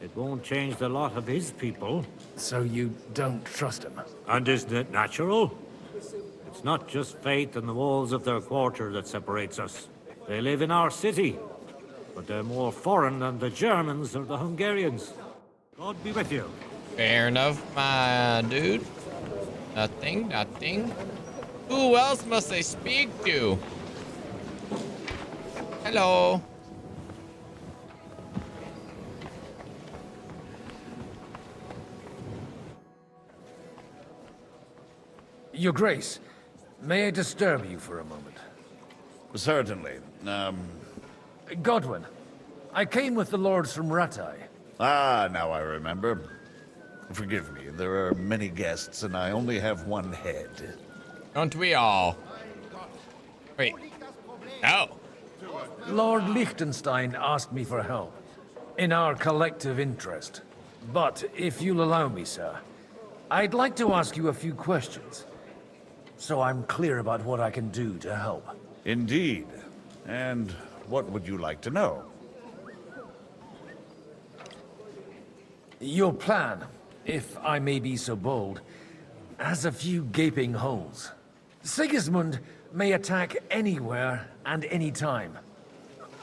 it won't change the lot of his people. So you don't trust him? And isn't it natural? It's not just faith in the walls of their quarter that separates us. They live in our city, but they're more foreign than the Germans or the Hungarians. God be with you. Fair enough, my dude. Nothing. Who else must I speak to? Hello. Your Grace, may I disturb you for a moment? Certainly. Godwin, I came with the lords from Rattay. Ah, now I remember. Forgive me, there are many guests, and I only have one head. Don't we all? Wait. Oh. Lord Liechtenstein asked me for help, in our collective interest. But if you'll allow me, sir, I'd like to ask you a few questions, so I'm clear about what I can do to help. Indeed. And what would you like to know? Your plan. if I may be so bold, has a few gaping holes. Sigismund may attack anywhere and any time,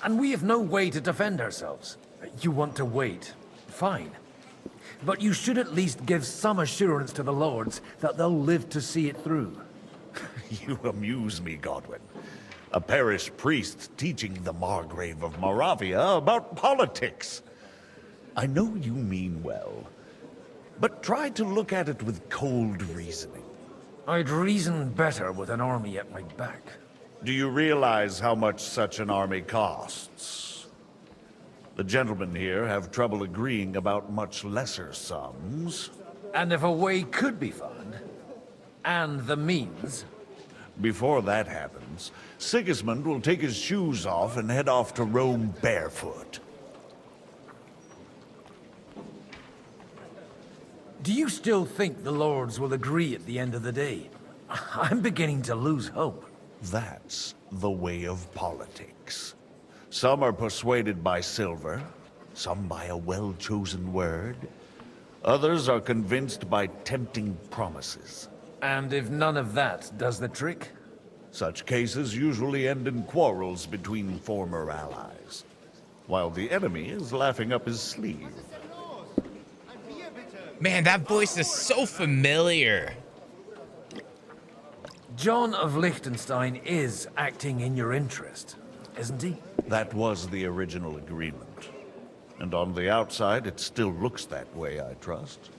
and we have no way to defend ourselves. You want to wait? Fine. But you should at least give some assurance to the lords that they'll live to see it through. You amuse me, Godwin. A parish priest teaching the Margrave of Moravia about politics. I know you mean well, but try to look at it with cold reasoning. I'd reason better with an army at my back. Do you realize how much such an army costs? The gentlemen here have trouble agreeing about much lesser sums. And if a way could be found, and the means... Before that happens, Sigismund will take his shoes off and head off to Rome barefoot. Do you still think the lords will agree at the end of the day? I'm beginning to lose hope. That's the way of politics. Some are persuaded by silver, some by a well-chosen word. Others are convinced by tempting promises. And if none of that does the trick? Such cases usually end in quarrels between former allies, while the enemy is laughing up his sleeve. Man, that voice is so familiar. John of Liechtenstein is acting in your interest, isn't he? That was the original agreement. And on the outside, it still looks that way, I trust.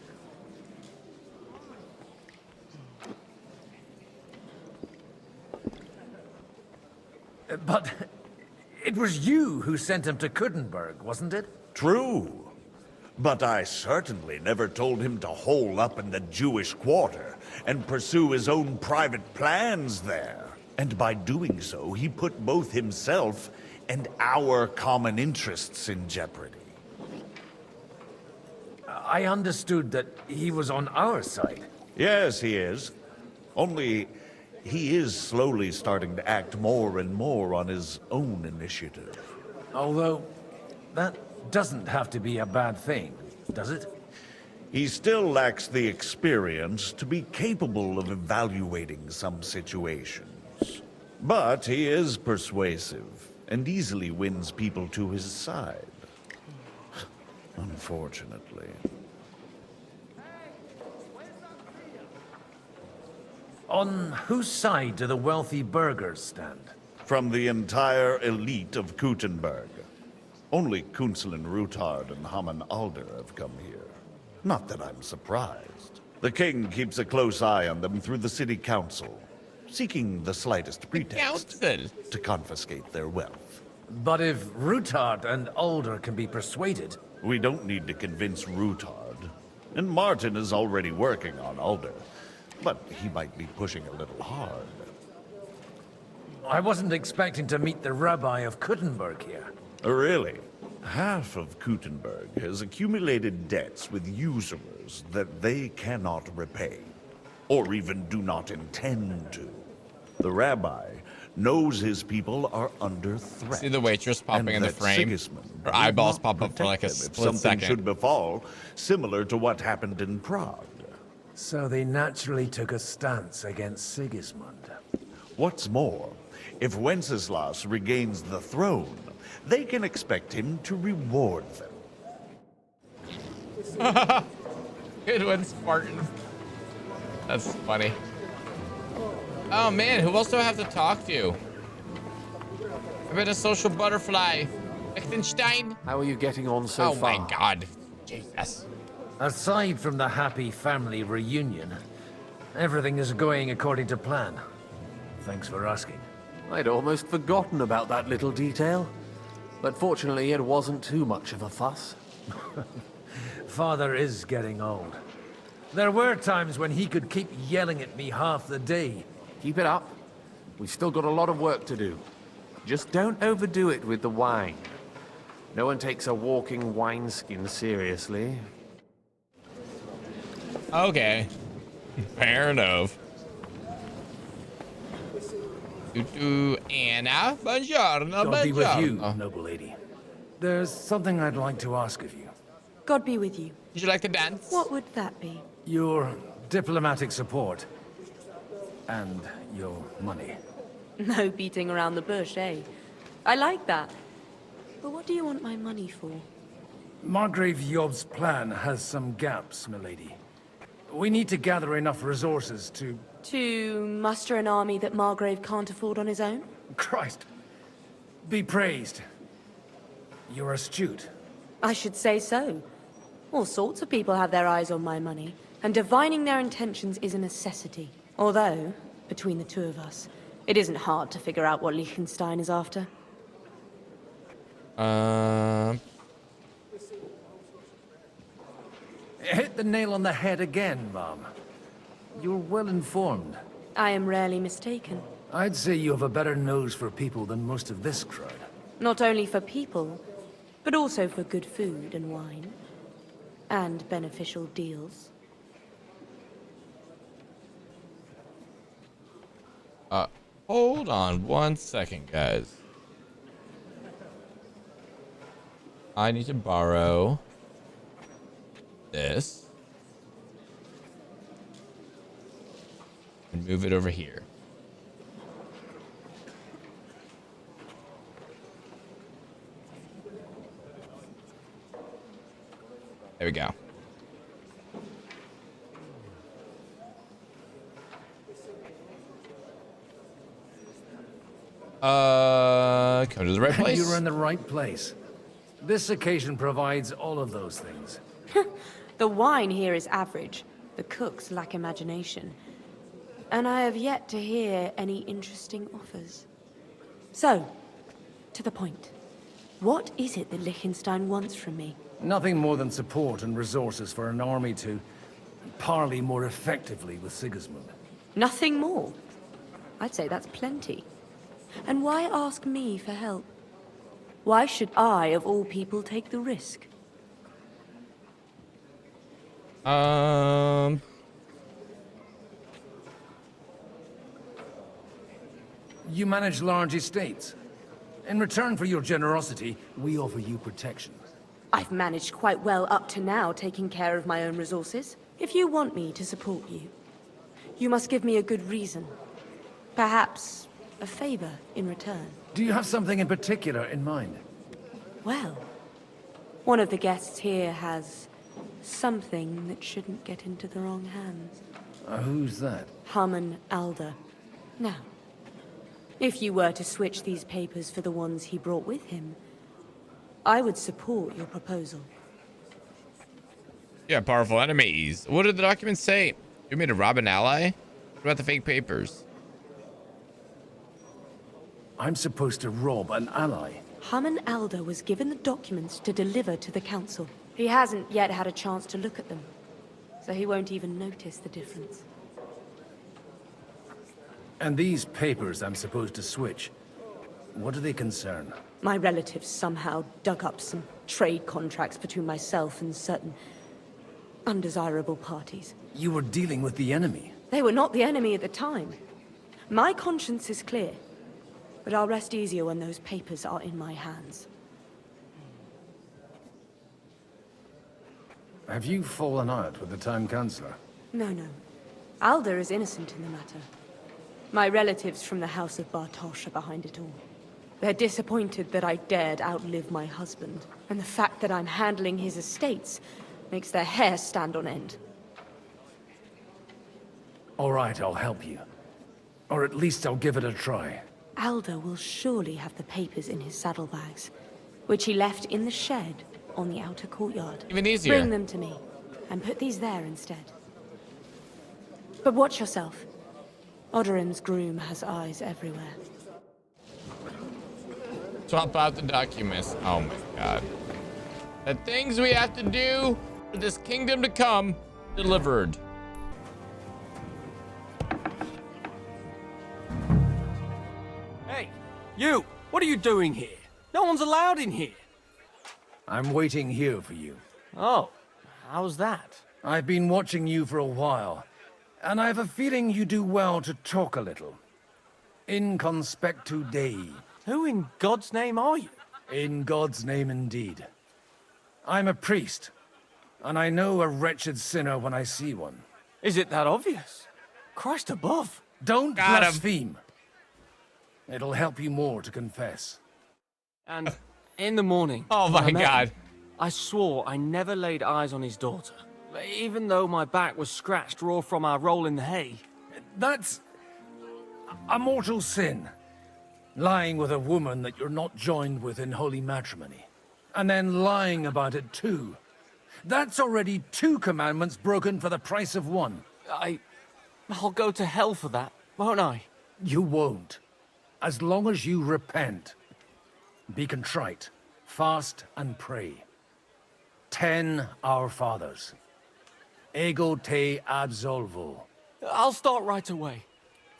But it was you who sent him to Kuttenberg, wasn't it? True. But I certainly never told him to hole up in the Jewish quarter and pursue his own private plans there. And by doing so, he put both himself and our common interests in jeopardy. I understood that he was on our side. Yes, he is. Only he is slowly starting to act more and more on his own initiative. Although, that doesn't have to be a bad thing, does it? He still lacks the experience to be capable of evaluating some situations. But he is persuasive and easily wins people to his side. Unfortunately. On whose side do the wealthy burghers stand? From the entire elite of Kuttenberg. Only Kunzelin Rutard and Haman Alder have come here. Not that I'm surprised. The king keeps a close eye on them through the city council, seeking the slightest pretext to confiscate their wealth. But if Rutard and Alder can be persuaded... We don't need to convince Rutard. And Martin is already working on Alder. But he might be pushing a little hard. I wasn't expecting to meet the rabbi of Kuttenberg here. Really? Half of Kuttenberg has accumulated debts with usurers that they cannot repay, or even do not intend to. The rabbi knows his people are under threat. See the waitress popping in the frame? Her eyeballs pop up for like a split something second. should befall, similar to what happened in Prague. So they naturally took a stance against Sigismund. What's more, if Wenceslas regains the throne, they can expect him to reward them. Good one, Spartan. That's funny. Oh man, who else do I have to talk to? I bet a social butterfly. Liechtenstein? How are you getting on so far? Oh my god. Jesus. Aside from the happy family reunion, everything is going according to plan. Thanks for asking. I'd almost forgotten about that little detail. But fortunately, it wasn't too much of a fuss. Father is getting old. There were times when he could keep yelling at me half the day. Keep it up. We've still got a lot of work to do. Just don't overdo it with the wine. No one takes a walking wineskin seriously. Okay. Fair enough. Anna, buongiorno, God be with you, buongiorno. noble lady. There's something I'd like to ask of you. God be with you. Would you like to dance? What would that be? Your diplomatic support. And your money. No beating around the bush, eh? I like that. But what do you want my money for? Margrave Yob's plan has some gaps, milady. We need to gather enough resources to... To muster an army that Margrave can't afford on his own? Christ. Be praised. You're astute. I should say so. All sorts of people have their eyes on my money, and divining their intentions is a necessity. Although, between the two of us, it isn't hard to figure out what Liechtenstein is after. Hit the nail on the head again, Mom. You're well informed. I am rarely mistaken. I'd say you have a better nose for people than most of this crowd. Not only for people, but also for good food and wine. And beneficial deals. Hold on 1 second, guys. I need to borrow this and move it over here. There we go. Come to the right place. You're in the right place. This occasion provides all of those things. The wine here is average. The cooks lack imagination. And I have yet to hear any interesting offers. So, to the point. What is it that Liechtenstein wants from me? Nothing more than support and resources for an army to parley more effectively with Sigismund. Nothing more? I'd say that's plenty. And why ask me for help? Why should I, of all people, take the risk? You manage large estates. In return for your generosity, we offer you protection. I've managed quite well up to now, taking care of my own resources. If you want me to support you, you must give me a good reason. Perhaps a favor in return. Do you have something in particular in mind? Well, one of the guests here has something that shouldn't get into the wrong hands. Who's that? Haman Alder. Now, if you were to switch these papers for the ones he brought with him, I would support your proposal. Yeah, powerful enemies. What did the documents say? You made to rob an ally? What about the fake papers? I'm supposed to rob an ally. Haman Alder was given the documents to deliver to the council. He hasn't yet had a chance to look at them, so he won't even notice the difference. And these papers I'm supposed to switch, what do they concern? My relatives somehow dug up some trade contracts between myself and certain undesirable parties. You were dealing with the enemy. They were not the enemy at the time. My conscience is clear, but I'll rest easier when those papers are in my hands. Have you fallen out with the Town Councillor? No. Alder is innocent in the matter. My relatives from the House of Bartosz are behind it all. They're disappointed that I dared outlive my husband, and the fact that I'm handling his estates makes their hair stand on end. All right, I'll help you. Or at least I'll give it a try. Alder will surely have the papers in his saddlebags, which he left in the shed on the outer courtyard. Even easier. Bring them to me, and put these there instead. But watch yourself. Odorin's groom has eyes everywhere. Swap out the documents. Oh my god. The things we have to do for this kingdom to come delivered. Hey, you! What are you doing here? No one's allowed in here. I'm waiting here for you. Oh, how's that? I've been watching you for a while, and I have a feeling you do well to talk a little. In conspectu Dei. Who in God's name are you? In God's name indeed. I'm a priest, And I know a wretched sinner when I see one. Is it that obvious? Christ above. Don't Got him. blaspheme. It'll help you more to confess. And in the morning... Oh when my I met God. him, I swore I never laid eyes on his daughter. Even though my back was scratched raw from our roll in the hay. That's a mortal sin. Lying with a woman that you're not joined with in holy matrimony. And then lying about it too. That's already 2 commandments broken for the price of 1. I'll go to hell for that, won't I? You won't. As long as you repent. Be contrite, fast and pray. 10 Our Fathers. Ego te absolvo. I'll start right away.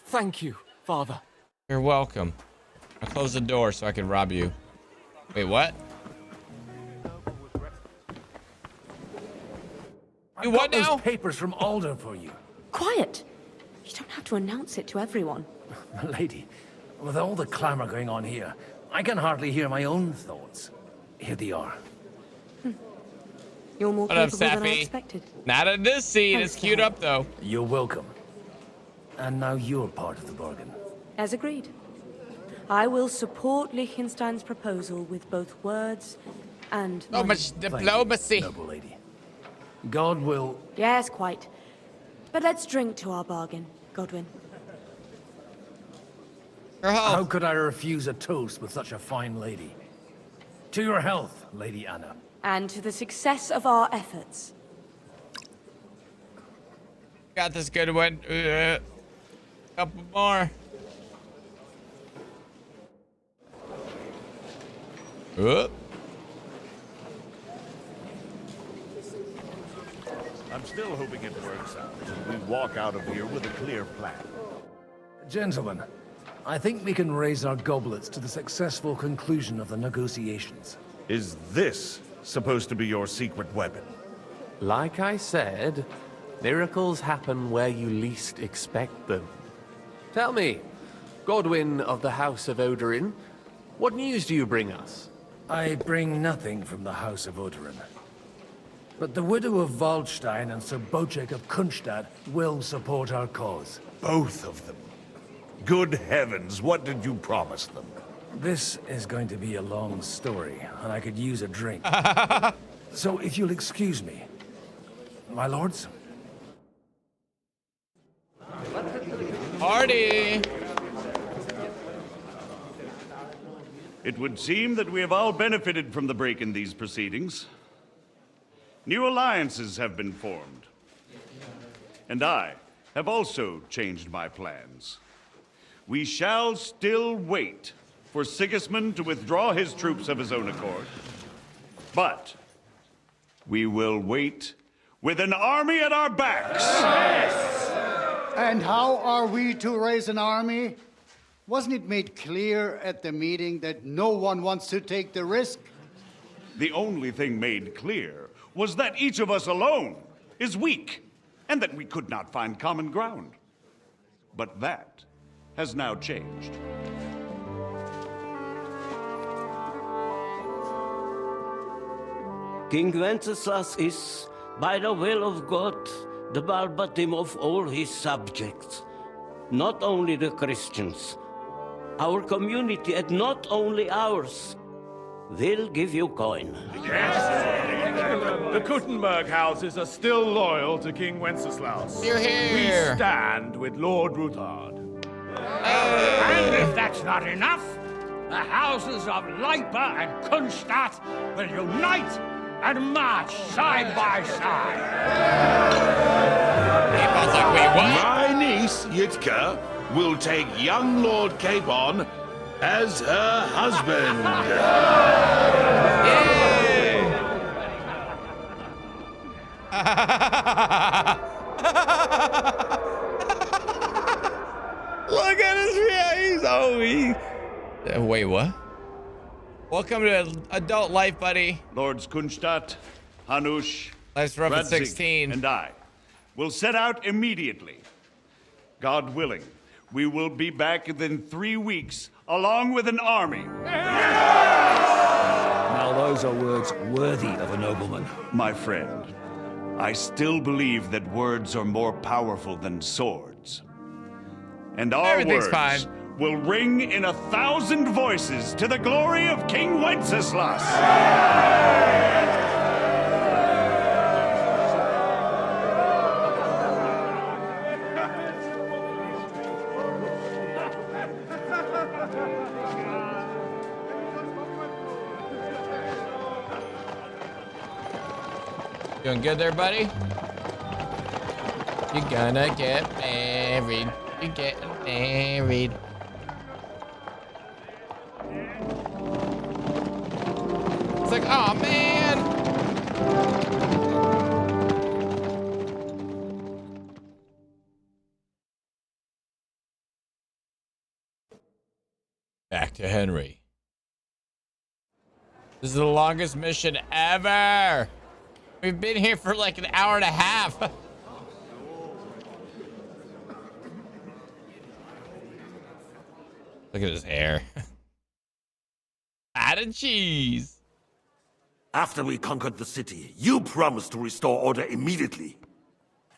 Thank you, Father. You're welcome. I'll close the door so I can rob you. Wait, what? You what now? Those papers from Alder for you. Quiet! You don't have to announce it to everyone. Lady, with all the clamor going on here, I can hardly hear my own thoughts. Here they are. You're more What up, capable than I Sappy? expected. Not in this scene. Thanks, It's queued Dad. up, though. You're welcome. And now you're part of the bargain. As agreed. I will support Liechtenstein's proposal with both words and So money. much diplomacy. Noble lady. God will... Yes, quite. But let's drink to our bargain, Godwin. How could I refuse a toast with such a fine lady? To your health, Lady Anna. And to the success of our efforts. Got this good one. Couple more. I'm still hoping it works out, and we walk out of here with a clear plan. Gentlemen, I think we can raise our goblets to the successful conclusion of the negotiations. Is this supposed to be your secret weapon? Like I said, miracles happen where you least expect them. Tell me, Godwin of the House of Odorin, what news do you bring us? I bring nothing from the House of Odorin. But the widow of Waldstein and Sir Bocek of Kunstadt will support our cause. Both of them? Good heavens, what did you promise them? This is going to be a long story, and I could use a drink. So if you'll excuse me, my lords. Party! It would seem that we have all benefited from the break in these proceedings. New alliances have been formed. And I have also changed my plans. We shall still wait for Sigismund to withdraw his troops of his own accord. But we will wait with an army at our backs. And how are we to raise an army? Wasn't it made clear at the meeting that no one wants to take the risk? The only thing made clear was that each of us alone is weak, and that we could not find common ground. But that has now changed. King Wenceslas is, by the will of God, the balbatim of all his subjects. Not only the Christians, our community, and not only ours. They'll give you coin. The Kuttenberg houses are still loyal to King Wenceslas. You're here. We stand with Lord Ruthard. And if that's not enough, the houses of Leipa and Kunstadt will unite and march side by side. Like, wait, what? My niece, Yitka, will take young Lord Capon as her husband. Look at his face. Wait, what? Welcome to adult life, buddy. Lords Kunstadt, Hanush, Life's rough at Radzig, 16. and I will set out immediately. God willing, we will be back within 3 weeks, along with an army. Now those are words worthy of a nobleman. My friend, I still believe that words are more powerful than swords. And our Everything's words fine. will ring in 1,000 voices to the glory of King Wenceslas. Doing good there, buddy? You're gonna get married. You're getting married. It's like, oh man. Back to Henry. This is the longest mission ever. We've been here for like an hour and a half. Look at his hair. Added cheese. After we conquered the city, you promised to restore order immediately.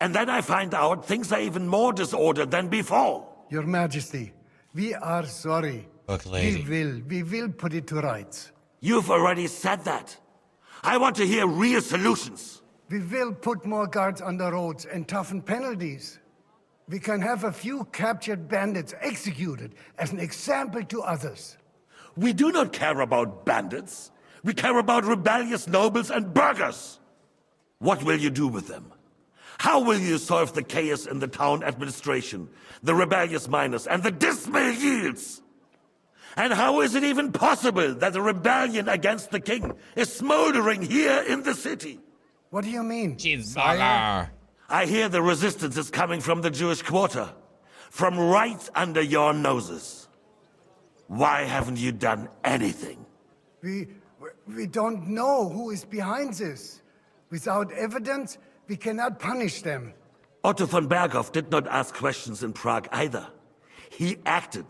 And then I find out things are even more disordered than before. Your Majesty, we are sorry. Look, lady. We will put it to rights. You've already said that. I want to hear real solutions. We will put more guards on the roads and toughen penalties. We can have a few captured bandits executed as an example to others. We do not care about bandits. We care about rebellious nobles and burghers. What will you do with them? How will you solve the chaos in the town administration, the rebellious miners, and the dismal yields? And how is it even possible that a rebellion against the king is smoldering here in the city? What do you mean? Cheeseburger. I hear the resistance is coming from the Jewish quarter, from right under your noses. Why haven't you done anything? We don't know who is behind this. Without evidence, we cannot punish them. Otto von Berghoff did not ask questions in Prague either. He acted.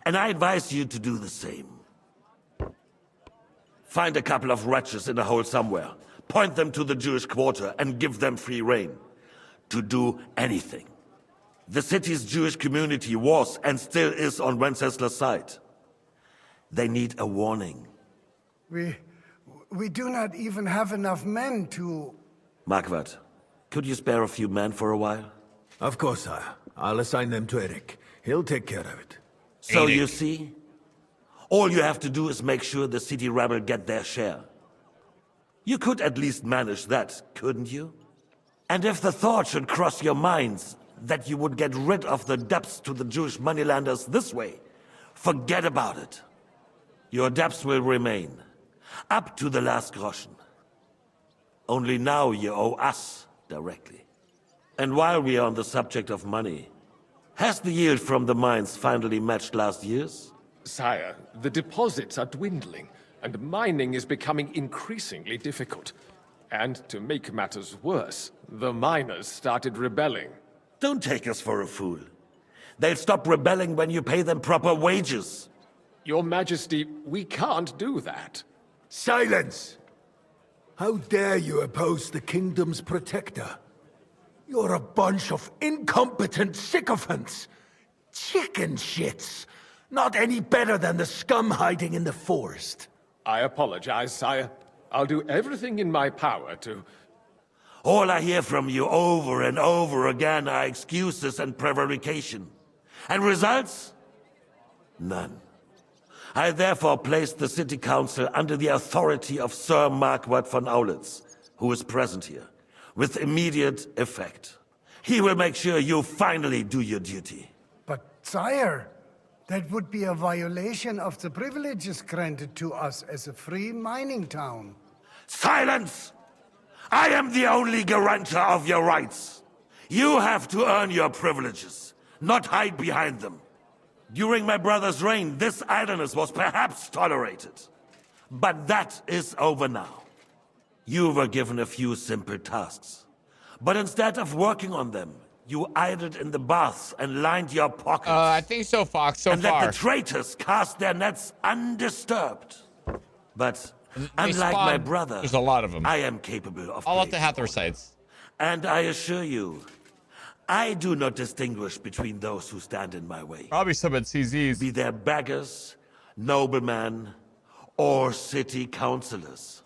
And I advise you to do the same. Find a couple of wretches in a hole somewhere, point them to the Jewish quarter, and give them free rein to do anything. The city's Jewish community was and still is on Wenceslas' side. They need a warning. We do not even have enough men to... Marquardt, could you spare a few men for a while? Of course, sire. I'll assign them to Eric. He'll take care of it. So you see, all you have to do is make sure the city rebel get their share. You could at least manage that, couldn't you? And if the thought should cross your minds that you would get rid of the debts to the Jewish moneylenders this way, forget about it. Your debts will remain, up to the last groschen. Only now you owe us directly. And while we are on the subject of money, has the yield from the mines finally matched last year's? Sire, the deposits are dwindling, and mining is becoming increasingly difficult. And to make matters worse, the miners started rebelling. Don't take us for a fool. They'll stop rebelling when you pay them proper wages. Your Majesty, we can't do that. Silence! How dare you oppose the kingdom's protector? You're a bunch of incompetent sycophants. Chicken shits. Not any better than the scum hiding in the forest. I apologize, sire. I'll do everything in my power to... All I hear from you over and over again are excuses and prevarication. And results? None. I therefore placed the city council under the authority of Sir Marquardt von Aulitz, who is present here, with immediate effect. He will make sure you finally do your duty. But, sire, that would be a violation of the privileges granted to us as a free mining town. Silence! I am the only guarantor of your rights. You have to earn your privileges, not hide behind them. During my brother's reign, this idleness was perhaps tolerated. But that is over now. You were given a few simple tasks. But instead of working on them, you idled in the baths and lined your pockets. I think so, Fox, so and far. let the traitors cast their nets undisturbed. But Unlike my brother, there's a lot of them. I am capable of All up to playing Hathor all. sites. And I assure you, I do not distinguish between those who stand in my way. Probably some at CZ's. Be they beggars, noblemen, or city councillors.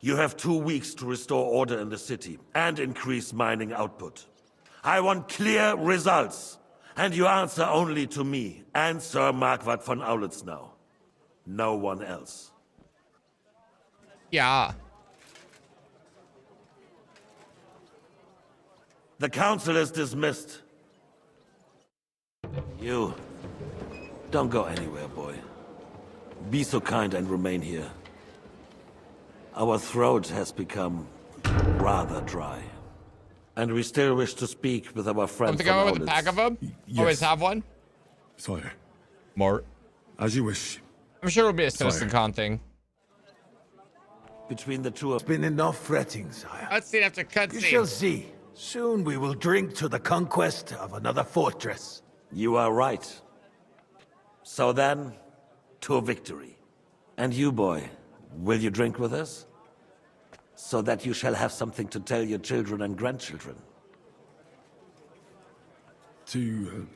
You have 2 weeks to restore order in the city and increase mining output. I want clear results, and you answer only to me and Sir Marquardt von Aulitz now. No one else. Yeah. The council is dismissed. You, don't go anywhere, boy. Be so kind and remain here. Our throat has become rather dry. And we still wish to speak with our friend Want to go with a Aulitz. pack of them? Yes. Always have one? Sire. More. As you wish. I'm sure it'll be a Sire. CitizenCon thing. Between the two of... It's been enough fretting, sire. Cutscene after You shall cutscene. see. Soon we will drink to the conquest of another fortress. You are right. So then, to victory. And you, boy, will you drink with us? So that you shall have something to tell your children and grandchildren. To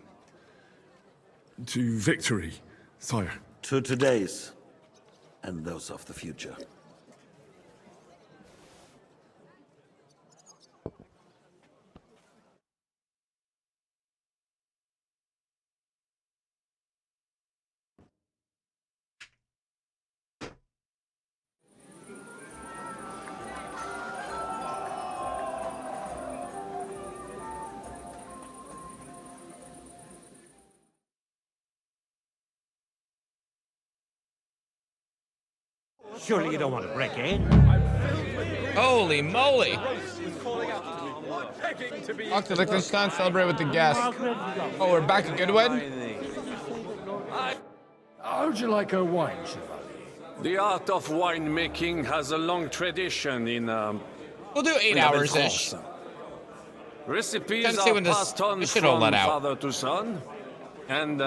victory, sire. To today's, and those of the future. Surely you don't want to break in? Holy moly. Talk to Liechtenstein, celebrate with the guests. Oh, we're back to Goodwin? How'd you like her wine, Chevalier? The art of winemaking has a long tradition in. We'll do 8 hours-ish. Recipes Can't see are when this- passed on this shit all from let out. father to son, and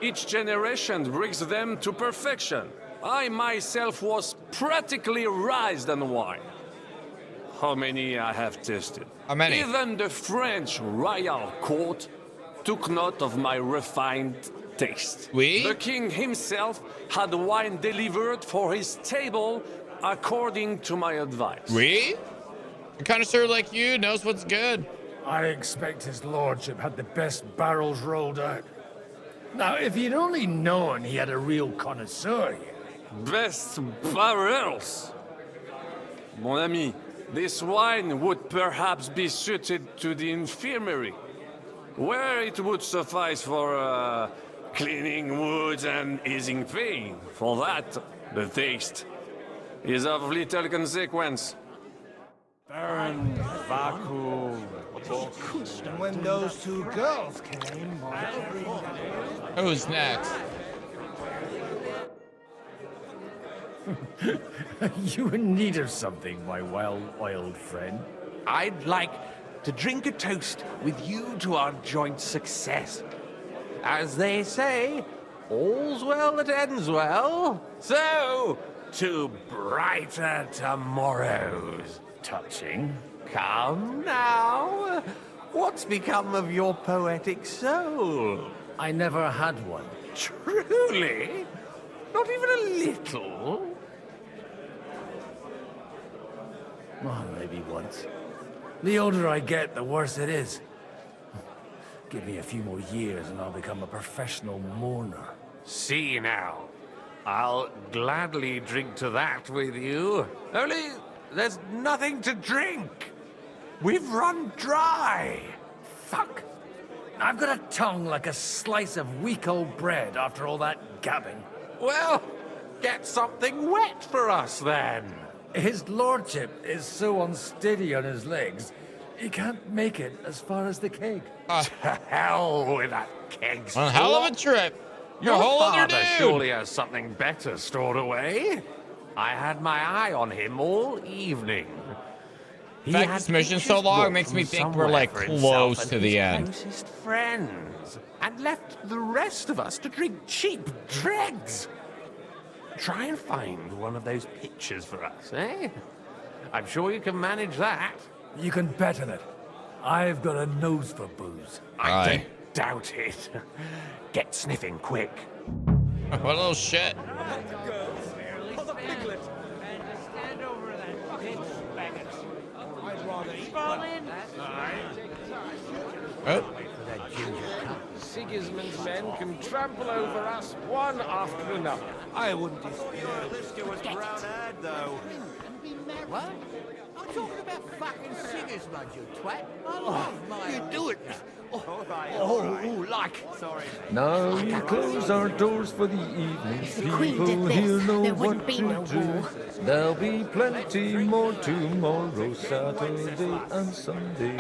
each generation brings them to perfection. I myself was practically raised on wine. How many I have tasted? How many? Even the French royal court took note of my refined taste. Oui? The king himself had wine delivered for his table according to my advice. We? A connoisseur like you knows what's good. I expect his lordship had the best barrels rolled out. Now, if he'd only known he had a real connoisseur here. Best barrels. Mon ami, this wine would perhaps be suited to the infirmary, where it would suffice for cleaning wounds and easing pain. For that, the taste is of little consequence. Baron Vaku. And when those two girls came... Who's next? You in need of something, my well-oiled friend? I'd like to drink a toast with you to our joint success. As they say, all's well that ends well. So, to brighter tomorrows. Touching. Come now. What's become of your poetic soul? I never had one. Truly? Not even a little? Well, maybe once. The older I get, the worse it is. Give me a few more years and I'll become a professional mourner. See now. I'll gladly drink to that with you. Only there's nothing to drink. We've run dry. Fuck. I've got a tongue like a slice of weak old bread after all that gabbing. Well, get something wet for us then. His lordship is so unsteady on his legs, he can't make it as far as the keg. To hell with that keg. One hell of a trip. You're Your a whole other father dude. surely has something better stored away. I had my eye on him all evening. In fact, this mission's so long, it makes me think we're like close to the end. Closest friends, and left the rest of us to drink cheap dregs. Try and find one of those pictures for us, eh? I'm sure you can manage that. You can bet on it. I've got a nose for booze. I don't doubt it. Get sniffing quick. What a little shit. Oh. Sigismund's men can trample over us one after another. I wouldn't dispute it. Lister was brown-haired, though. What? I'm talking about fucking Sigismund, you twat. I love my... You do it now. Oh, like... Sorry. Now we close our doors for the evening. People here know what to do. There'll be plenty more tomorrow, Saturday and Sunday.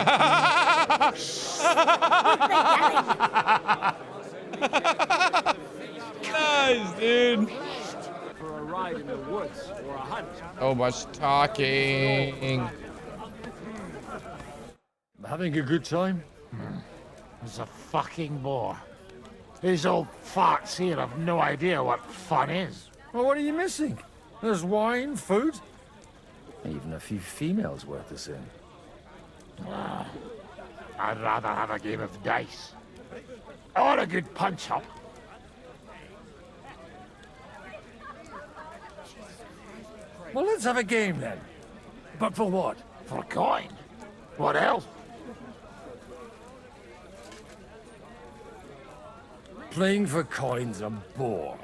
Nice, dude. For a ride in the woods or a hunt. So much talking. Having a good time? It's a fucking bore. These old farts here have no idea what fun is. Well, what are you missing? There's wine, food. Even a few females worth the same. I'd rather have a game of dice. Or a good punch-up. Well, let's have a game then. But for what? For coin. What else? Playing for coin's a bore.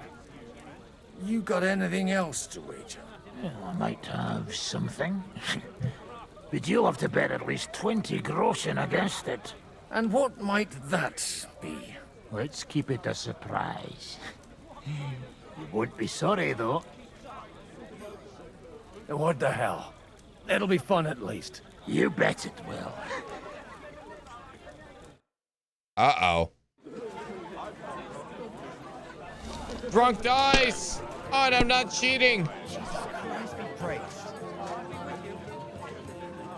You got anything else to wager? Well, I might have something. But you'll have to bet at least 20 groschen against it. And what might that be? Let's keep it a surprise. You won't be sorry, though. What the hell? It'll be fun at least. You bet it will. Uh-oh. Drunk dice! Oh, and I'm not cheating.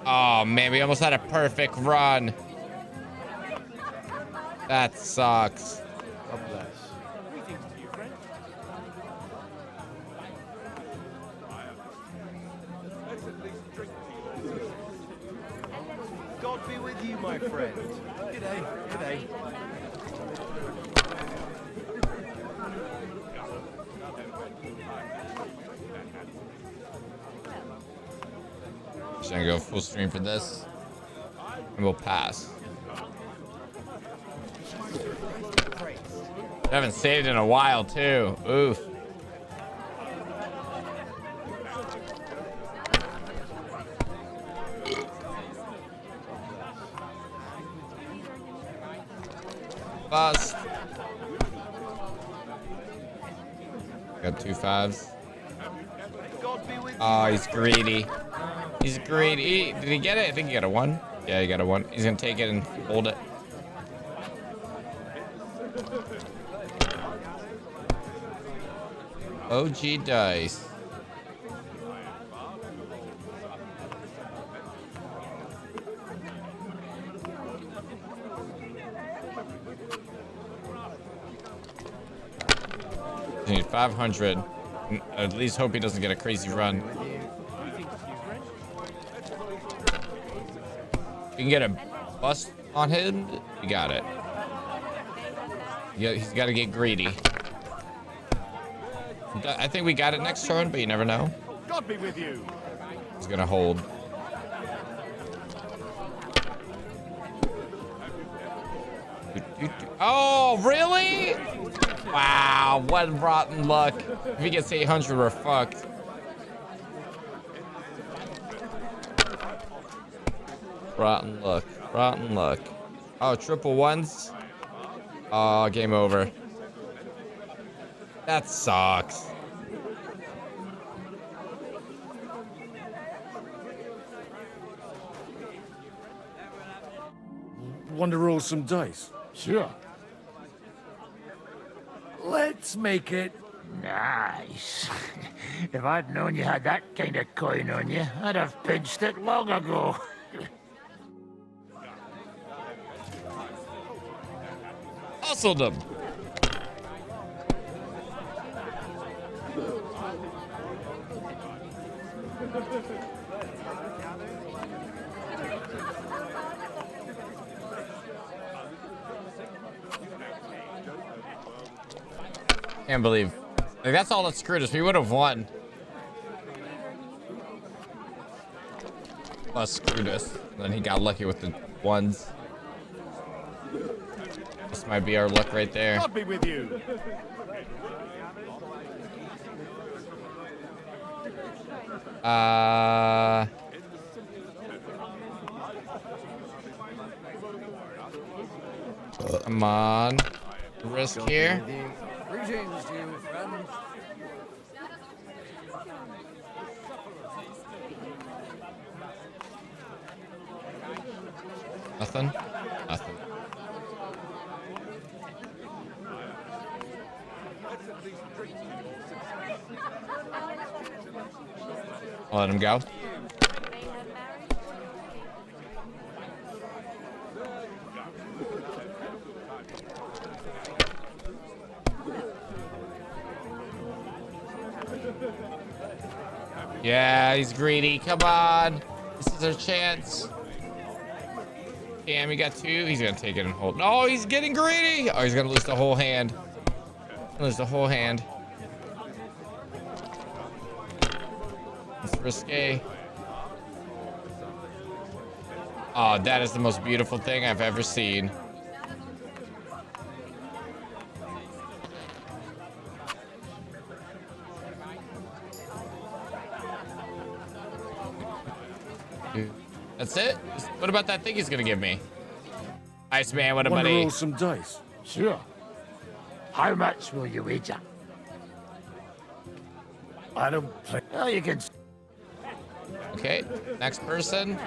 Oh, man, we almost had a perfect run. That sucks. God bless. God be with you, my friend. G'day, g'day. Just gonna go full stream for this. And we'll pass. I haven't saved in a while, too. Oof. Bust. Got 2 5s. Oh, he's greedy. He's greedy. Did he get it? I think he got a 1. Yeah, he got a 1. He's gonna take it and hold it. OG dice. You need 500. At least hope he doesn't get a crazy run. You can get a bust on him. You got it. Yeah, he's got to get greedy. I think we got it next turn, but you never know. God be with you. He's gonna hold. Oh, really? Wow, what rotten luck. If he gets 800, we're fucked. Rotten luck. Rotten luck. Oh, triple ones. Oh, game over. That sucks. Want to roll some dice? Sure. Let's make it nice. If I'd known you had that kind of coin on you, I'd have pinched it long ago. Hustled him. Can't believe. Like, that's all that screwed us. We would have won. Screwed us. Then he got lucky with the ones. This might be our luck right there. God be with you. Come on. Risk here. Greetings to you, friends. Nothing? Nothing. I'll let him go. Yeah, he's greedy. Come on. This is our chance. Damn, he got two. He's gonna take it and hold. No, he's getting greedy. Oh, he's gonna lose the whole hand. Lose the whole hand. It's risque. Oh, that is the most beautiful thing I've ever seen. That's it? What about that thing he's gonna give me? Ice man, what a Want to buddy. roll some dice? Sure. How much will you wager? I don't play. Oh, you can. Okay, next person.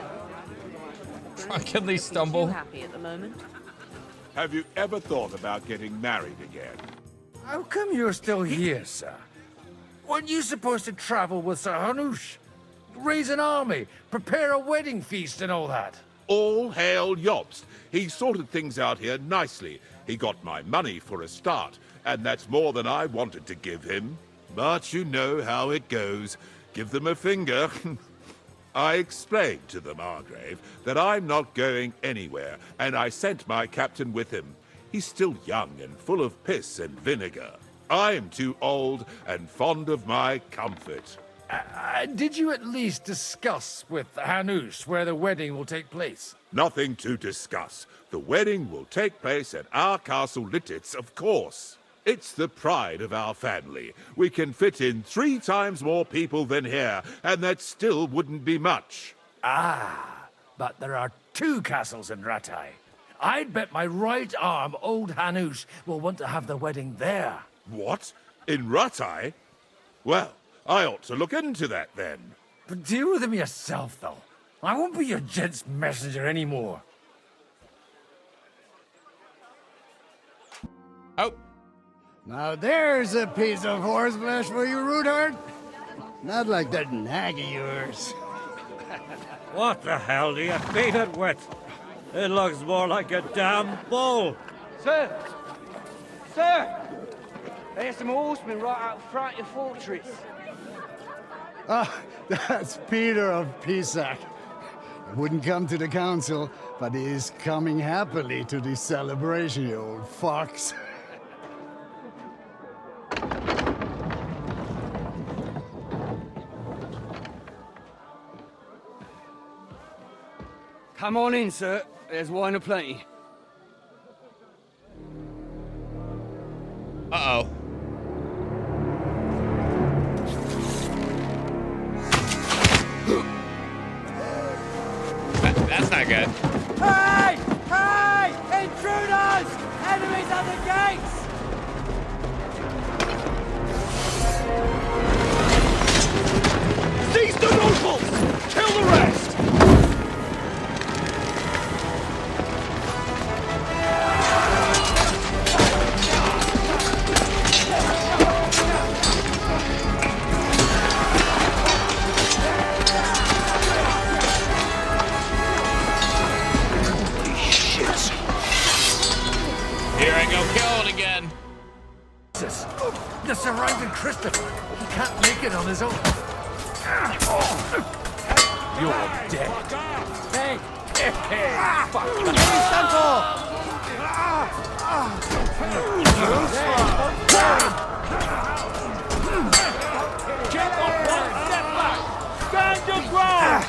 Drunkenly stumble. Happy at the moment. Have you ever thought about getting married again? How come you're still here, sir? Weren't you supposed to travel with Sir Hanush? Raise an army, prepare a wedding feast and all that. All hail Jobst. He sorted things out here nicely. He got my money for a start, and that's more than I wanted to give him. But you know how it goes. Give them a finger. I explained to the Margrave that I'm not going anywhere, and I sent my captain with him. He's still young and full of piss and vinegar. I'm too old and fond of my comfort. Did you at least discuss with Hanush where the wedding will take place? Nothing to discuss. The wedding will take place at our castle Littitz, of course. It's the pride of our family. We can fit in 3 times more people than here, and that still wouldn't be much. Ah, but there are 2 castles in Rattay. I'd bet my right arm old Hanush will want to have the wedding there. What? In Rattay? Well, I ought to look into that then. But deal with him yourself, though. I won't be your gent's messenger anymore. Oh. Now there's a piece of horseflesh for you, Rudhart. Not like that nag of yours. What the hell do you feed it with? It looks more like a damn bull. Sir! Sir! There's some horsemen right out front of your fortress. Ah, that's Peter of Pisac. He wouldn't come to the council, but he is coming happily to the celebration, you old fox. Come on in, sir. There's wine aplenty. Uh-oh. That's not good. Hey! Hey! Intruders! Enemies at the gates! Seize the nobles! Kill the rest! Here I go, kill it again. The surrounding Christopher. He can't make it on his own. you're dead. Hey! Fuck. Keep up one step back! Stand your ground!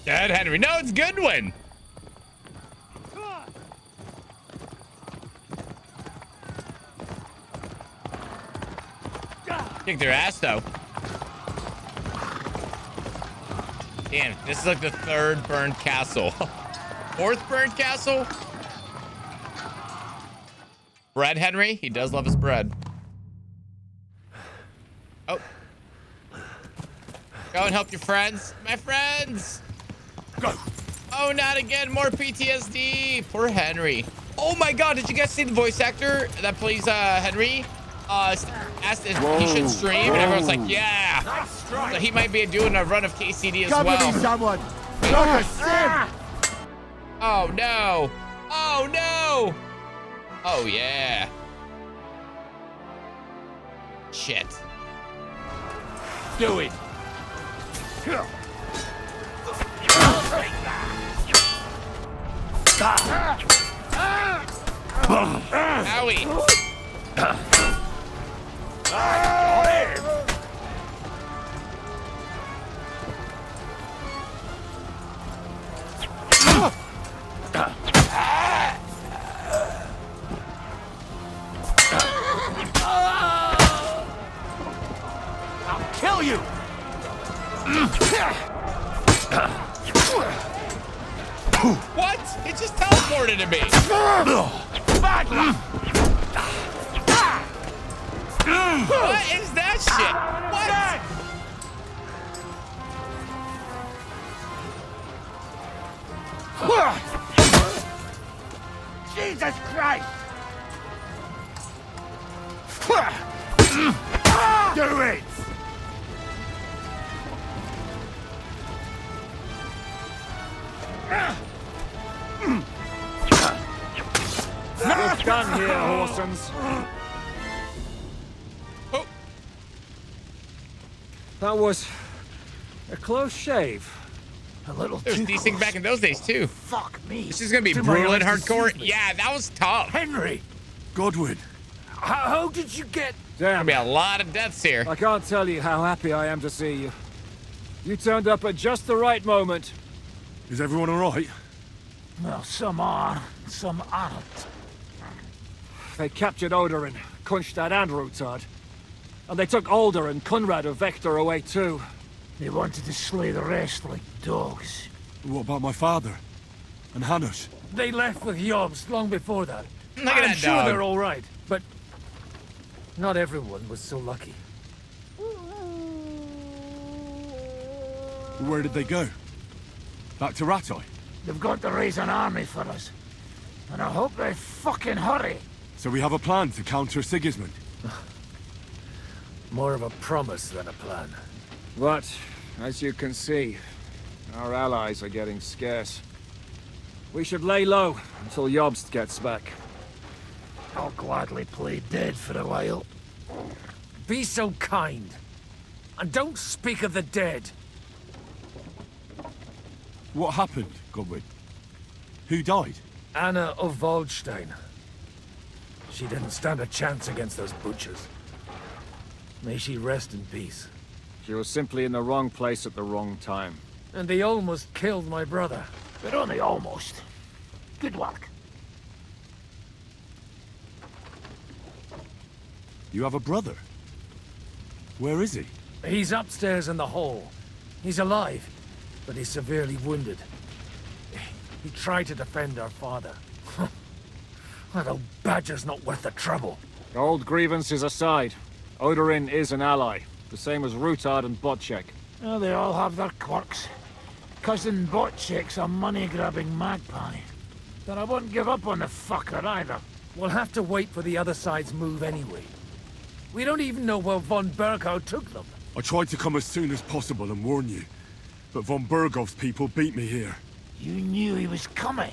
Dead Henry. No, it's Goodwin. Kick their ass, though. Damn, this is like the third burned castle. Fourth burned castle? Bread, Henry? He does love his bread. Oh. Go and help your friends. My friends! Go! Oh, not again. More PTSD. Poor Henry. Oh my god, did you guys see the voice actor that plays Henry? Asked if he should stream, and everyone's like, yeah. So he might be doing a run of KCD as well. Someone. Oh no. Oh no. Oh yeah. Shit. Do it. Owie. I'll kill you. What? It just teleported to me. What is that shit? What? Jesus Christ! Do it! We're done here, Horsens. Oh. That was a close shave. A little It was too decent back in those days too. Fuck me. This is gonna be Do my brutal and eyes hardcore. deceive me? Yeah, that was tough. Henry! Godwin. How did you get... Gonna Damn, be a lot of deaths here. I can't tell you how happy I am to see you. You turned up at just the right moment. Is everyone all right? Well, some are, some aren't. They captured Oder and Kunstad and Rutard. And they took Alder and Conrad of Vector away too. They wanted to slay the rest like dogs. What about my father? And Hannes? They left with Jobs long before that. Look at I'm that sure dog. they're all right, but not everyone was so lucky. Where did they go? Back to Ratoi? They've got to raise an army for us. And I hope they fucking hurry. So we have a plan to counter Sigismund? More of a promise than a plan. But, as you can see, our allies are getting scarce. We should lay low until Jobst gets back. I'll gladly play dead for a while. Be so kind. And don't speak of the dead. What happened, Godwin? Who died? Anna of Waldstein. She didn't stand a chance against those butchers. May she rest in peace. She was simply in the wrong place at the wrong time. And they almost killed my brother. But only almost. Good work. You have a brother? Where is he? He's upstairs in the hall. He's alive, but he's severely wounded. He tried to defend our father. That old badger's not worth the trouble. Old grievances aside, Odorin is an ally, the same as Rutard and Botchek. Well, they all have their quirks. Cousin Botchek's a money-grabbing magpie. But I wouldn't give up on the fucker either. We'll have to wait for the other side's move anyway. We don't even know where von Berghow took them. I tried to come as soon as possible and warn you, but von Berghoff's people beat me here. You knew he was coming.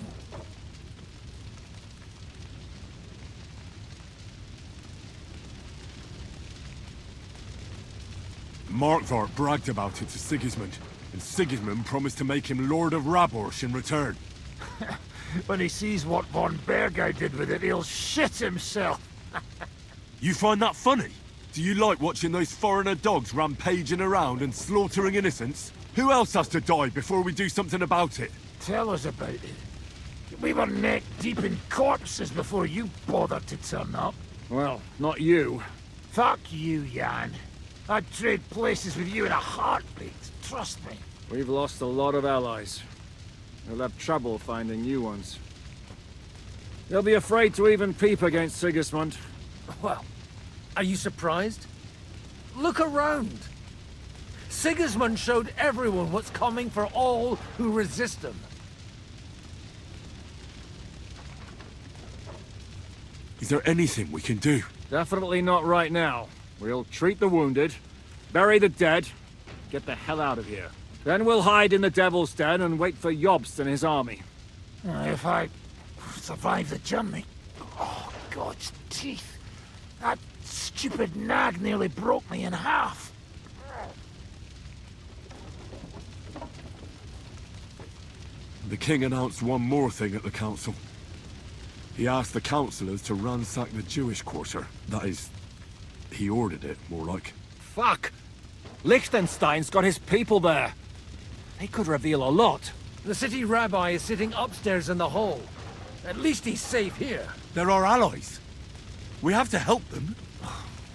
Markvart bragged about it to Sigismund, and Sigismund promised to make him Lord of Raborsch in return. When he sees what von Berghow did with it, he'll shit himself. You find that funny? Do you like watching those foreigner dogs rampaging around and slaughtering innocents? Who else has to die before we do something about it? Tell us about it. We were neck deep in corpses before you bothered to turn up. Well, not you. Fuck you, Jan. I'd trade places with you in a heartbeat, trust me. We've lost a lot of allies. We'll have trouble finding new ones. They'll be afraid to even peep against Sigismund. Well, are you surprised? Look around. Sigismund showed everyone what's coming for all who resist him. Is there anything we can do? Definitely not right now. We'll treat the wounded, bury the dead, get the hell out of here. Then we'll hide in the Devil's Den and wait for Jobst and his army. If I survive the journey... Oh, God's teeth. That stupid nag nearly broke me in half. The king announced one more thing at the council. He asked the councillors to ransack the Jewish quarter. That is, he ordered it, more like. Fuck! Liechtenstein's got his people there. They could reveal a lot. The city rabbi is sitting upstairs in the hall. At least he's safe here. They're our allies. We have to help them.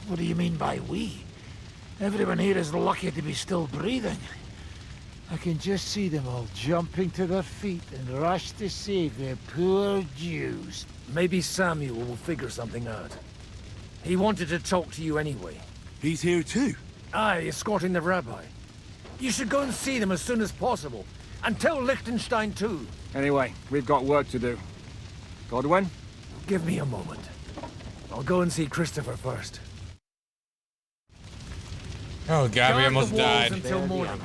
What do you mean by we? Everyone here is lucky to be still breathing. I can just see them all jumping to their feet and rush to save their poor Jews. Maybe Samuel will figure something out. He wanted to talk to you anyway. He's here too? Aye, escorting the rabbi. You should go and see them as soon as possible. And tell Liechtenstein too. Anyway, we've got work to do. Godwin? Give me a moment. I'll go and see Christopher first. Oh god, we almost died. Until morning.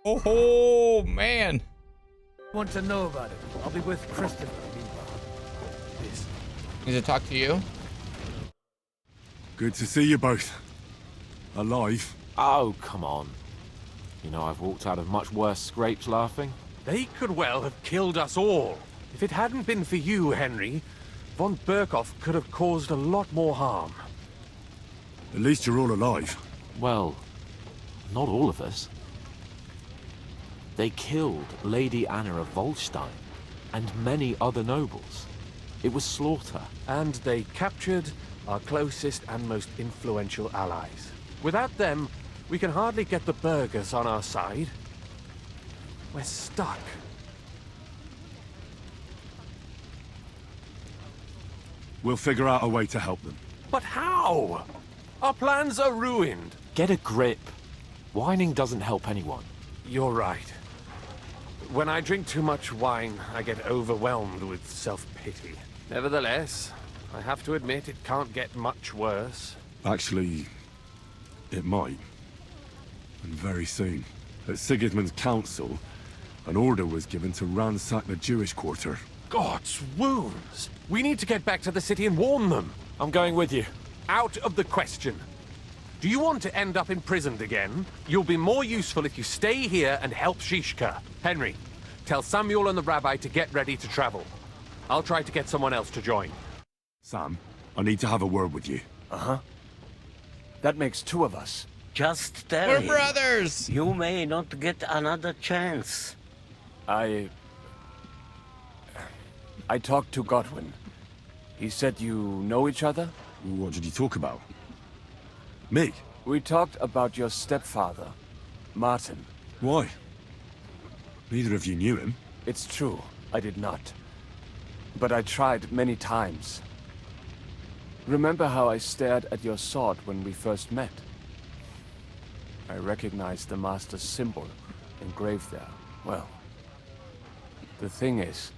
Oh man. Want to know about it? I'll be with Christopher. Peace. Does it talk to you? Good to see you both. Alive. Oh, come on. You know, I've walked out of much worse scrapes laughing. They could well have killed us all. If it hadn't been for you, Henry, von Berghoff could have caused a lot more harm. At least you're all alive. Well, not all of us. They killed Lady Anna of Volstein and many other nobles. It was slaughter. And they captured our closest and most influential allies. Without them, we can hardly get the burghers on our side. We're stuck. We'll figure out a way to help them. But how? Our plans are ruined. Get a grip. Whining doesn't help anyone. You're right. When I drink too much wine, I get overwhelmed with self-pity. Nevertheless, I have to admit it can't get much worse. Actually, it might. And very soon. At Sigismund's council, an order was given to ransack the Jewish quarter. God's wounds! We need to get back to the city and warn them. I'm going with you. Out of the question. Do you want to end up imprisoned again? You'll be more useful if you stay here and help Shishka. Henry, tell Samuel and the rabbi to get ready to travel. I'll try to get someone else to join. Sam, I need to have a word with you. Uh-huh. That makes two of us. Just tell We're him. brothers! You may not get another chance. I talked to Godwin. He said you know each other? What did you talk about? Me? We talked about your stepfather, Martin. Why? Neither of you knew him. It's true, I did not. But I tried many times. Remember how I stared at your sword when we first met? I recognized the Master's symbol engraved there. Well, the thing is,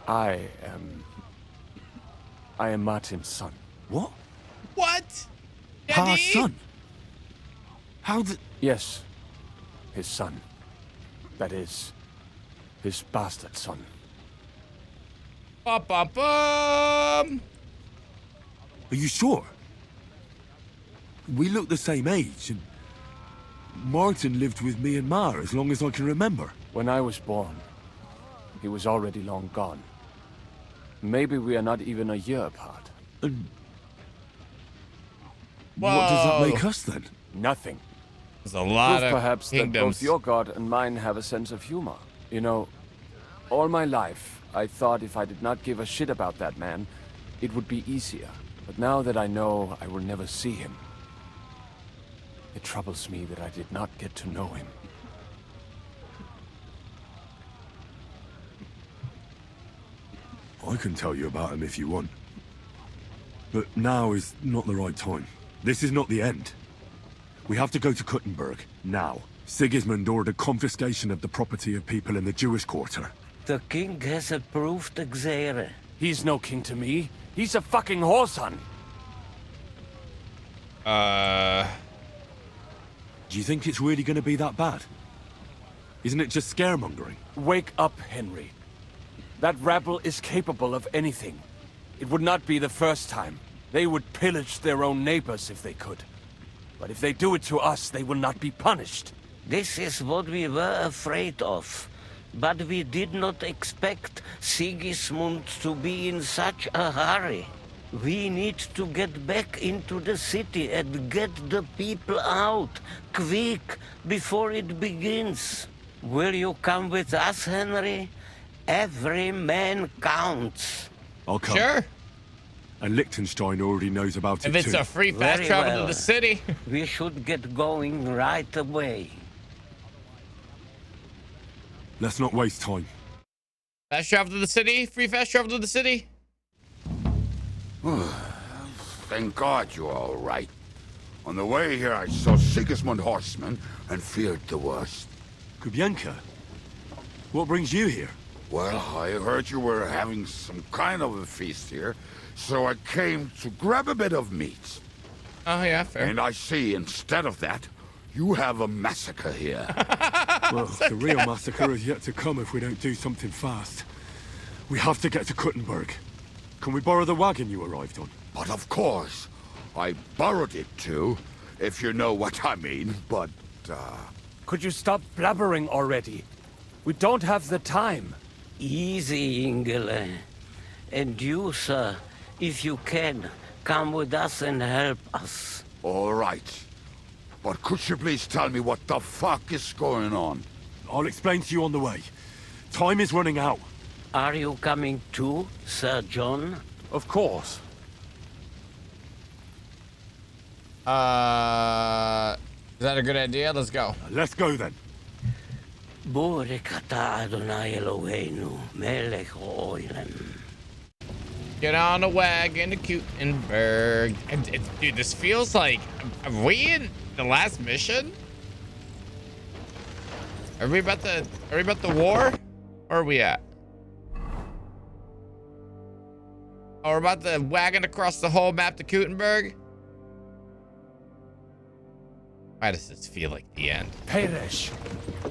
I am Martin's son. What? What? Pa's Daddy? son? How the... Yes, his son. That is, his bastard son. Bum, bum, bum. Are you sure? We look the same age, and Martin lived with me and Ma as long as I can remember. When I was born, he was already long gone. Maybe we are not even a year apart. And what does that make us then? Nothing. There's a lot Proof of perhaps kingdoms. that both your god and mine have a sense of humor. You know, all my life, I thought if I did not give a shit about that man, it would be easier. But now that I know I will never see him, it troubles me that I did not get to know him. I can tell you about him if you want. But now is not the right time. This is not the end. We have to go to Kuttenberg, now. Sigismund ordered confiscation of the property of people in the Jewish quarter. The king has approved Xere. He's no king to me. He's a fucking whoreson. Do you think it's really going to be that bad? Isn't it just scaremongering? Wake up, Henry. That rabble is capable of anything. It would not be the first time. They would pillage their own neighbors if they could. But if they do it to us, they will not be punished. This is what we were afraid of. But we did not expect Sigismund to be in such a hurry. We need to get back into the city and get the people out, quick, before it begins. Will you come with us, Henry? Every man counts. I'll come. Sure. And Liechtenstein already knows about it If it's too. a free fast Very travel well. to the city. We should get going right away. Let's not waste time. Fast travel to the city? Free fast travel to the city? Thank God you're all right. On the way here, I saw Sigismund horsemen and feared the worst. Kubienka? What brings you here? Well, I heard you were having some kind of a feast here, so I came to grab a bit of meat. Oh, yeah, fair. And I see, instead of that, you have a massacre here. Well, the real massacre is yet to come if we don't do something fast. We have to get to Kuttenberg. Can we borrow the wagon you arrived on? But of course, I borrowed it too, if you know what I mean, but, Could you stop blabbering already? We don't have the time. Easy, Ingele. And you, sir, if you can, come with us and help us. All right. But could you please tell me what the fuck is going on? I'll explain to you on the way. Time is running out. Are you coming too, Sir John? Of course. Is that a good idea? Let's go. Let's go then. Borekata Adonai Eloheinu, melech ha'olam. Get on the wagon to Kuttenberg. Dude, this feels like... Are we in the last mission? Are we about the war? Where are we at? Oh, we're about to wagon across the whole map to Kuttenberg? Why does this feel like the end? Peresh,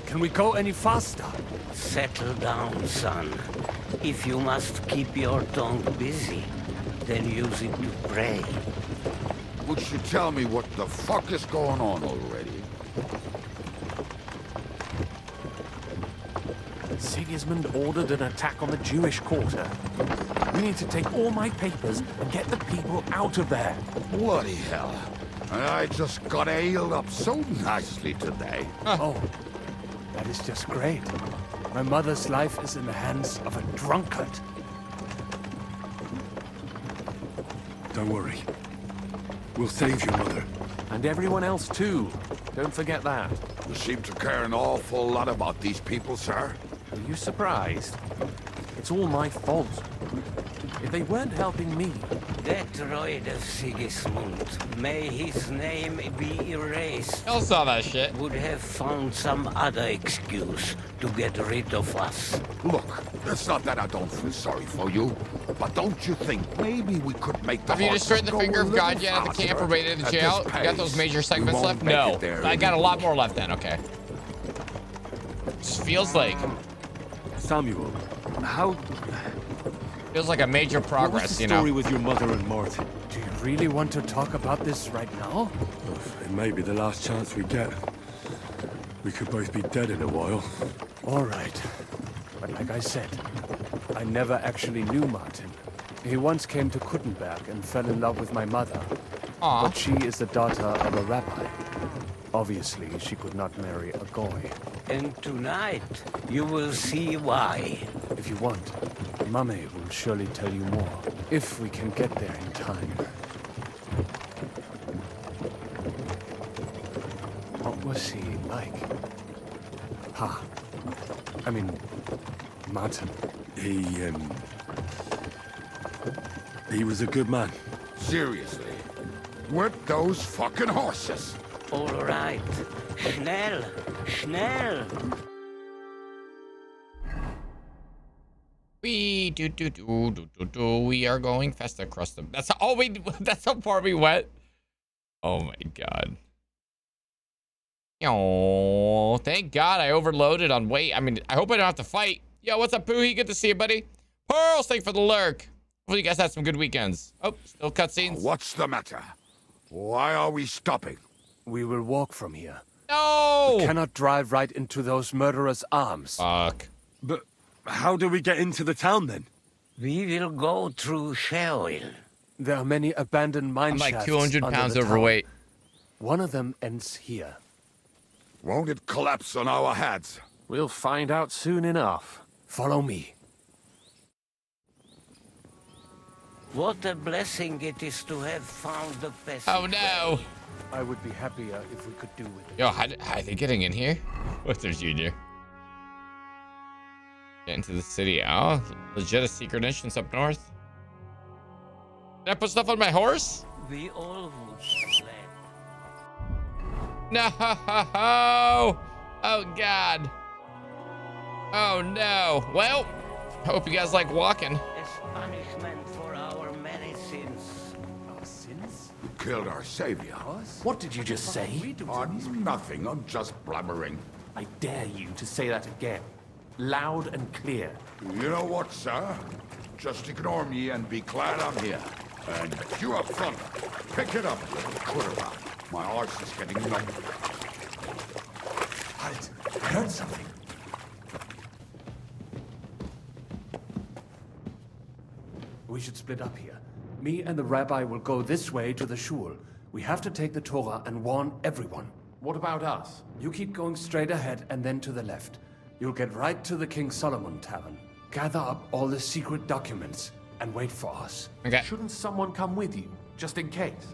can we go any faster? Settle down, son. If you must keep your tongue busy, then use it to pray. Would you tell me what the fuck is going on already? Sigismund ordered an attack on the Jewish quarter. We need to take all my papers and get the people out of there. Bloody hell. And I just got ailed up so nicely today. Oh, that is just great. My mother's life is in the hands of a drunkard. Don't worry. We'll save your mother. And everyone else too. Don't forget that. You seem to care an awful lot about these people, sir. Are you surprised? It's It's all my fault. If they weren't helping me... That droid of Sigismund, may his name be erased. Y'all saw that shit. Would have found some other excuse to get rid of us. Look, it's not that I don't feel sorry for you, but don't you think maybe we could make the Have you destroyed the finger of God yet at the camp or made it to the jail? You got those major segments left? No. I got a lot more left then, okay. Just feels like... Samuel, how... Feels like a major progress, what was the you know? story with your mother and Martin? Do you really want to talk about this right now? It may be the last chance we get. We could both be dead in a while. All right. But like I said, I never actually knew Martin. He once came to Kuttenberg and fell in love with my mother. Aww. But she is the daughter of a rabbi. Obviously, she could not marry a goy. And tonight, you will see why. If you want, Mame will surely tell you more. If we can get there in time. What was he like? I mean, Martin. He was a good man. Seriously? With those fucking horses? All right. Schnell. Schnell. We we are going fast across them. That's all we. That's how far we went. Oh my god. Oh, thank God I overloaded on weight. I mean, I hope I don't have to fight. Yo, what's up, Poohie? Good to see you, buddy. Pearls, thank you for the lurk. Hopefully you guys had some good weekends. Oh, still cutscenes. What's the matter? Why are we stopping? We will walk from here. No! We cannot drive right into those murderers' arms. Fuck. But how do we get into the town then? We will go through Sheol. There are many abandoned mine I'm like shafts 200 under pounds the town. overweight. One of them ends here. Won't it collapse on our heads? We'll find out soon enough. Follow me. What a blessing it is to have found the best. Oh no! I would be happier if we could do with it. Yo, how are they getting in here? What's their junior? Get into the city. Oh, legit a secret entrance up north. Did I put stuff on my horse? We all would. No! Oh God! Oh no! Well, hope you guys like walking. As punishment for our many sins. Our sins? You killed our savior. What did you just say? Nothing. I'm just blabbering. I dare you to say that again. Loud and clear. You know what, sir? Just ignore me and be glad I'm here. And you up front, pick it up, little Kuttenberg. My arse is getting numb. Halt! I heard something. We should split up here. Me and the rabbi will go this way to the shul. We have to take the Torah and warn everyone. What about us? You keep going straight ahead and then to the left. You'll get right to the King Solomon Tavern. Gather up all the secret documents and wait for us. Okay. Shouldn't someone come with you, just in case?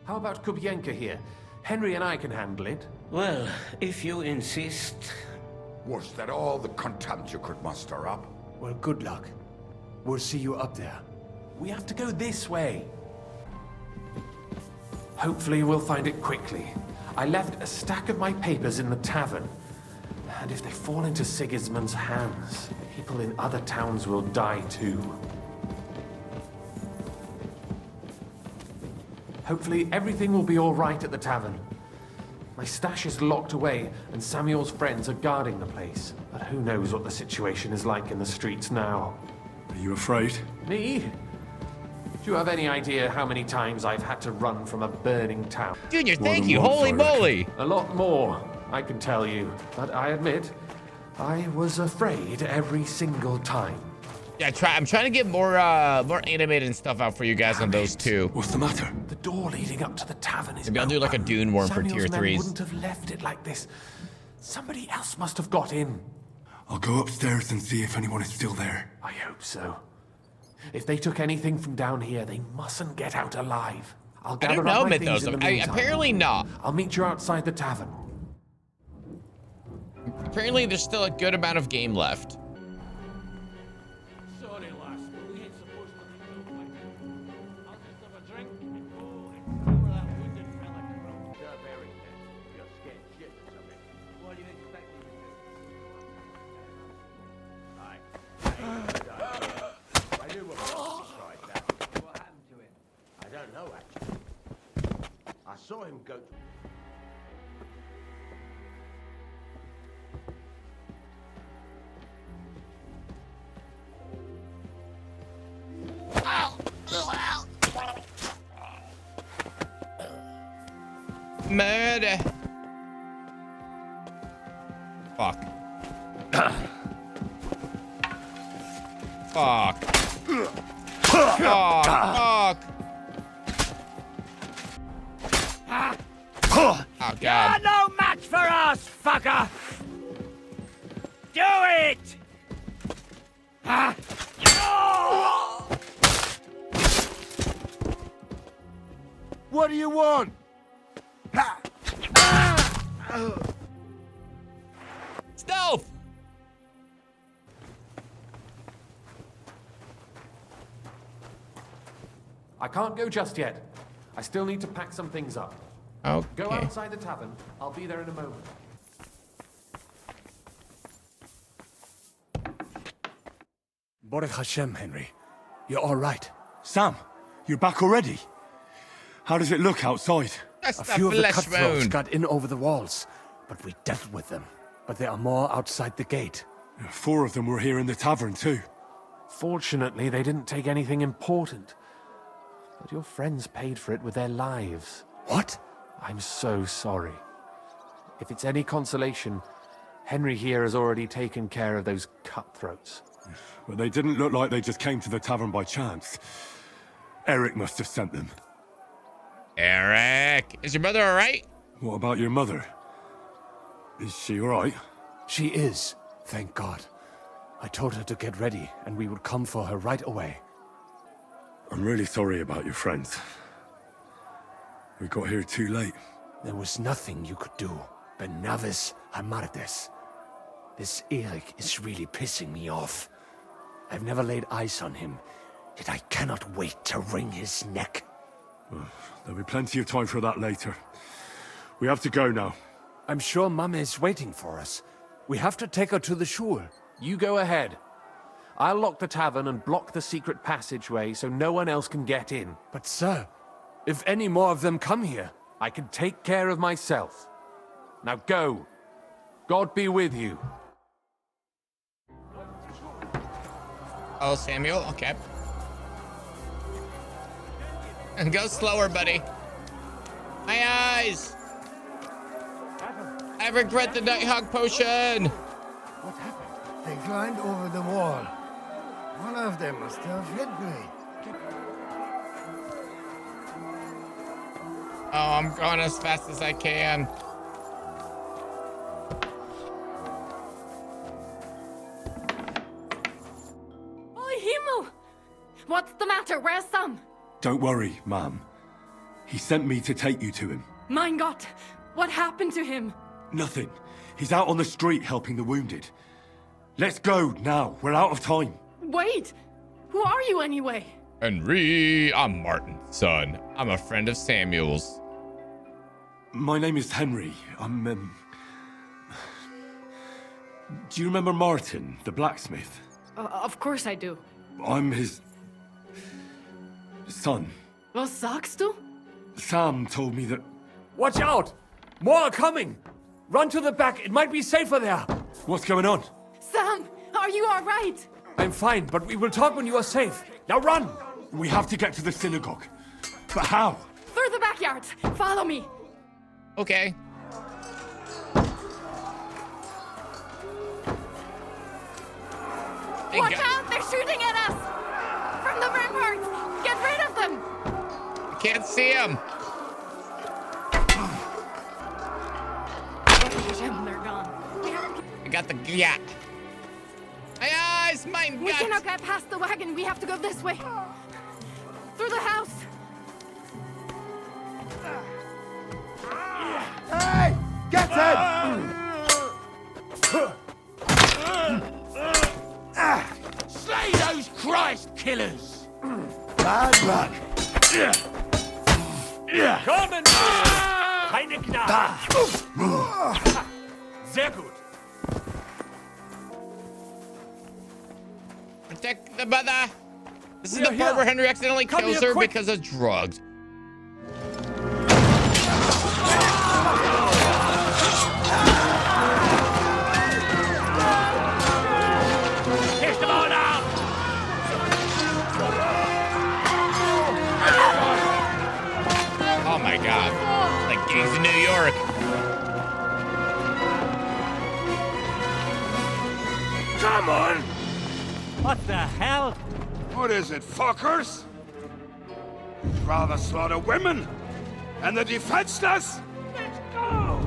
How about Kubienka here? Henry and I can handle it. Well, if you insist. Was that all the contempt you could muster up? Well, good luck. We'll see you up there. We have to go this way. Hopefully we'll find it quickly. I left a stack of my papers in the tavern. And if they fall into Sigismund's hands, people in other towns will die too. Hopefully everything will be all right at the tavern. My stash is locked away, and Samuel's friends are guarding the place. But who knows what the situation is like in the streets now. Are you afraid? Me? Do you have any idea how many times I've had to run from a burning town? Junior, thank you. Holy moly. A lot more, I can tell you. But I admit, I was afraid every single time. Yeah, I'm trying to get more animated stuff out for you guys on those two. What's the matter? The door leading up to the tavern is Maybe I'll do like a Dune worm for tier Samuel's men 3s. wouldn't have left it like this. Somebody else must have got in. I'll go upstairs and see if anyone is still there. I hope so. If they took anything from down here, they mustn't get out alive. I'll I gather don't know, up my things Mythos. in the meantime. Apparently not. I'll meet you outside the tavern. Apparently there's still a good amount of game left. saw him go. Murder. Fuck. Fuck. Fuck. Fuck. Oh, God. You're no match for us, fucker! Do it! What do you want? Stealth! I can't go just yet. I still need to pack some things up. Okay. Go outside the tavern. I'll be there in a moment. Baruch Hashem, Henry. You're all right. Sam, you're back already? How does it look outside? That's A few of the flesh cutthroats wound. got in over the walls, but we dealt with them. But there are more outside the gate. 4 of them were here in the tavern too. Fortunately, they didn't take anything important. But your friends paid for it with their lives. What? I'm so sorry. If it's any consolation, Henry here has already taken care of those cutthroats. But they didn't look like they just came to the tavern by chance. Eric must have sent them. Eric, is your mother all right? What about your mother? Is she all right? She is, thank God. I told her to get ready, and we would come for her right away. I'm really sorry about your friends. We got here too late. There was nothing you could do. Benavis Hamardes. This Eric is really pissing me off. I've never laid eyes on him, yet I cannot wait to wring his neck. There'll be plenty of time for that later. We have to go now. I'm sure Mama is waiting for us. We have to take her to the shul. You go ahead. I'll lock the tavern and block the secret passageway so no one else can get in. But sir, if any more of them come here, I can take care of myself. Now go. God be with you. Oh, Samuel, okay. And go slower, buddy. My eyes! I regret the Nighthawk potion! What happened? They climbed over the wall. One of them must have hit me. Oh, I'm going as fast as I can. Oh, Himmel! What's the matter? Where's Sam? Don't worry, ma'am. He sent me to take you to him. Mein Gott! What happened to him? Nothing. He's out on the street helping the wounded. Let's go now. We're out of time. Wait! Who are you anyway? Henry, I'm Martin's son. I'm a friend of Samuel's. My name is Henry. I'm, Do you remember Martin, the blacksmith? Of course I do. I'm his... son. Was sagst du? Sam told me that... Watch out! More are coming! Run to the back, it might be safer there! What's going on? Sam, are you all right? I'm fine, but we will talk when you are safe. Now run! We have to get to the synagogue. But how? Through the backyard. Follow me. Okay. Watch out! They're shooting at us! From the ramparts! Get rid of them! I can't see him. They're gone. I got the gat. My eyes, mein We Gott. cannot get past the wagon. We have to go this way. Through the house. Hey! Get him! Slay those Christ killers! Bad luck. Kommen! Keine Gnade! Sehr gut. Protect the mother. This is We the are part here. where Henry accidentally Come kills here, her quick. because of drugs. Gangs in New York. Come on! What the hell? What is it, fuckers? Rather slaughter women and the defenseless? Let's go!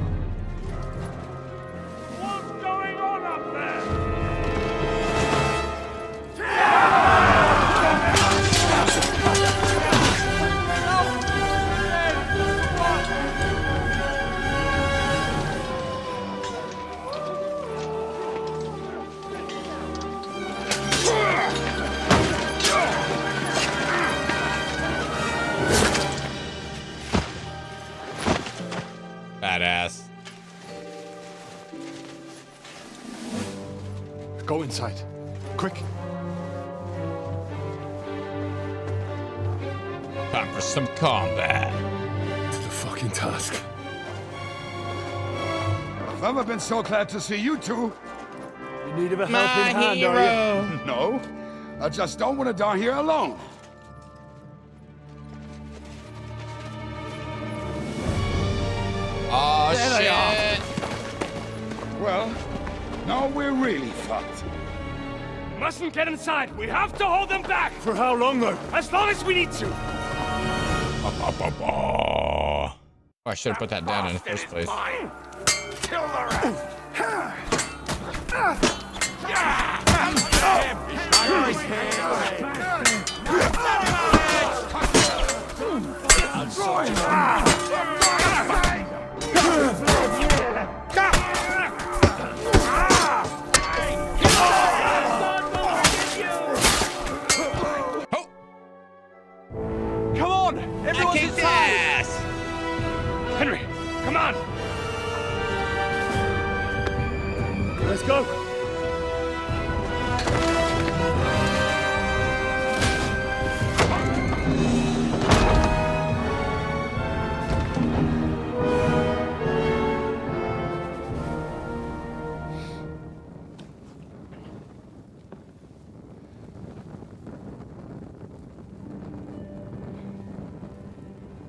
What's going on up there? Badass. Go inside. Quick. Time for some combat. To the fucking task. I've never been so glad to see you two. In need of a My helping hand, hero. are you? No, I just don't want to die here alone. Oh, There they are. shit. Well, now we're really fucked. Mustn't get inside. We have to hold them back. For how long, though? As long as we need to. Oh, I should have put that down in the first place. Kill the rest. Come on! Everyone's kicked inside! ass. Henry, come on! Let's go!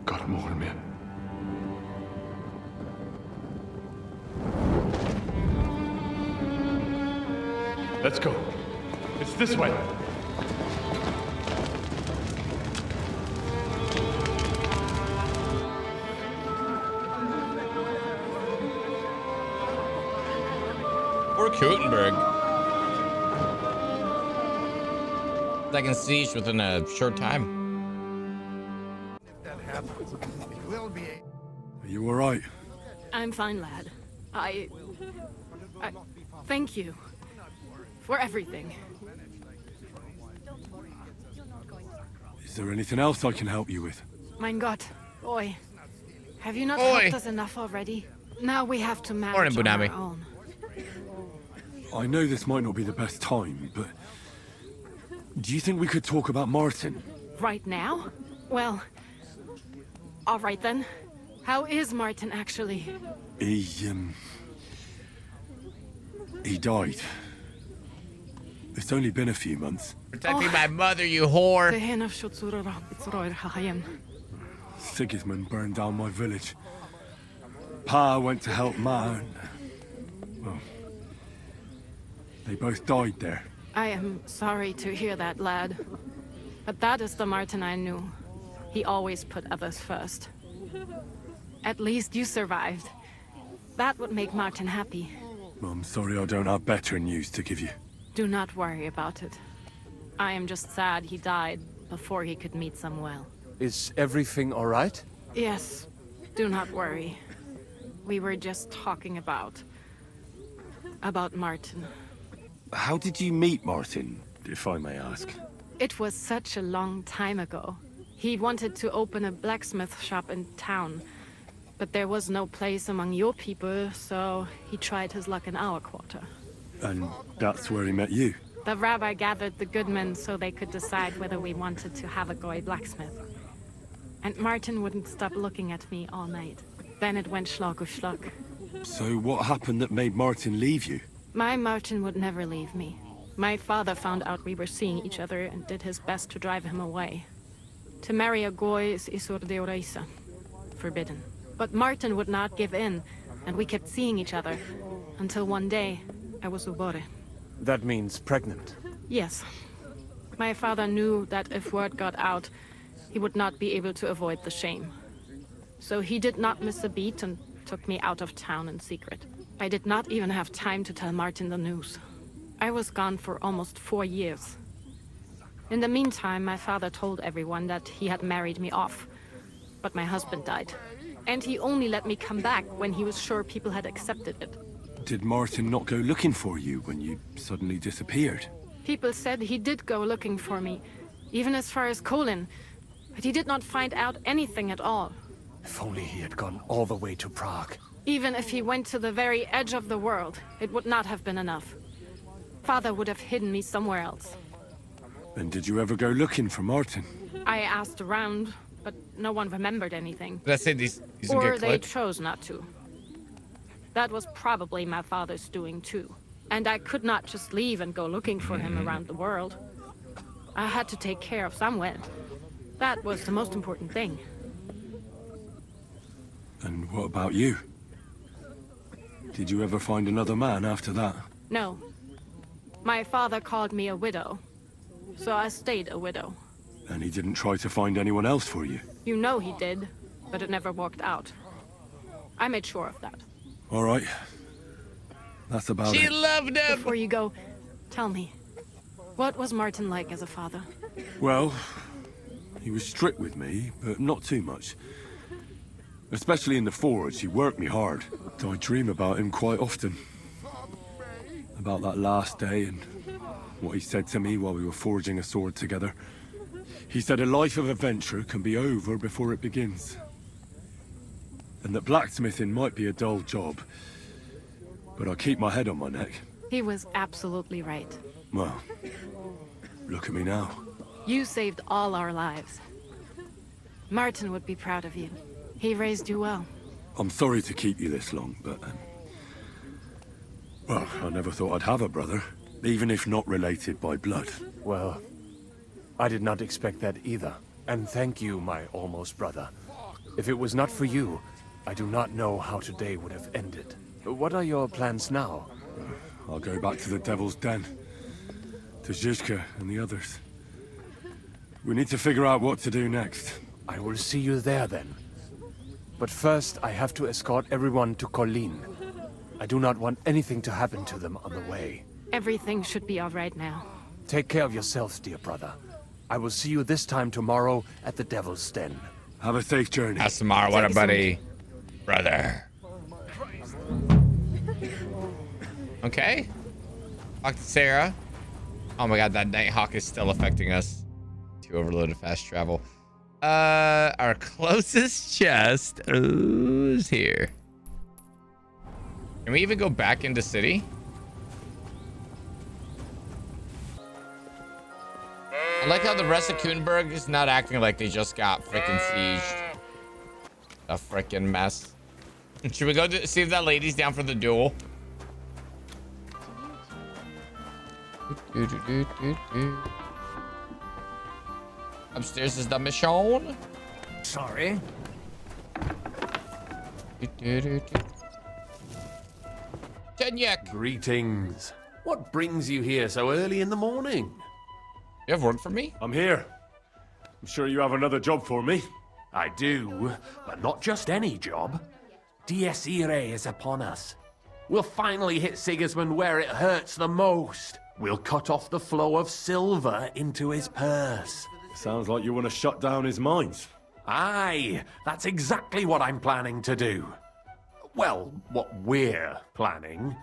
Got more in me. Let's go. It's this way. Or Kuttenberg. Second siege within a short time. Are you all right? I'm fine, lad. I thank you for everything. Is there anything else I can help you with? Mein Gott, Oi. Have you not Oi. helped us enough already? Now we have to manage Morning, on Bunami. our own. I know this might not be the best time, but do you think we could talk about Martin? Right now? Well, all right then. How is Martin actually? He died. It's only been a few months. Protecting my mother, you whore. Sigismund burned down my village. Pa went to help Ma and... well, they both died there. I am sorry to hear that, lad. But that is the Martin I knew. He always put others first. At least you survived. That would make Martin happy. I'm sorry I don't have better news to give you. Do not worry about it. I am just sad he died before he could meet Samuel. Is everything all right? Yes, do not worry. We were just talking about Martin. How did you meet Martin, if I may ask? It was such a long time ago. He wanted to open a blacksmith shop in town, but there was no place among your people, so he tried his luck in our quarter. And that's where he met you? The rabbi gathered the good men so they could decide whether we wanted to have a goy blacksmith. And Martin wouldn't stop looking at me all night. Then it went schlag auf schlag. So what happened that made Martin leave you? My Martin would never leave me. My father found out we were seeing each other and did his best to drive him away. To marry a goy is isur deoraisa. Forbidden. But Martin would not give in, and we kept seeing each other. Until one day, I was ubore. That means pregnant. Yes. My father knew that if word got out, he would not be able to avoid the shame. So he did not miss a beat and took me out of town in secret. I did not even have time to tell Martin the news. I was gone for almost 4 years. In the meantime, my father told everyone that he had married me off. But my husband died. And he only let me come back when he was sure people had accepted it. Did Martin not go looking for you when you suddenly disappeared? People said he did go looking for me, even as far as Colin. But he did not find out anything at all. If only he had gone all the way to Prague. Even if he went to the very edge of the world, it would not have been enough. Father would have hidden me somewhere else. And did you ever go looking for Martin? I asked around, but no one remembered anything. Let's say these Or get they clipped. chose not to. That was probably my father's doing too. And I could not just leave and go looking for him around the world. I had to take care of someone. That was the most important thing. And what about you? Did you ever find another man after that? No. My father called me a widow. So I stayed a widow. And he didn't try to find anyone else for you? You know he did, but it never worked out. I made sure of that. All right. That's about She it. loved him! Before you go, tell me, what was Martin like as a father? Well, he was strict with me, but not too much. Especially in the forge, he worked me hard. I dream about him quite often. About that last day and what he said to me while we were forging a sword together. He said a life of adventure can be over before it begins. And that blacksmithing might be a dull job, but I keep my head on my neck. He was absolutely right. Well, look at me now. You saved all our lives. Martin would be proud of you. He raised you well. I'm sorry to keep you this long, but... well, I never thought I'd have a brother, even if not related by blood. Well, I did not expect that either. And thank you, my almost brother. If it was not for you, I do not know how today would have ended. What are your plans now? I'll go back to the Devil's Den. To Zizka and the others. We need to figure out what to do next. I will see you there then. But first, I have to escort everyone to Colleen. I do not want anything to happen to them on the way. Everything should be all right now. Take care of yourselves, dear brother. I will see you this time tomorrow at the Devil's Den. Have a safe journey. That's tomorrow. What a buddy. Brother. Okay. Talk to Sarah. Oh my god, that Nighthawk is still affecting us. Too overloaded fast travel. Our closest chest is here. Can we even go back into city? I like how the rest of Kuttenberg is not acting like they just got freaking sieged. A freaking mess. Should we go see if that lady's down for the duel? Upstairs is the mission. Sorry. Tenyek. Greetings. What brings you here so early in the morning? You have work for me? I'm here. I'm sure you have another job for me. I do, but not just any job. Dies Irae is upon us. We'll finally hit Sigismund where it hurts the most. We'll cut off the flow of silver into his purse. Sounds like you want to shut down his mines. Aye, that's exactly what I'm planning to do. Well, what we're planning.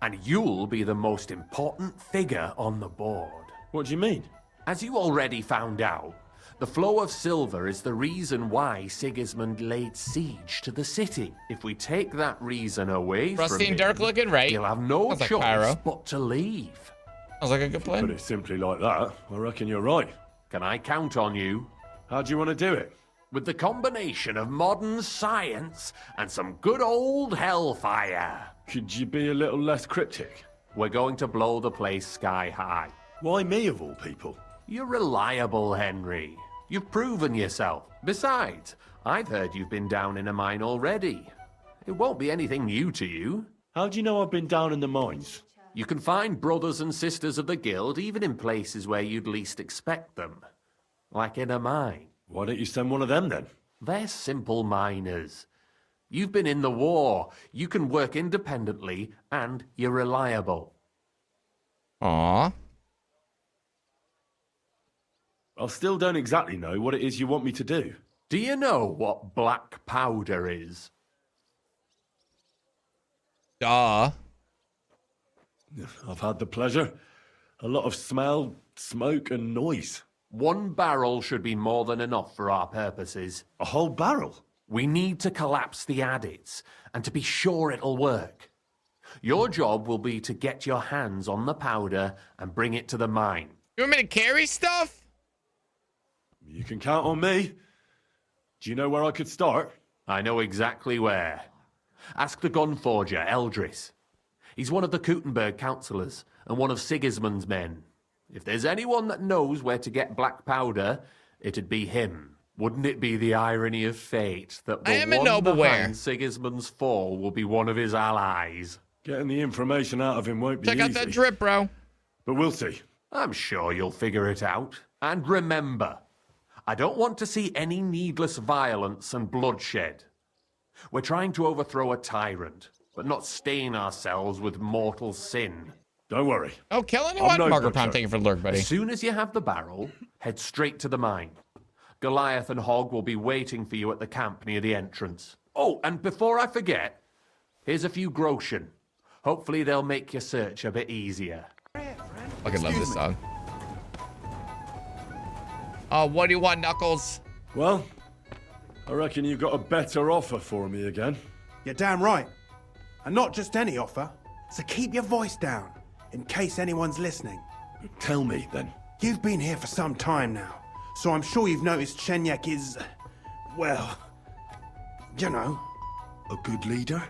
And you'll be the most important figure on the board. What do you mean? As you already found out, the flow of silver is the reason why Sigismund laid siege to the city. If we take that reason away from Rusty and him, dark looking, right? he'll have no Sounds like choice Pyro. but to leave. Sounds like a good plan. Put it simply like that, I reckon you're right. Can I count on you? How do you want to do it? With the combination of modern science and some good old hellfire. Could you be a little less cryptic? We're going to blow the place sky high. Why me of all people? You're reliable, Henry. You've proven yourself. Besides, I've heard you've been down in a mine already. It won't be anything new to you. How do you know I've been down in the mines? You can find brothers and sisters of the guild even in places where you'd least expect them. Like in a mine. Why don't you send one of them then? They're simple miners. You've been in the war. You can work independently, and you're reliable. Aww. I still don't exactly know what it is you want me to do. Do you know what black powder is? Duh. I've had the pleasure. A lot of smell, smoke, and noise. 1 barrel should be more than enough for our purposes. A whole barrel? We need to collapse the adits, and to be sure it'll work. Your job will be to get your hands on the powder and bring it to the mine. You want me to carry stuff? You can count on me. Do you know where I could start? I know exactly where. Ask the gun forger, Eldris. He's one of the Kuttenberg councillors and one of Sigismund's men. If there's anyone that knows where to get black powder, it'd be him. Wouldn't it be the irony of fate that the one behind Sigismund's fall will be one of his allies? Getting the information out of him won't be easy. Check out that drip, bro. But we'll see. I'm sure you'll figure it out. And remember, I don't want to see any needless violence and bloodshed. We're trying to overthrow a tyrant, but not stain ourselves with mortal sin. Don't worry. Oh, kill anyone? Marker Pound, thank you for the lurk, buddy. As soon as you have the barrel, head straight to the mine. Goliath and Hog will be waiting for you at the camp near the entrance. Oh, and before I forget, here's a few groschen. Hopefully they'll make your search a bit easier. Fucking love this song. Oh, what do you want, Knuckles? Well, I reckon you've got a better offer for me again. You're damn right. And not just any offer. So keep your voice down, in case anyone's listening. Tell me, then. You've been here for some time now, so I'm sure you've noticed Shenyek is, well, you know. A good leader?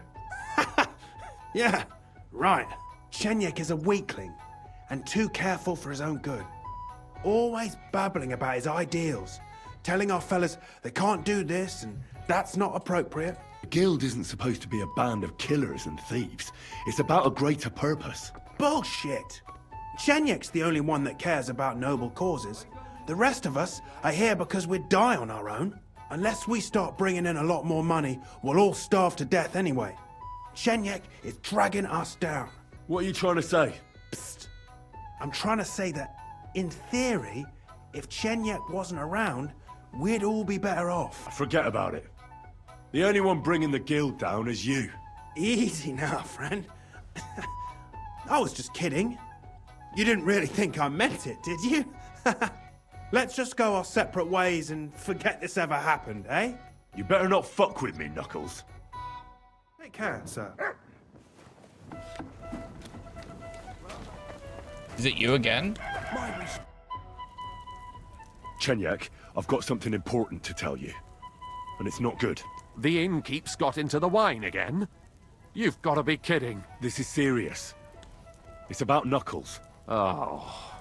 Yeah, right. Shenyek is a weakling, and too careful for his own good. Always babbling about his ideals, telling our fellas they can't do this and that's not appropriate. The guild isn't supposed to be a band of killers and thieves. It's about a greater purpose. Bullshit! Shenyek's the only one that cares about noble causes. The rest of us are here because we'd die on our own. Unless we start bringing in a lot more money, we'll all starve to death anyway. Shenyek is dragging us down. What are you trying to say? Psst. I'm trying to say that, in theory, if Shenyek wasn't around, we'd all be better off. Forget about it. The only one bringing the guild down is you. Easy now, friend. I was just kidding. You didn't really think I meant it, did you? Let's just go our separate ways and forget this ever happened, eh? You better not fuck with me, Knuckles. They can, sir. Is it you again? Shenyek, I've got something important to tell you. And it's not good. The innkeep's got into the wine again? You've got to be kidding. This is serious. It's about Knuckles. Oh,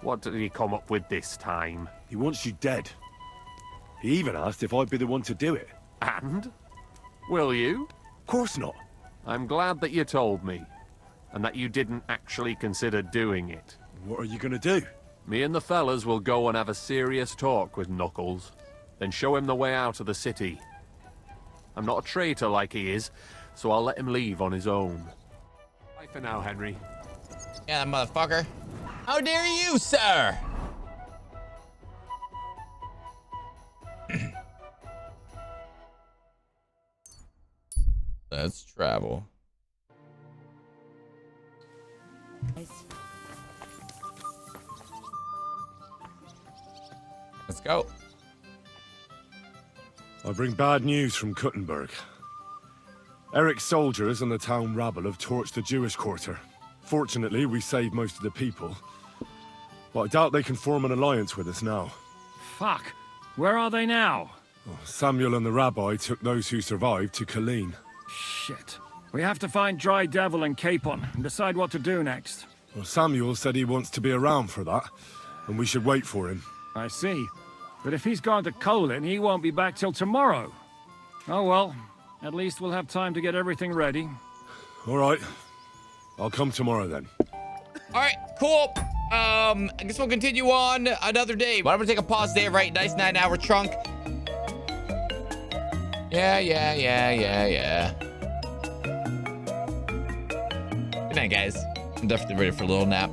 what did he come up with this time? He wants you dead. He even asked if I'd be the one to do it. And? Will you? Of course not. I'm glad that you told me, and that you didn't actually consider doing it. What are you gonna do? Me and the fellas will go and have a serious talk with Knuckles, then show him the way out of the city. I'm not a traitor like he is, so I'll let him leave on his own. Bye for now, Henry. Yeah, motherfucker. How dare you, sir? Let's travel. Let's go. I bring bad news from Kuttenberg. Eric's soldiers and the town rabble have torched the Jewish quarter. Fortunately, we saved most of the people. But I doubt they can form an alliance with us now. Fuck. Where are they now? Oh, Samuel and the rabbi took those who survived to Colleen. Shit. We have to find Dry Devil and Capon and decide what to do next. Well, Samuel said he wants to be around for that, and we should wait for him. I see. But if he's gone to Colin, he won't be back till tomorrow. Oh well, at least we'll have time to get everything ready. All right. I'll come tomorrow then. All right, cool. I guess we'll continue on another day. Why don't we take a pause there, right? Nice 9-hour chunk. Yeah. Good night, guys. I'm definitely ready for a little nap.